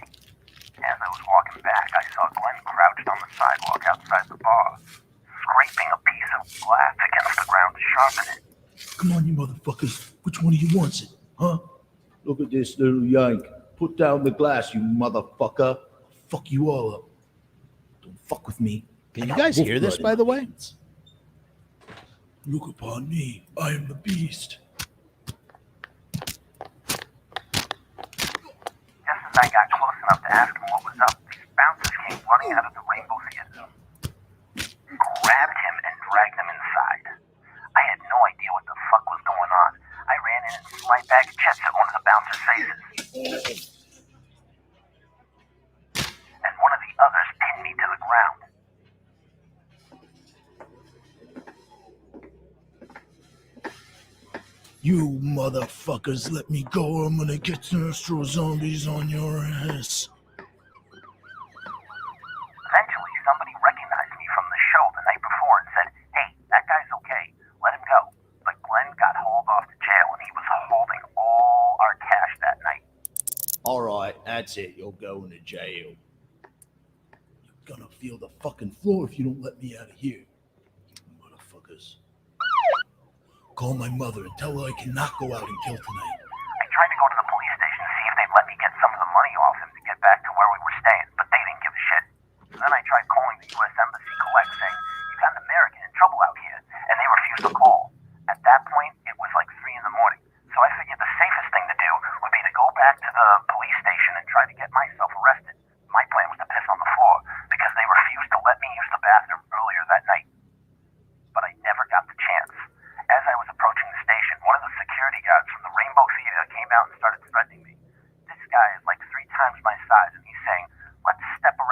As I was walking back, I saw Glenn crouched on the sidewalk outside the bar, scraping a piece of glass against the ground to sharpen it. Come on, you motherfuckers. Which one of you wants it, huh? Look at this little yank. Put down the glass, you motherfucker. I'll fuck you all up. Don't fuck with me. Can you guys hear this, by the way? Look upon me. I am the beast. Just as I got close enough to ask him what was up, these bouncers came running out of the Rainbow Theater, grabbed him and dragged him inside. I had no idea what the fuck was going on. I ran in and threw my bag of chips at one of the bouncers' faces. And one of the others pinned me to the ground. You motherfuckers, let me go or I'm gonna get Sinestro zombies on your ass. Eventually, somebody recognized me from the show the night before and said, "Hey, that guy's okay. Let him go." But Glenn got hauled off to jail, and he was holding all our cash that night. All right, that's it. You're going to jail. You're gonna feel the fucking floor if you don't let me out of here. You motherfuckers. Call my mother and tell her I cannot go out and kill tonight. I tried to go to the police station to see if they'd let me get some of the money off him to get back to where we were staying, but they didn't give a shit. So then I tried calling the U.S. Embassy Collect saying, "You got an American in trouble out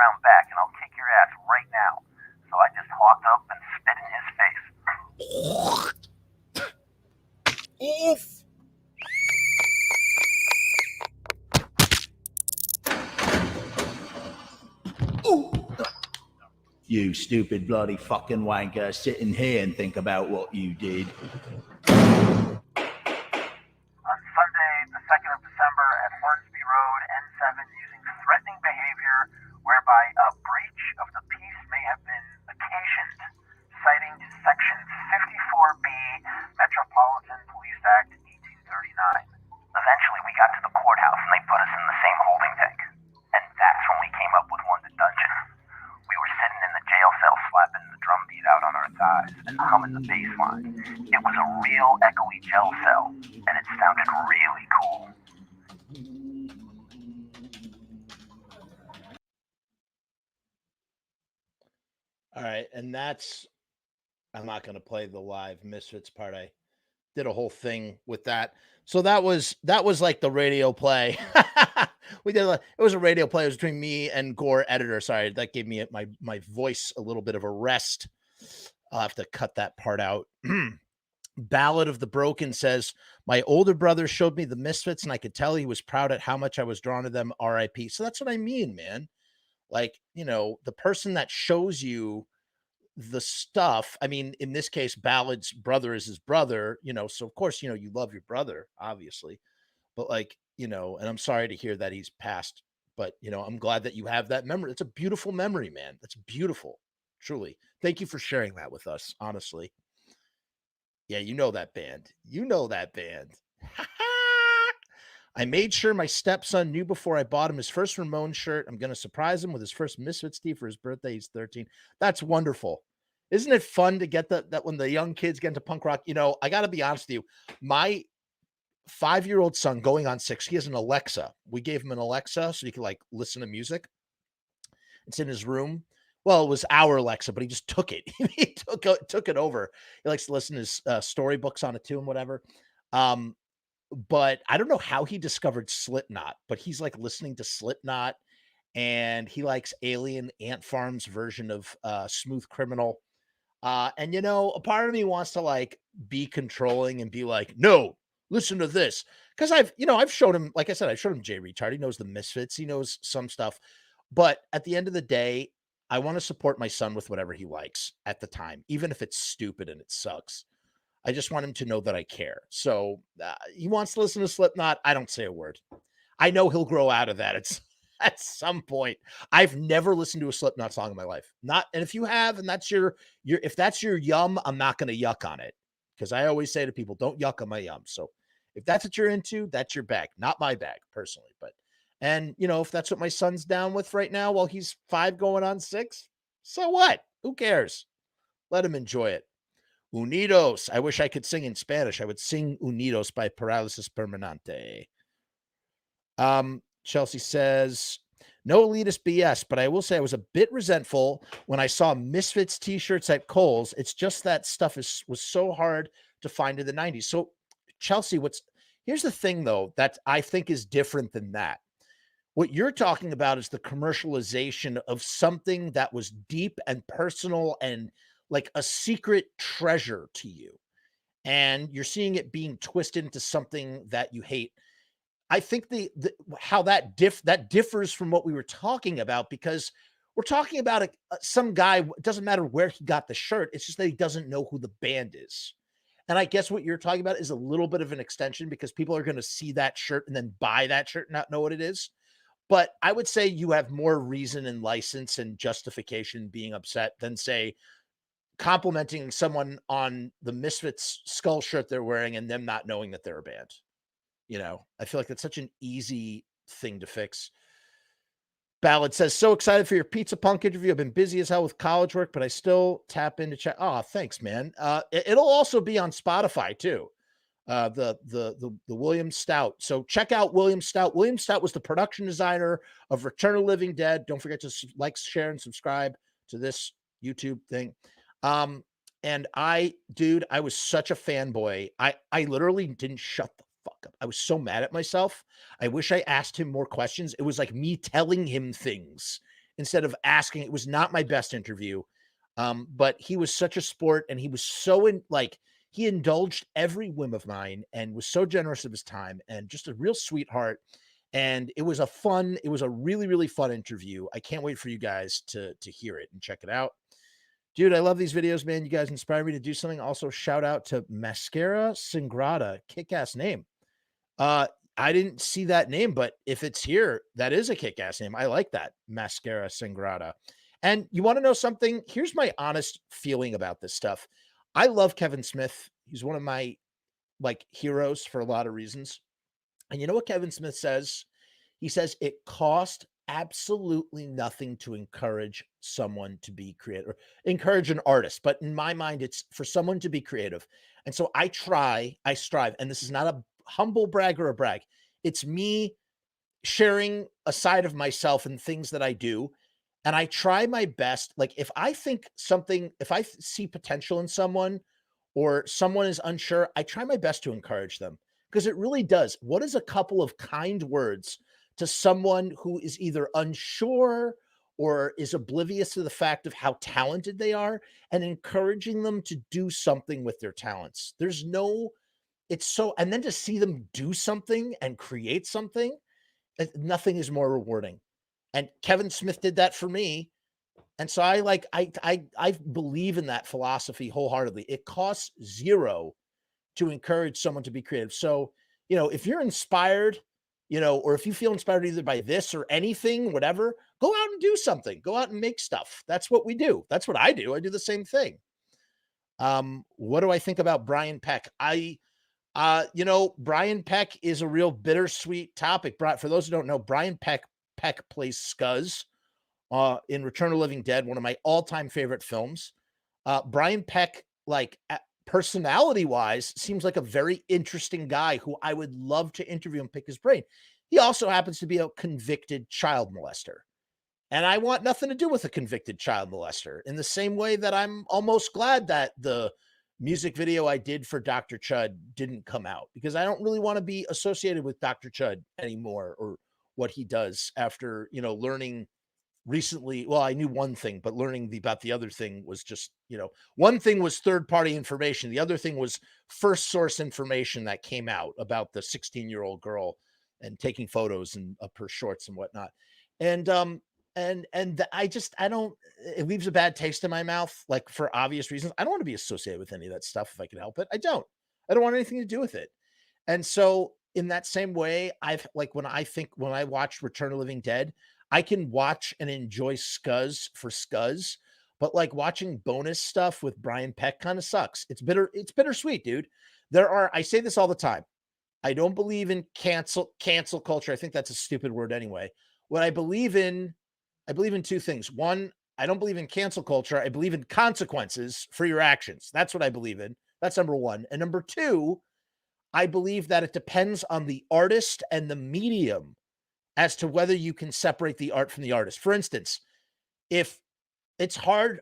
around back and I'll kick your ass right now. So I just walked up and spit in his face. Oof. You stupid bloody fucking wanker, sit in here and think about what you did. On Sunday, the 2nd of December at Hornsby Road, N7, using threatening behavior whereby a breach of the peace may have been occasioned, citing Section 54B, Metropolitan Police Act 1839. Eventually, we got to the courthouse and they put us in the same holding tank. And that's when we came up with Wounded Dungeon. We were sitting in the jail cell slapping the drum beat out on our thighs and humming the bass line. It was a real echoey jail cell, and it sounded really cool. All right, and that's, I'm not going to play the live Misfits part. I did a whole thing with that. So that was like the radio play. It was a radio play. It was between me and Gore editor. Sorry, that gave me my voice a little bit of a rest. I'll have to cut that part out. Ballad of the Broken says, my older brother showed me the Misfits and I could tell he was proud at how much I was drawn to them. RIP. So that's what I mean, man. Like, the person that shows you the stuff, I mean, in this case, Ballad's brother is his brother, so of course, you love your brother, obviously, but like, and I'm sorry to hear that he's passed, but I'm glad that you have that memory. It's a beautiful memory, man. That's beautiful. Truly. Thank you for sharing that with us, honestly. Yeah, that band. I made sure my stepson knew before I bought him his first Ramon shirt. I'm going to surprise him with his first Misfits tee for his birthday. He's 13. That's wonderful. Isn't it fun to get that when the young kids get into punk rock? I got to be honest with you. My 5-year-old son going on 6, he has an Alexa. We gave him an Alexa so he could like listen to music. It's in his room. Well, it was our Alexa, but he just took it. He took it over. He likes to listen to his storybooks on it too and whatever. But I don't know how he discovered Slipknot, but he's like listening to Slipknot and he likes Alien Ant Farm's version of Smooth Criminal. And a part of me wants to like be controlling and be like, no, listen to this. Cause I've showed him, like I said, I showed him Jay Retard. He knows the Misfits. He knows some stuff, but at the end of the day, I want to support my son with whatever he likes at the time, even if it's stupid and it sucks. I just want him to know that I care. So he wants to listen to Slipknot. I don't say a word. I know he'll grow out of that. It's at some point. I've never listened to a Slipknot song in my life. Not, and if you have, and that's if that's your yum, I'm not going to yuck on it. Because I always say to people, don't yuck on my yum. So if that's what you're into, that's your bag. Not my bag, personally. And if that's what my son's down with right now while he's 5 going on 6, so what? Who cares? Let him enjoy it. Unidos. I wish I could sing in Spanish. I would sing Unidos by Paralysis Permanente. Chelsea says, no elitist BS, but I will say I was a bit resentful when I saw Misfits t-shirts at Kohl's. It's just that stuff was so hard to find in the 90s. So Chelsea, here's the thing though, that I think is different than that. What you're talking about is the commercialization of something that was deep and personal and like a secret treasure to you. And you're seeing it being twisted into something that you hate. I think how that differs from what we were talking about, because we're talking about some guy. It doesn't matter where he got the shirt. It's just that he doesn't know who the band is. And I guess what you're talking about is a little bit of an extension, because people are going to see that shirt and then buy that shirt and not know what it is. But I would say you have more reason and license and justification being upset than, say, complimenting someone on the Misfits skull shirt they're wearing and them not knowing that they're a band. I feel like that's such an easy thing to fix. Ballad says, so excited for your Pizza Punk interview. I've been busy as hell with college work, but I still tap into chat. Oh, thanks, man. It'll also be on Spotify too. The William Stout. So check out William Stout. William Stout was the production designer of Return of the Living Dead. Don't forget to like, share, and subscribe to this YouTube thing. And I was such a fanboy. I literally didn't shut the fuck up. I was so mad at myself. I wish I asked him more questions. It was like me telling him things instead of asking. It was not my best interview. But he was such a sport, and he was so he indulged every whim of mine and was so generous of his time and just a real sweetheart. And it was a really, really fun interview. I can't wait for you guys to hear it and check it out. Dude, I love these videos, man. You guys inspire me to do something. Also, shout out to Mascara Singrata. Kick-ass name. I didn't see that name, but if it's here, that is a kick-ass name. I like that. Mascara Singrata. And you want to know something? Here's my honest feeling about this stuff. I love Kevin Smith. He's one of my heroes for a lot of reasons. And you know what Kevin Smith says? He says it cost absolutely nothing to encourage someone to be creative, or encourage an artist. But in my mind, it's for someone to be creative. And so I strive, and this is not a humble brag or a brag. It's me sharing a side of myself and things that I do. And I try my best. Like if I see potential in someone or someone is unsure, I try my best to encourage them, because it really does. What is a couple of kind words to someone who is either unsure or is oblivious to the fact of how talented they are, and encouraging them to do something with their talents? And then to see them do something and create something, nothing is more rewarding. And Kevin Smith did that for me. And so I believe in that philosophy wholeheartedly. It costs zero to encourage someone to be creative. So, if you're inspired, or if you feel inspired either by this or anything, whatever, go out and do something. Go out and make stuff. That's what we do. That's what I do. I do the same thing. What do I think about Brian Peck? Brian Peck is a real bittersweet topic. For those who don't know, Brian Peck plays Scuzz in Return of the Living Dead, one of my all-time favorite films. Brian Peck, personality-wise, seems like a very interesting guy who I would love to interview and pick his brain. He also happens to be a convicted child molester. And I want nothing to do with a convicted child molester, in the same way that I'm almost glad that the music video I did for Dr. Chud didn't come out, because I don't really want to be associated with Dr. Chud anymore, or what he does after, learning recently. Well, I knew one thing, but learning about the other thing was just, one thing was third-party information. The other thing was first source information that came out about the 16-year-old girl and taking photos of her shorts and whatnot. And it leaves a bad taste in my mouth, for obvious reasons. I don't want to be associated with any of that stuff if I can help it. I don't want anything to do with it. And so in that same way, when I watch Return of the Living Dead, I can watch and enjoy Scuzz for Scuzz, but watching bonus stuff with Brian Peck kind of sucks. It's bittersweet, dude. I say this all the time. I don't believe in cancel culture. I think that's a stupid word anyway. What I believe in two things. One, I don't believe in cancel culture. I believe in consequences for your actions. That's what I believe in. That's number one. And number two, I believe that it depends on the artist and the medium as to whether you can separate the art from the artist. For instance, if it's hard,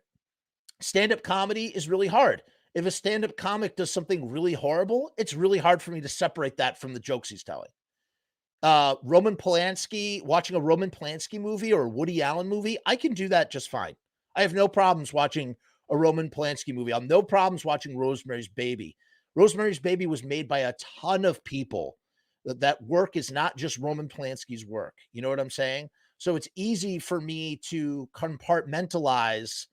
stand-up comedy is really hard. If a stand-up comic does something really horrible, it's really hard for me to separate that from the jokes he's telling. Roman Polanski, watching a Roman Polanski movie or a Woody Allen movie, I can do that just fine. I have no problems watching a Roman Polanski movie. I have no problems watching Rosemary's Baby. Rosemary's Baby was made by a ton of people. That work is not just Roman Polanski's work. You know what I'm saying? So it's easy for me to compartmentalize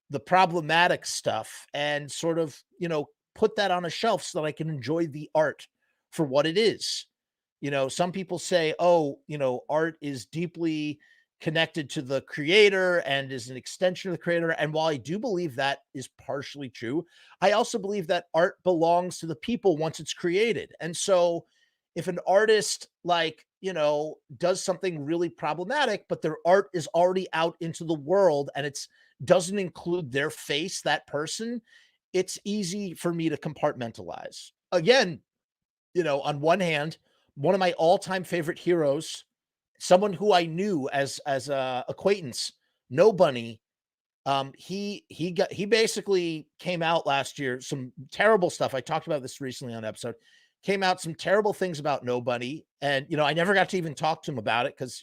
the problematic stuff and sort of, put that on a shelf so that I can enjoy the art for what it is. Some people say, art is deeply connected to the creator and is an extension of the creator. And while I do believe that is partially true, I also believe that art belongs to the people once it's created. And so if an artist does something really problematic, but their art is already out into the world and it's doesn't include their face, that person, it's easy for me to compartmentalize. Again, on one hand, one of my all-time favorite heroes, someone who I knew as a acquaintance, No Bunny, he basically came out last year, some terrible stuff. I talked about this recently on an episode. Came out some terrible things about No Bunny, and I never got to even talk to him about it because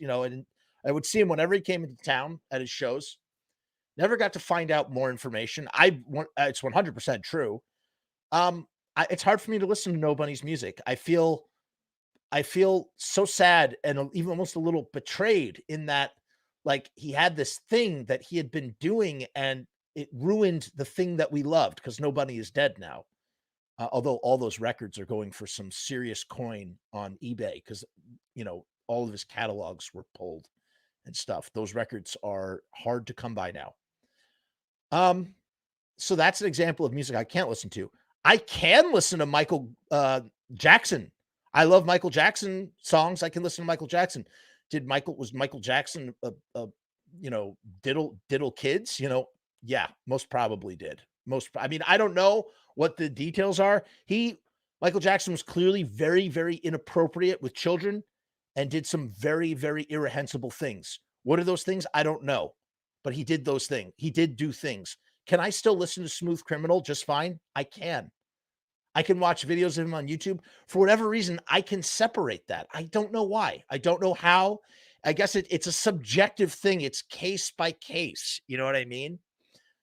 I would see him whenever he came into town at his shows. Never got to find out more information. It's 100% true. It's hard for me to listen to No Bunny's music. I feel so sad and even almost a little betrayed in that, like, he had this thing that he had been doing and it ruined the thing that we loved, because No Bunny is dead now. Although all those records are going for some serious coin on eBay, because, all of his catalogs were pulled and stuff. Those records are hard to come by now. So that's an example of music I can't listen to. I can listen to Michael Jackson. I love Michael Jackson songs. I can listen to Michael Jackson. Was Michael Jackson diddle kids? Yeah, most probably did. I don't know what the details are. Michael Jackson was clearly very, very inappropriate with children and did some very, very irrehensible things. What are those things? I don't know, but he did those things. He did do things. Can I still listen to Smooth Criminal just fine? I can. I can watch videos of him on YouTube. For whatever reason, I can separate that. I don't know why. I don't know how. I guess it's a subjective thing. It's case by case. You know what I mean?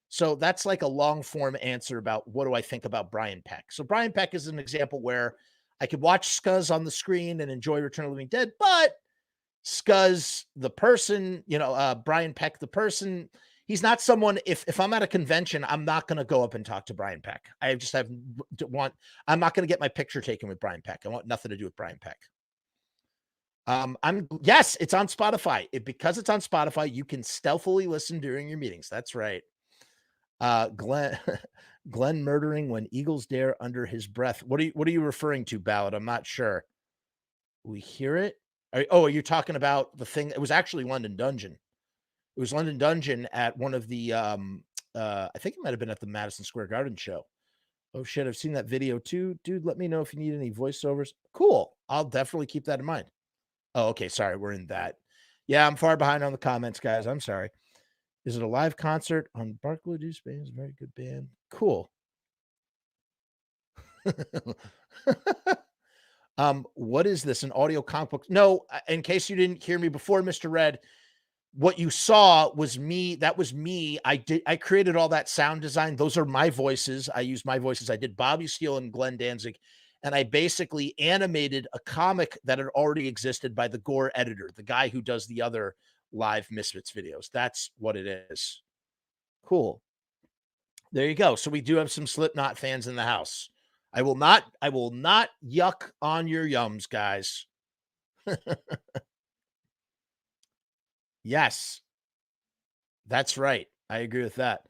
So that's like a long form answer about what do I think about Brian Peck. So Brian Peck is an example where I could watch Scuzz on the screen and enjoy Return of the Living Dead, but Scuzz, the person, Brian Peck, the person, he's not someone, if I'm at a convention, I'm not going to go up and talk to Brian Peck. I'm not going to get my picture taken with Brian Peck. I want nothing to do with Brian Peck. Yes, it's on Spotify. Because it's on Spotify, you can stealthily listen during your meetings. That's right. Glenn murdering when eagles dare under his breath. What are you referring to, Ballad? I'm not sure. We hear it. Are you talking about the thing? It was actually London Dungeon. It was London Dungeon at one of the, I think it might have been at the Madison Square Garden show. Oh shit, I've seen that video too. Dude, let me know if you need any voiceovers. Cool. I'll definitely keep that in mind. Oh, okay. Sorry, we're in that. Yeah, I'm far behind on the comments, guys. I'm sorry. Is it a live concert on Barclay Deuce Band? It's a very good band. Cool. What is this? An audio comic book? No, in case you didn't hear me before, Mr. Red, what you saw was me. That was me. I created all that sound design. Those are my voices. I used my voices. I did Bobby Steele and Glenn Danzig, and I basically animated a comic that had already existed by the Gore editor, the guy who does the other live Misfits videos. That's what it is. Cool. There you go. So we do have some Slipknot fans in the house. I will not yuck on your yums, guys. Yes, that's right. I agree with that.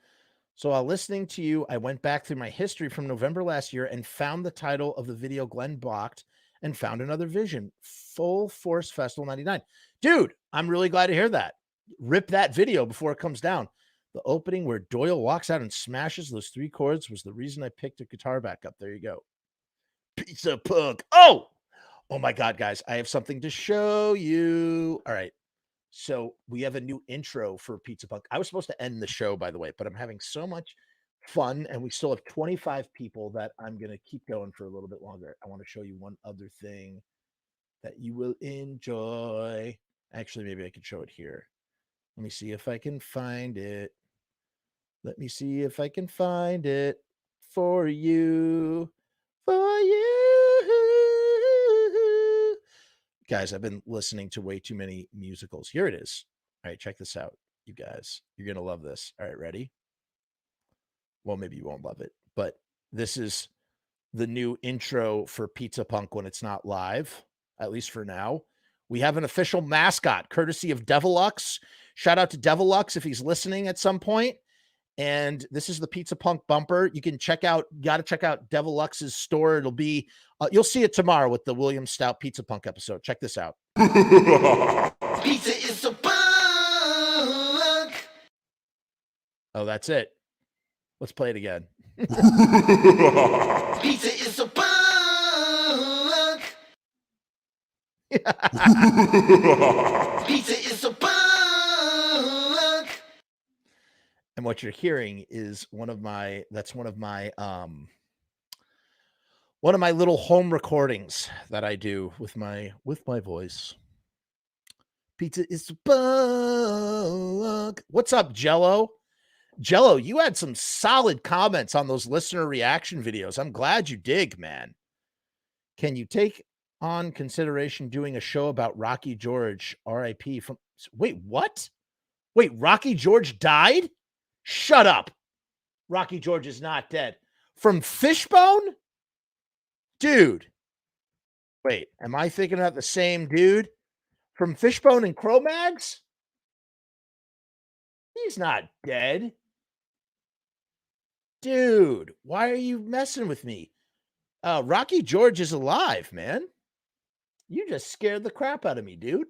So while listening to you, I went back through my history from November last year and found the title of the video Glenn blocked and found another vision, Full Force Festival 99. Dude, I'm really glad to hear that. Rip that video before it comes down. The opening where Doyle walks out and smashes those 3 chords was the reason I picked a guitar back up. There you go. Pizza Punk. Oh my God, guys, I have something to show you. All right. So we have a new intro for Pizza Punk. I was supposed to end the show, by the way, but I'm having so much fun and we still have 25 people that I'm going to keep going for a little bit longer. I want to show you one other thing that you will enjoy. Actually, maybe I could show it here. Let me see if I can find it. Let me see if I can find it for you. For you. Guys, I've been listening to way too many musicals. Here it is. All right, check this out, you guys. You're going to love this. All right, ready? Well, maybe you won't love it, but this is the new intro for Pizza Punk when it's not live, at least for now. We have an official mascot, courtesy of Devilux. Shout out to Devilux if he's listening at some point. And this is the Pizza Punk bumper. You can got to check out Devilux's store. It'll be, you'll see it tomorrow with the William Stout Pizza Punk episode. Check this out. Pizza is so punk. Oh, that's it. Let's play it again. Pizza is so punk. Pizza is so punk. And what you're hearing is one of my little home recordings that I do with my voice. Pizza is bug. What's up, Jello? Jello, you had some solid comments on those listener reaction videos. I'm glad you dig, man. Can you take on consideration doing a show about Rocky George, RIP from wait, what? Wait, Rocky George died? Shut up. Rocky George is not dead. From Fishbone? Dude. Wait, am I thinking about the same dude? From Fishbone and Cro-Mags? He's not dead. Dude, why are you messing with me? Rocky George is alive, man. You just scared the crap out of me, dude.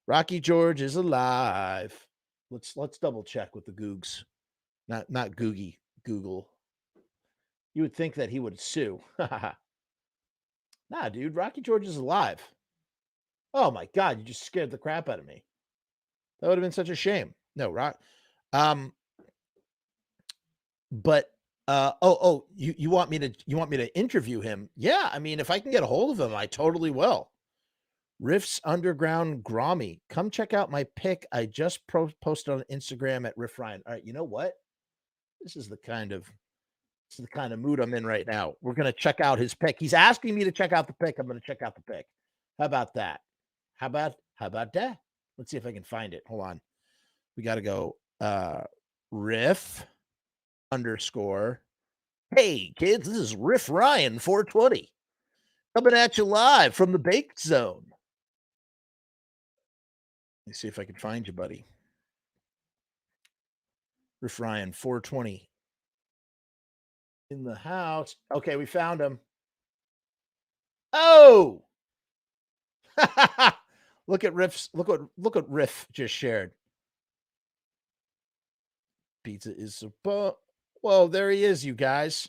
Rocky George is alive. Let's double check with the Googs. Not Googie, Google. You would think that he would sue. Nah, dude, Rocky George is alive. Oh my God, you just scared the crap out of me. That would have been such a shame. No, but you want me to interview him? Yeah, I mean, if I can get a hold of him, I totally will. Riff's Underground Grommy. Come check out my pic. I just posted on Instagram at Riff Ryan. All right, you know what? This is the kind of mood I'm in right now. We're gonna check out his pic. He's asking me to check out the pic. I'm gonna check out the pic. How about that? How about that? Let's see if I can find it. Hold on. We got to go Riff _. Hey kids, this is Riff Ryan 420 coming at you live from the Baked Zone. Let me see if I can find you, buddy. Riff Ryan 420 in the house. Okay, we found him. Oh, look at Riff's. Look what Riff just shared. Pizza is a whoa, there he is, you guys.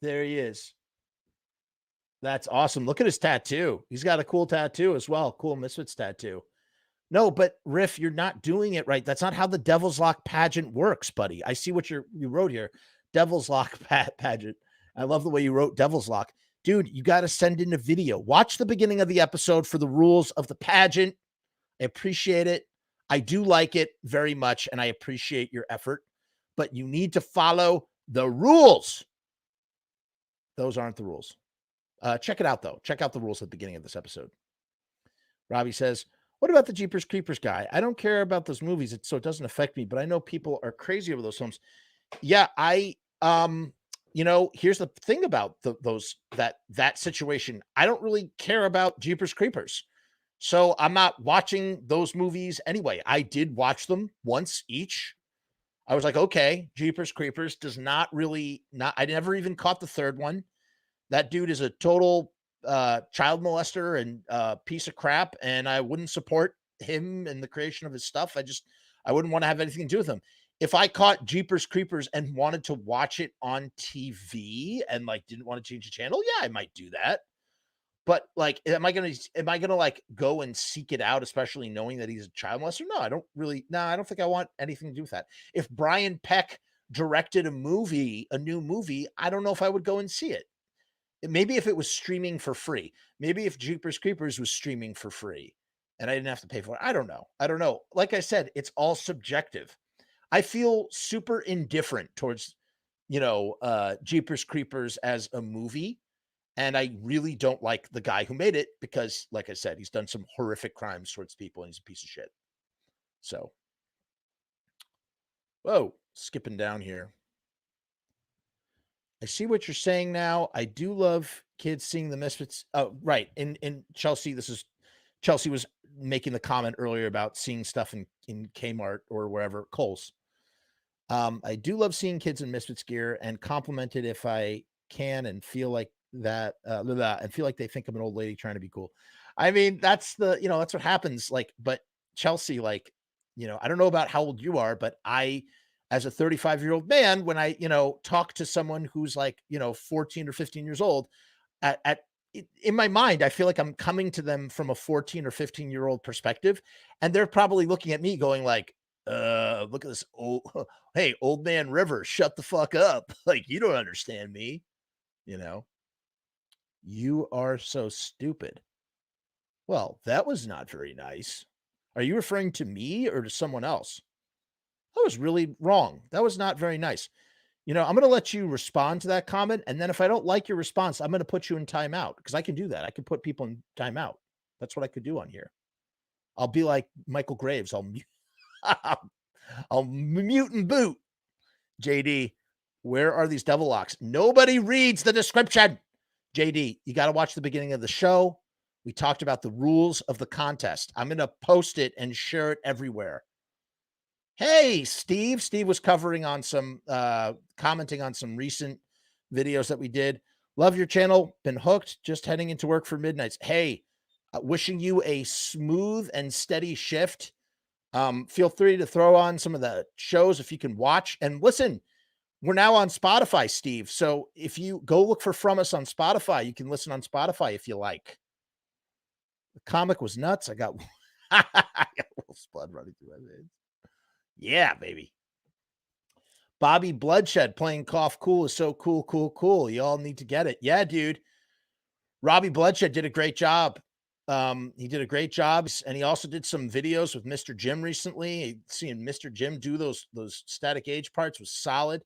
There he is. That's awesome. Look at his tattoo. He's got a cool tattoo as well. Cool Misfits tattoo. No, but Riff, you're not doing it right. That's not how the Devil's Lock pageant works, buddy. I see what you wrote here. Devil's Lock pageant. I love the way you wrote Devil's Lock. Dude, you got to send in a video. Watch the beginning of the episode for the rules of the pageant. I appreciate it. I do like it very much, and I appreciate your effort. But you need to follow the rules. Those aren't the rules. Check it out, though. Check out the rules at the beginning of this episode. Robbie says, what about the Jeepers Creepers guy? I don't care about those movies, so it doesn't affect me, but I know people are crazy over those films. Yeah, here's the thing about that situation. I don't really care about Jeepers Creepers. So I'm not watching those movies anyway. I did watch them once each. I was like, okay, Jeepers Creepers does not really I never even caught the third one. That dude is a total child molester and piece of crap, and I wouldn't support him and the creation of his stuff. I wouldn't want to have anything to do with him. If I caught Jeepers Creepers and wanted to watch it on TV and like didn't want to change the channel, yeah, I might do that. But like, am I gonna like go and seek it out, especially knowing that he's a child molester? No, I don't really. No, I don't think I want anything to do with that. If Brian Peck directed a new movie, I don't know if I would go and see it. Maybe if it was streaming for free. Maybe if Jeepers Creepers was streaming for free and I didn't have to pay for it. I don't know. Like I said, it's all subjective. I feel super indifferent towards, Jeepers Creepers as a movie. And I really don't like the guy who made it because, like I said, he's done some horrific crimes towards people and he's a piece of shit. So, whoa, skipping down here. I see what you're saying now. I do love kids seeing the Misfits. Oh, right. In Chelsea, Chelsea was making the comment earlier about seeing stuff in Kmart or wherever, Kohl's. I do love seeing kids in Misfits gear and compliment it if I can and feel like that and feel like they think I'm an old lady trying to be cool. I mean, that's that's what happens. Like, but Chelsea, like, I don't know about how old you are, but I, as a 35-year-old man, when I, talk to someone who's like, 14 or 15 years old, in my mind, I feel like I'm coming to them from a 14 or 15-year-old perspective. And they're probably looking at me going like, look at this hey, old man River, shut the fuck up. Like, you don't understand me. You are so stupid. Well, that was not very nice. Are you referring to me or to someone else? That was really wrong. That was not very nice. You know, I'm going to let you respond to that comment. And then if I don't like your response, I'm going to put you in timeout because I can do that. I can put people in timeout. That's what I could do on here. I'll be like Michael Graves. I'll mute and boot. JD, where are these devil locks? Nobody reads the description. JD, you got to watch the beginning of the show. We talked about the rules of the contest. I'm going to post it and share it everywhere. Hey, Steve. Steve was covering on some, commenting on some recent videos that we did. Love your channel. Been hooked. Just heading into work for midnights. Hey, wishing you a smooth and steady shift. Feel free to throw on some of the shows if you can watch. And listen, we're now on Spotify, Steve. So if you go look for From Us on Spotify, you can listen on Spotify if you like. The comic was nuts. I got a little blood running through my veins. Yeah, baby. Bobby Bloodshed playing Cough Cool is so cool, cool, cool. You all need to get it. Yeah, dude. Robbie Bloodshed did a great job. He did a great job, and he also did some videos with Mr. Jim recently. Seeing Mr. Jim do those static age parts was solid.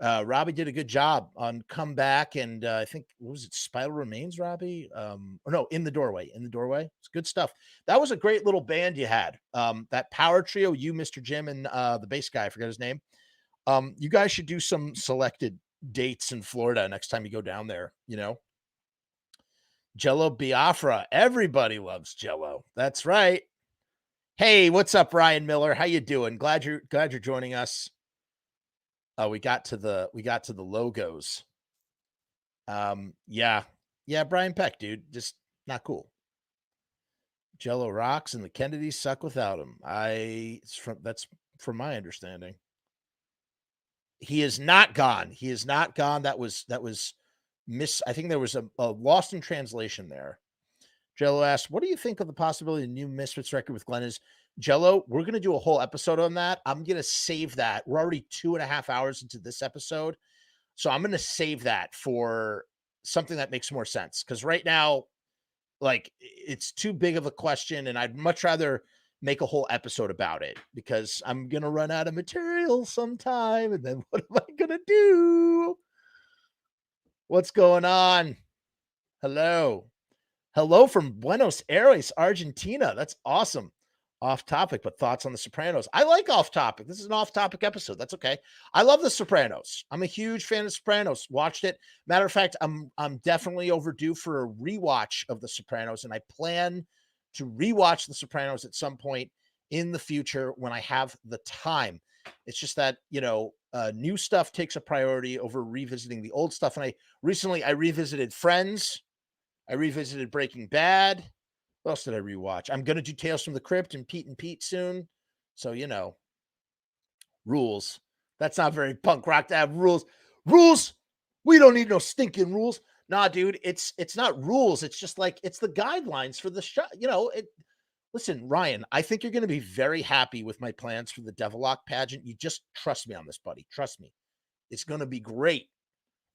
Robbie did a good job on Comeback, and I think, what was it, Spiral Remains, Robbie? Or no, In the Doorway. It's good stuff. That was a great little band you had. That power trio, you, Mr. Jim, and the bass guy, I forget his name. You guys should do some selected dates in Florida next time you go down there, you know. Jello Biafra. Everybody loves Jello. That's right. Hey, what's up, Ryan Miller? How you doing? Glad you're joining us. We got to the logos. Yeah, Brian Peck, dude, just not cool. Jello rocks and the Kennedys suck without him. That's from my understanding. He is not gone. That was I think there was a lost in translation there. Jello asked, what do you think of the possibility of the new Misfits record with Glenn is? Jello, we're going to do a whole episode on that. I'm going to save that. We're already 2.5 hours into this episode. So I'm going to save that for something that makes more sense. Because right now, like, it's too big of a question, and I'd much rather make a whole episode about it because I'm going to run out of material sometime. And then what am I going to do? What's going on? Hello from Buenos Aires, Argentina. That's awesome. Off topic, but thoughts on The Sopranos. I like off topic. This is an off topic episode. That's okay. I love The Sopranos. I'm a huge fan of The Sopranos. Watched it. Matter of fact, I'm definitely overdue for a rewatch of The Sopranos, and I plan to rewatch The Sopranos at some point in the future when I have the time. It's just that, you know, new stuff takes a priority over revisiting the old stuff. And I revisited Friends. I revisited Breaking Bad. What else did I rewatch? I'm going to do Tales from the Crypt and Pete soon. So, you know, rules. That's not very punk rock to have rules. Rules. We don't need no stinking rules. Nah, dude, it's not rules. It's just like, it's the guidelines for the show. You know, listen, Ryan, I think you're going to be very happy with my plans for the Devilock pageant. You just trust me on this, buddy. Trust me. It's going to be great.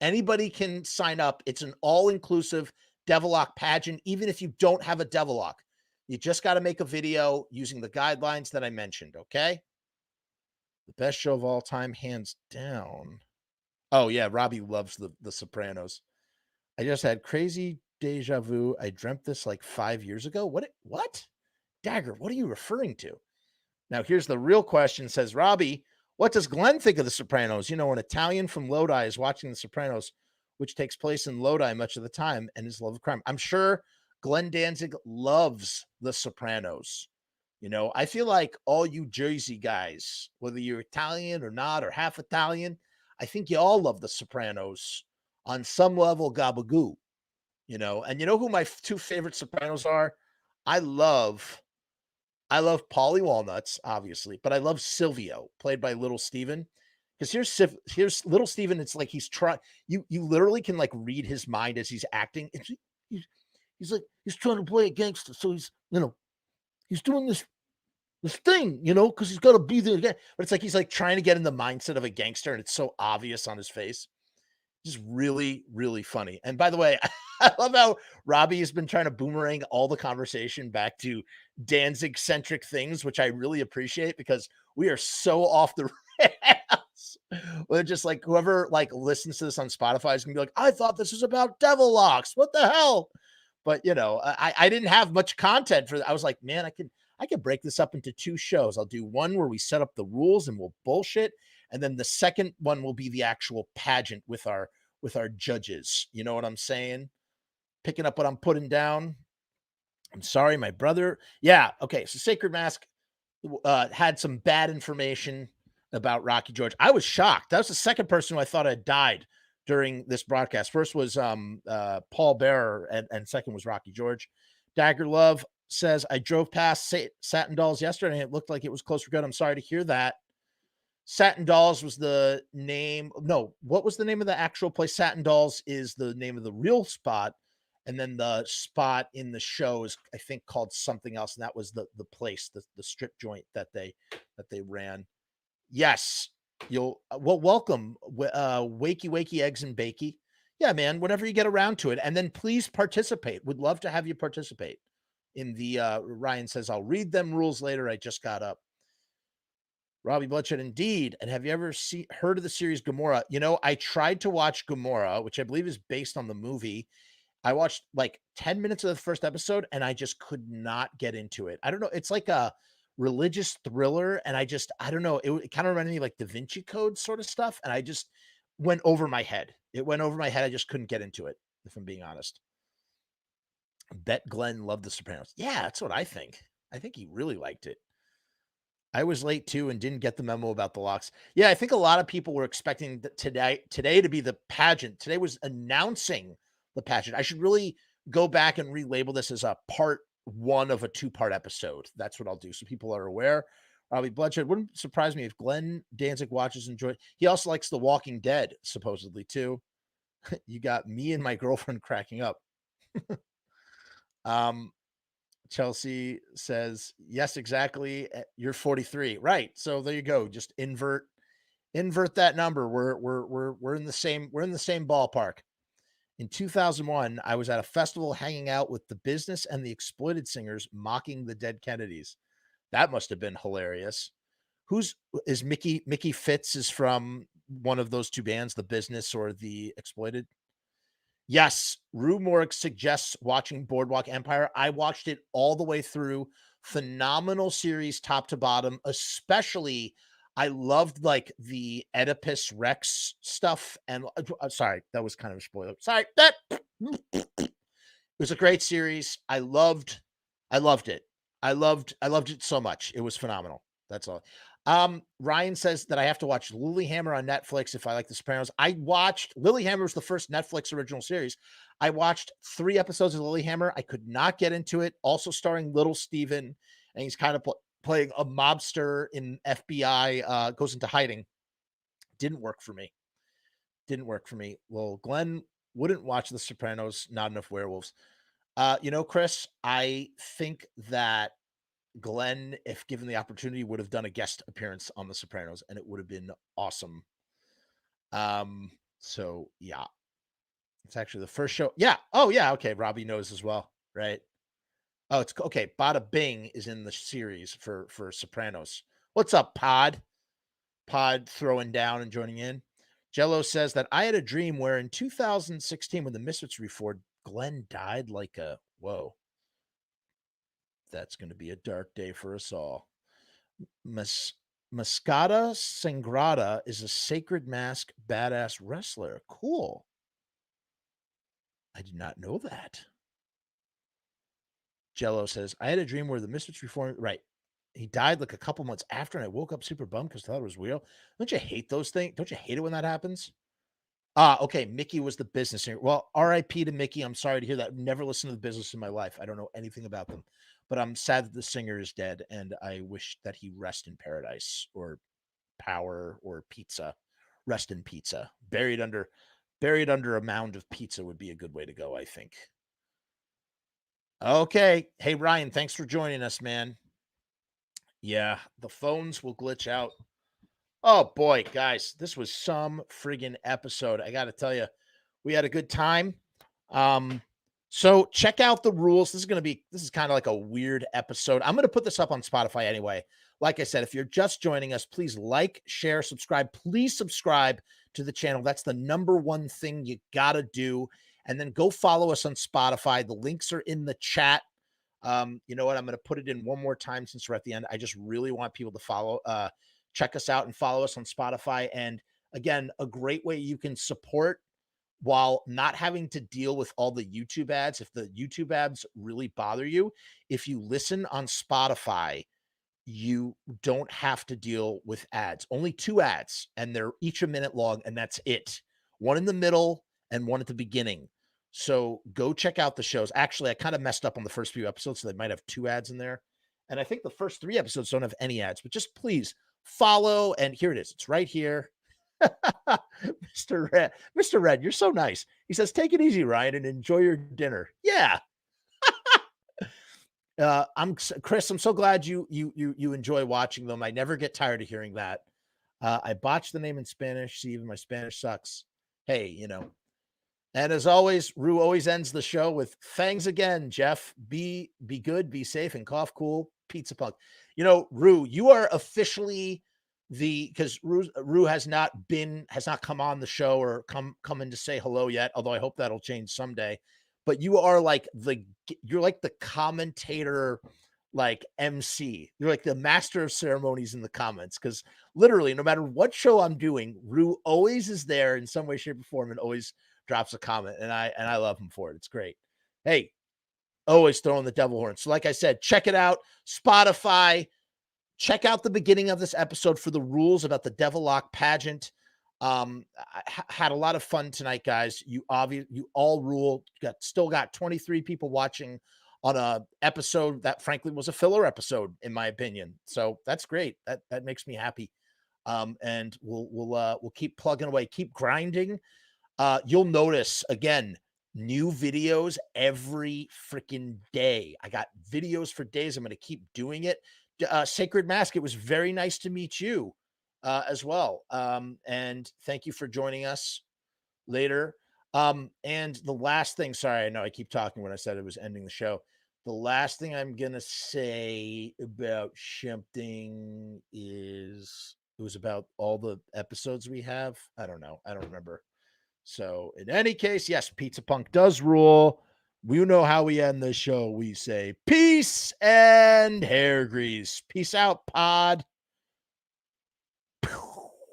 Anybody can sign up. It's an all-inclusive Devilock pageant, even if you don't have a Devilock. You just got to make a video using the guidelines that I mentioned, okay? The best show of all time, hands down. Oh, yeah, Robbie loves the Sopranos. I just had crazy deja vu. I dreamt this like 5 years ago. What? Dagger, what are you referring to? Now, here's the real question, says Robbie. What does Glenn think of The Sopranos? You know, an Italian from Lodi is watching The Sopranos, which takes place in Lodi much of the time, and his love of crime. I'm sure Glenn Danzig loves The Sopranos. You know, I feel like all you Jersey guys, whether you're Italian or not, or half Italian, I think you all love The Sopranos on some level, gabagoo. You know, and you know who my two favorite Sopranos are? I love Paulie Walnuts, obviously, but I love Silvio, played by Little Steven. Because here's Little Steven. It's like he's trying. You literally can like read his mind as he's acting. He's like he's trying to play a gangster, so he's doing this thing, because he's got to be there again. But it's like he's like trying to get in the mindset of a gangster, and it's so obvious on his face. Just really, really funny. And by the way, I love how Robbie has been trying to boomerang all the conversation back to Danzig centric things, which I really appreciate because we are so off the rails. We're just like whoever like listens to this on Spotify is gonna be like, I thought this was about devil locks. What the hell? But you know, I didn't have much content for that. I was like, man, I could break this up into 2 shows. I'll do one where we set up the rules and we'll bullshit, and then the second one will be the actual pageant with our judges. You know what I'm saying? Picking up what I'm putting down. I'm sorry, my brother. Yeah, okay. So Sacred Mask had some bad information about Rocky George. I was shocked. That was the second person who I thought had died during this broadcast. First was Paul Bearer, and second was Rocky George. Dagger Love says, I drove past Satin Dolls yesterday and it looked like it was close for good. I'm sorry to hear that. Satin Dolls was the name. No, what was the name of the actual place? Satin Dolls is the name of the real spot. And then the spot in the show is, I think, called something else. And that was the place, the strip joint that they ran. Yes. You'll welcome Wakey Eggs and Bakey. Yeah, man, whenever you get around to it. And then please participate. Would love to have you participate in the Ryan says, I'll read them rules later. I just got up. Robbie Bloodshed, indeed. And have you ever heard of the series Gomorrah? You know, I tried to watch Gomorrah, which I believe is based on the movie. I watched like 10 minutes of the first episode and I just could not get into it. I don't know. It's like a religious thriller. And I don't know. It kind of reminded me of like Da Vinci Code sort of stuff. And I just went over my head. It went over my head. I just couldn't get into it, if I'm being honest. Bet Glenn loved The Sopranos. Yeah, that's what I think. I think he really liked it. I was late too and didn't get the memo about the locks. Yeah, I think a lot of people were expecting today to be the pageant. Today was announcing the pageant. I should really go back and relabel this as a part 1 of a 2-part episode. That's what I'll do so people are aware. Robbie Bloodshed, wouldn't surprise me if Glenn Danzig watches and enjoy. He also likes The Walking Dead, supposedly too. You got me and my girlfriend cracking up. Chelsea says, yes, exactly. You're 43. Right. So there you go. Just invert that number. We're in the same ballpark. In 2001, I was at a festival hanging out with the Business and the Exploited Singers mocking the Dead Kennedys. That must have been hilarious. Is Mickey Fitz is from one of those 2 bands, the Business or the Exploited? Yes, Rue Morg suggests watching Boardwalk Empire. I watched it all the way through. Phenomenal series, top to bottom. Especially, I loved like the Oedipus Rex stuff. And sorry, that was kind of a spoiler. Sorry, it was a great series. I loved it. I loved it so much. It was phenomenal. That's all. Ryan says that I have to watch Lilyhammer on Netflix if I like The Sopranos. I watched Lilyhammer was the first Netflix original series. I watched 3 episodes of Lilyhammer. I could not get into it. Also starring Little Steven, and he's kind of playing a mobster in FBI, goes into hiding. Didn't work for me. Well, Glenn wouldn't watch The Sopranos, not enough werewolves. You know, Chris, I think that Glenn, if given the opportunity, would have done a guest appearance on The Sopranos, and it would have been awesome. So yeah, it's actually the first show. Yeah. Oh yeah. Okay. Robbie knows as well, right? Oh, it's okay. Bada Bing is in the series for Sopranos. What's up, Pod? Pod throwing down and joining in. Jello says that I had a dream where in 2016, when the Misfits reformed, Glenn died like a whoa. That's going to be a dark day for us all. Mascata Sangrada is a Sacred Mask badass wrestler. Cool. I did not know that. Jello says, I had a dream where the Misfits reformed. Right. He died like a couple months after, and I woke up super bummed because I thought it was real. Don't you hate those things? Don't you hate it when that happens? Okay. Mickey was the business singer. Well, RIP to Mickey. I'm sorry to hear that. I've never listened to the Business in my life. I don't know anything about them, but I'm sad that the singer is dead, and I wish that he rest in paradise or power or pizza. Rest in pizza. Buried under a mound of pizza would be a good way to go, I think. Okay. Hey, Ryan, thanks for joining us, man. Yeah, the phones will glitch out Oh boy, guys, this was some friggin' episode. I got to tell you, we had a good time. So check out the rules. This is kind of like a weird episode. I'm going to put this up on Spotify anyway. Like I said, if you're just joining us, please like, share, subscribe. Please subscribe to the channel. That's the number one thing you got to do. And then go follow us on Spotify. The links are in the chat. You know what? I'm going to put it in one more time since we're at the end. I just really want people to check us out and follow us on Spotify. And again, a great way you can support while not having to deal with all the YouTube ads. If the YouTube ads really bother you, if you listen on Spotify, you don't have to deal with ads. Only 2 ads, and they're each a minute long, and that's it. One in the middle and one at the beginning. So go check out the shows. Actually, I kind of messed up on the first few episodes, so they might have 2 ads in there. And I think the first 3 episodes don't have any ads, but just please follow. And here it is. It's right here. Mr. Red. Mr. Red, you're so nice. He says, take it easy, Ryan, and enjoy your dinner. Yeah. Chris, I'm so glad you enjoy watching them. I never get tired of hearing that. I botched the name in Spanish. See, even my Spanish sucks. Hey, you know. And as always, Rue always ends the show with thanks again, Jeff. Be good, be safe, and cough cool. Pizza Punk. You know, Rue, you are officially because Rue has not come on the show or come in to say hello yet, although I hope that'll change someday. But you are like you're like the commentator, like MC. You're like the master of ceremonies in the comments, because literally no matter what show I'm doing, Rue always is there in some way, shape, or form and always drops a comment. And I love him for it. It's great. Hey, always throwing the devil horn. So like I said, check it out. Spotify. Check out the beginning of this episode for the rules about the Devilock pageant. I had a lot of fun tonight, guys. You all rule. Still got 23 people watching on a episode that frankly was a filler episode, in my opinion. So that's great. That makes me happy. And we'll keep plugging away, keep grinding. You'll notice again, new videos every freaking day. I got videos for days. I'm going to keep doing it. Sacred Mask, it was very nice to meet you as well. And thank you for joining us later. And the last thing, sorry, I know I keep talking when I said it was ending the show. The last thing I'm going to say about Shempting is it was about all the episodes we have. I don't know. I don't remember. So in any case, yes, Pizza Punk does rule. We know how we end the show. We say peace and hair grease. Peace out, pod.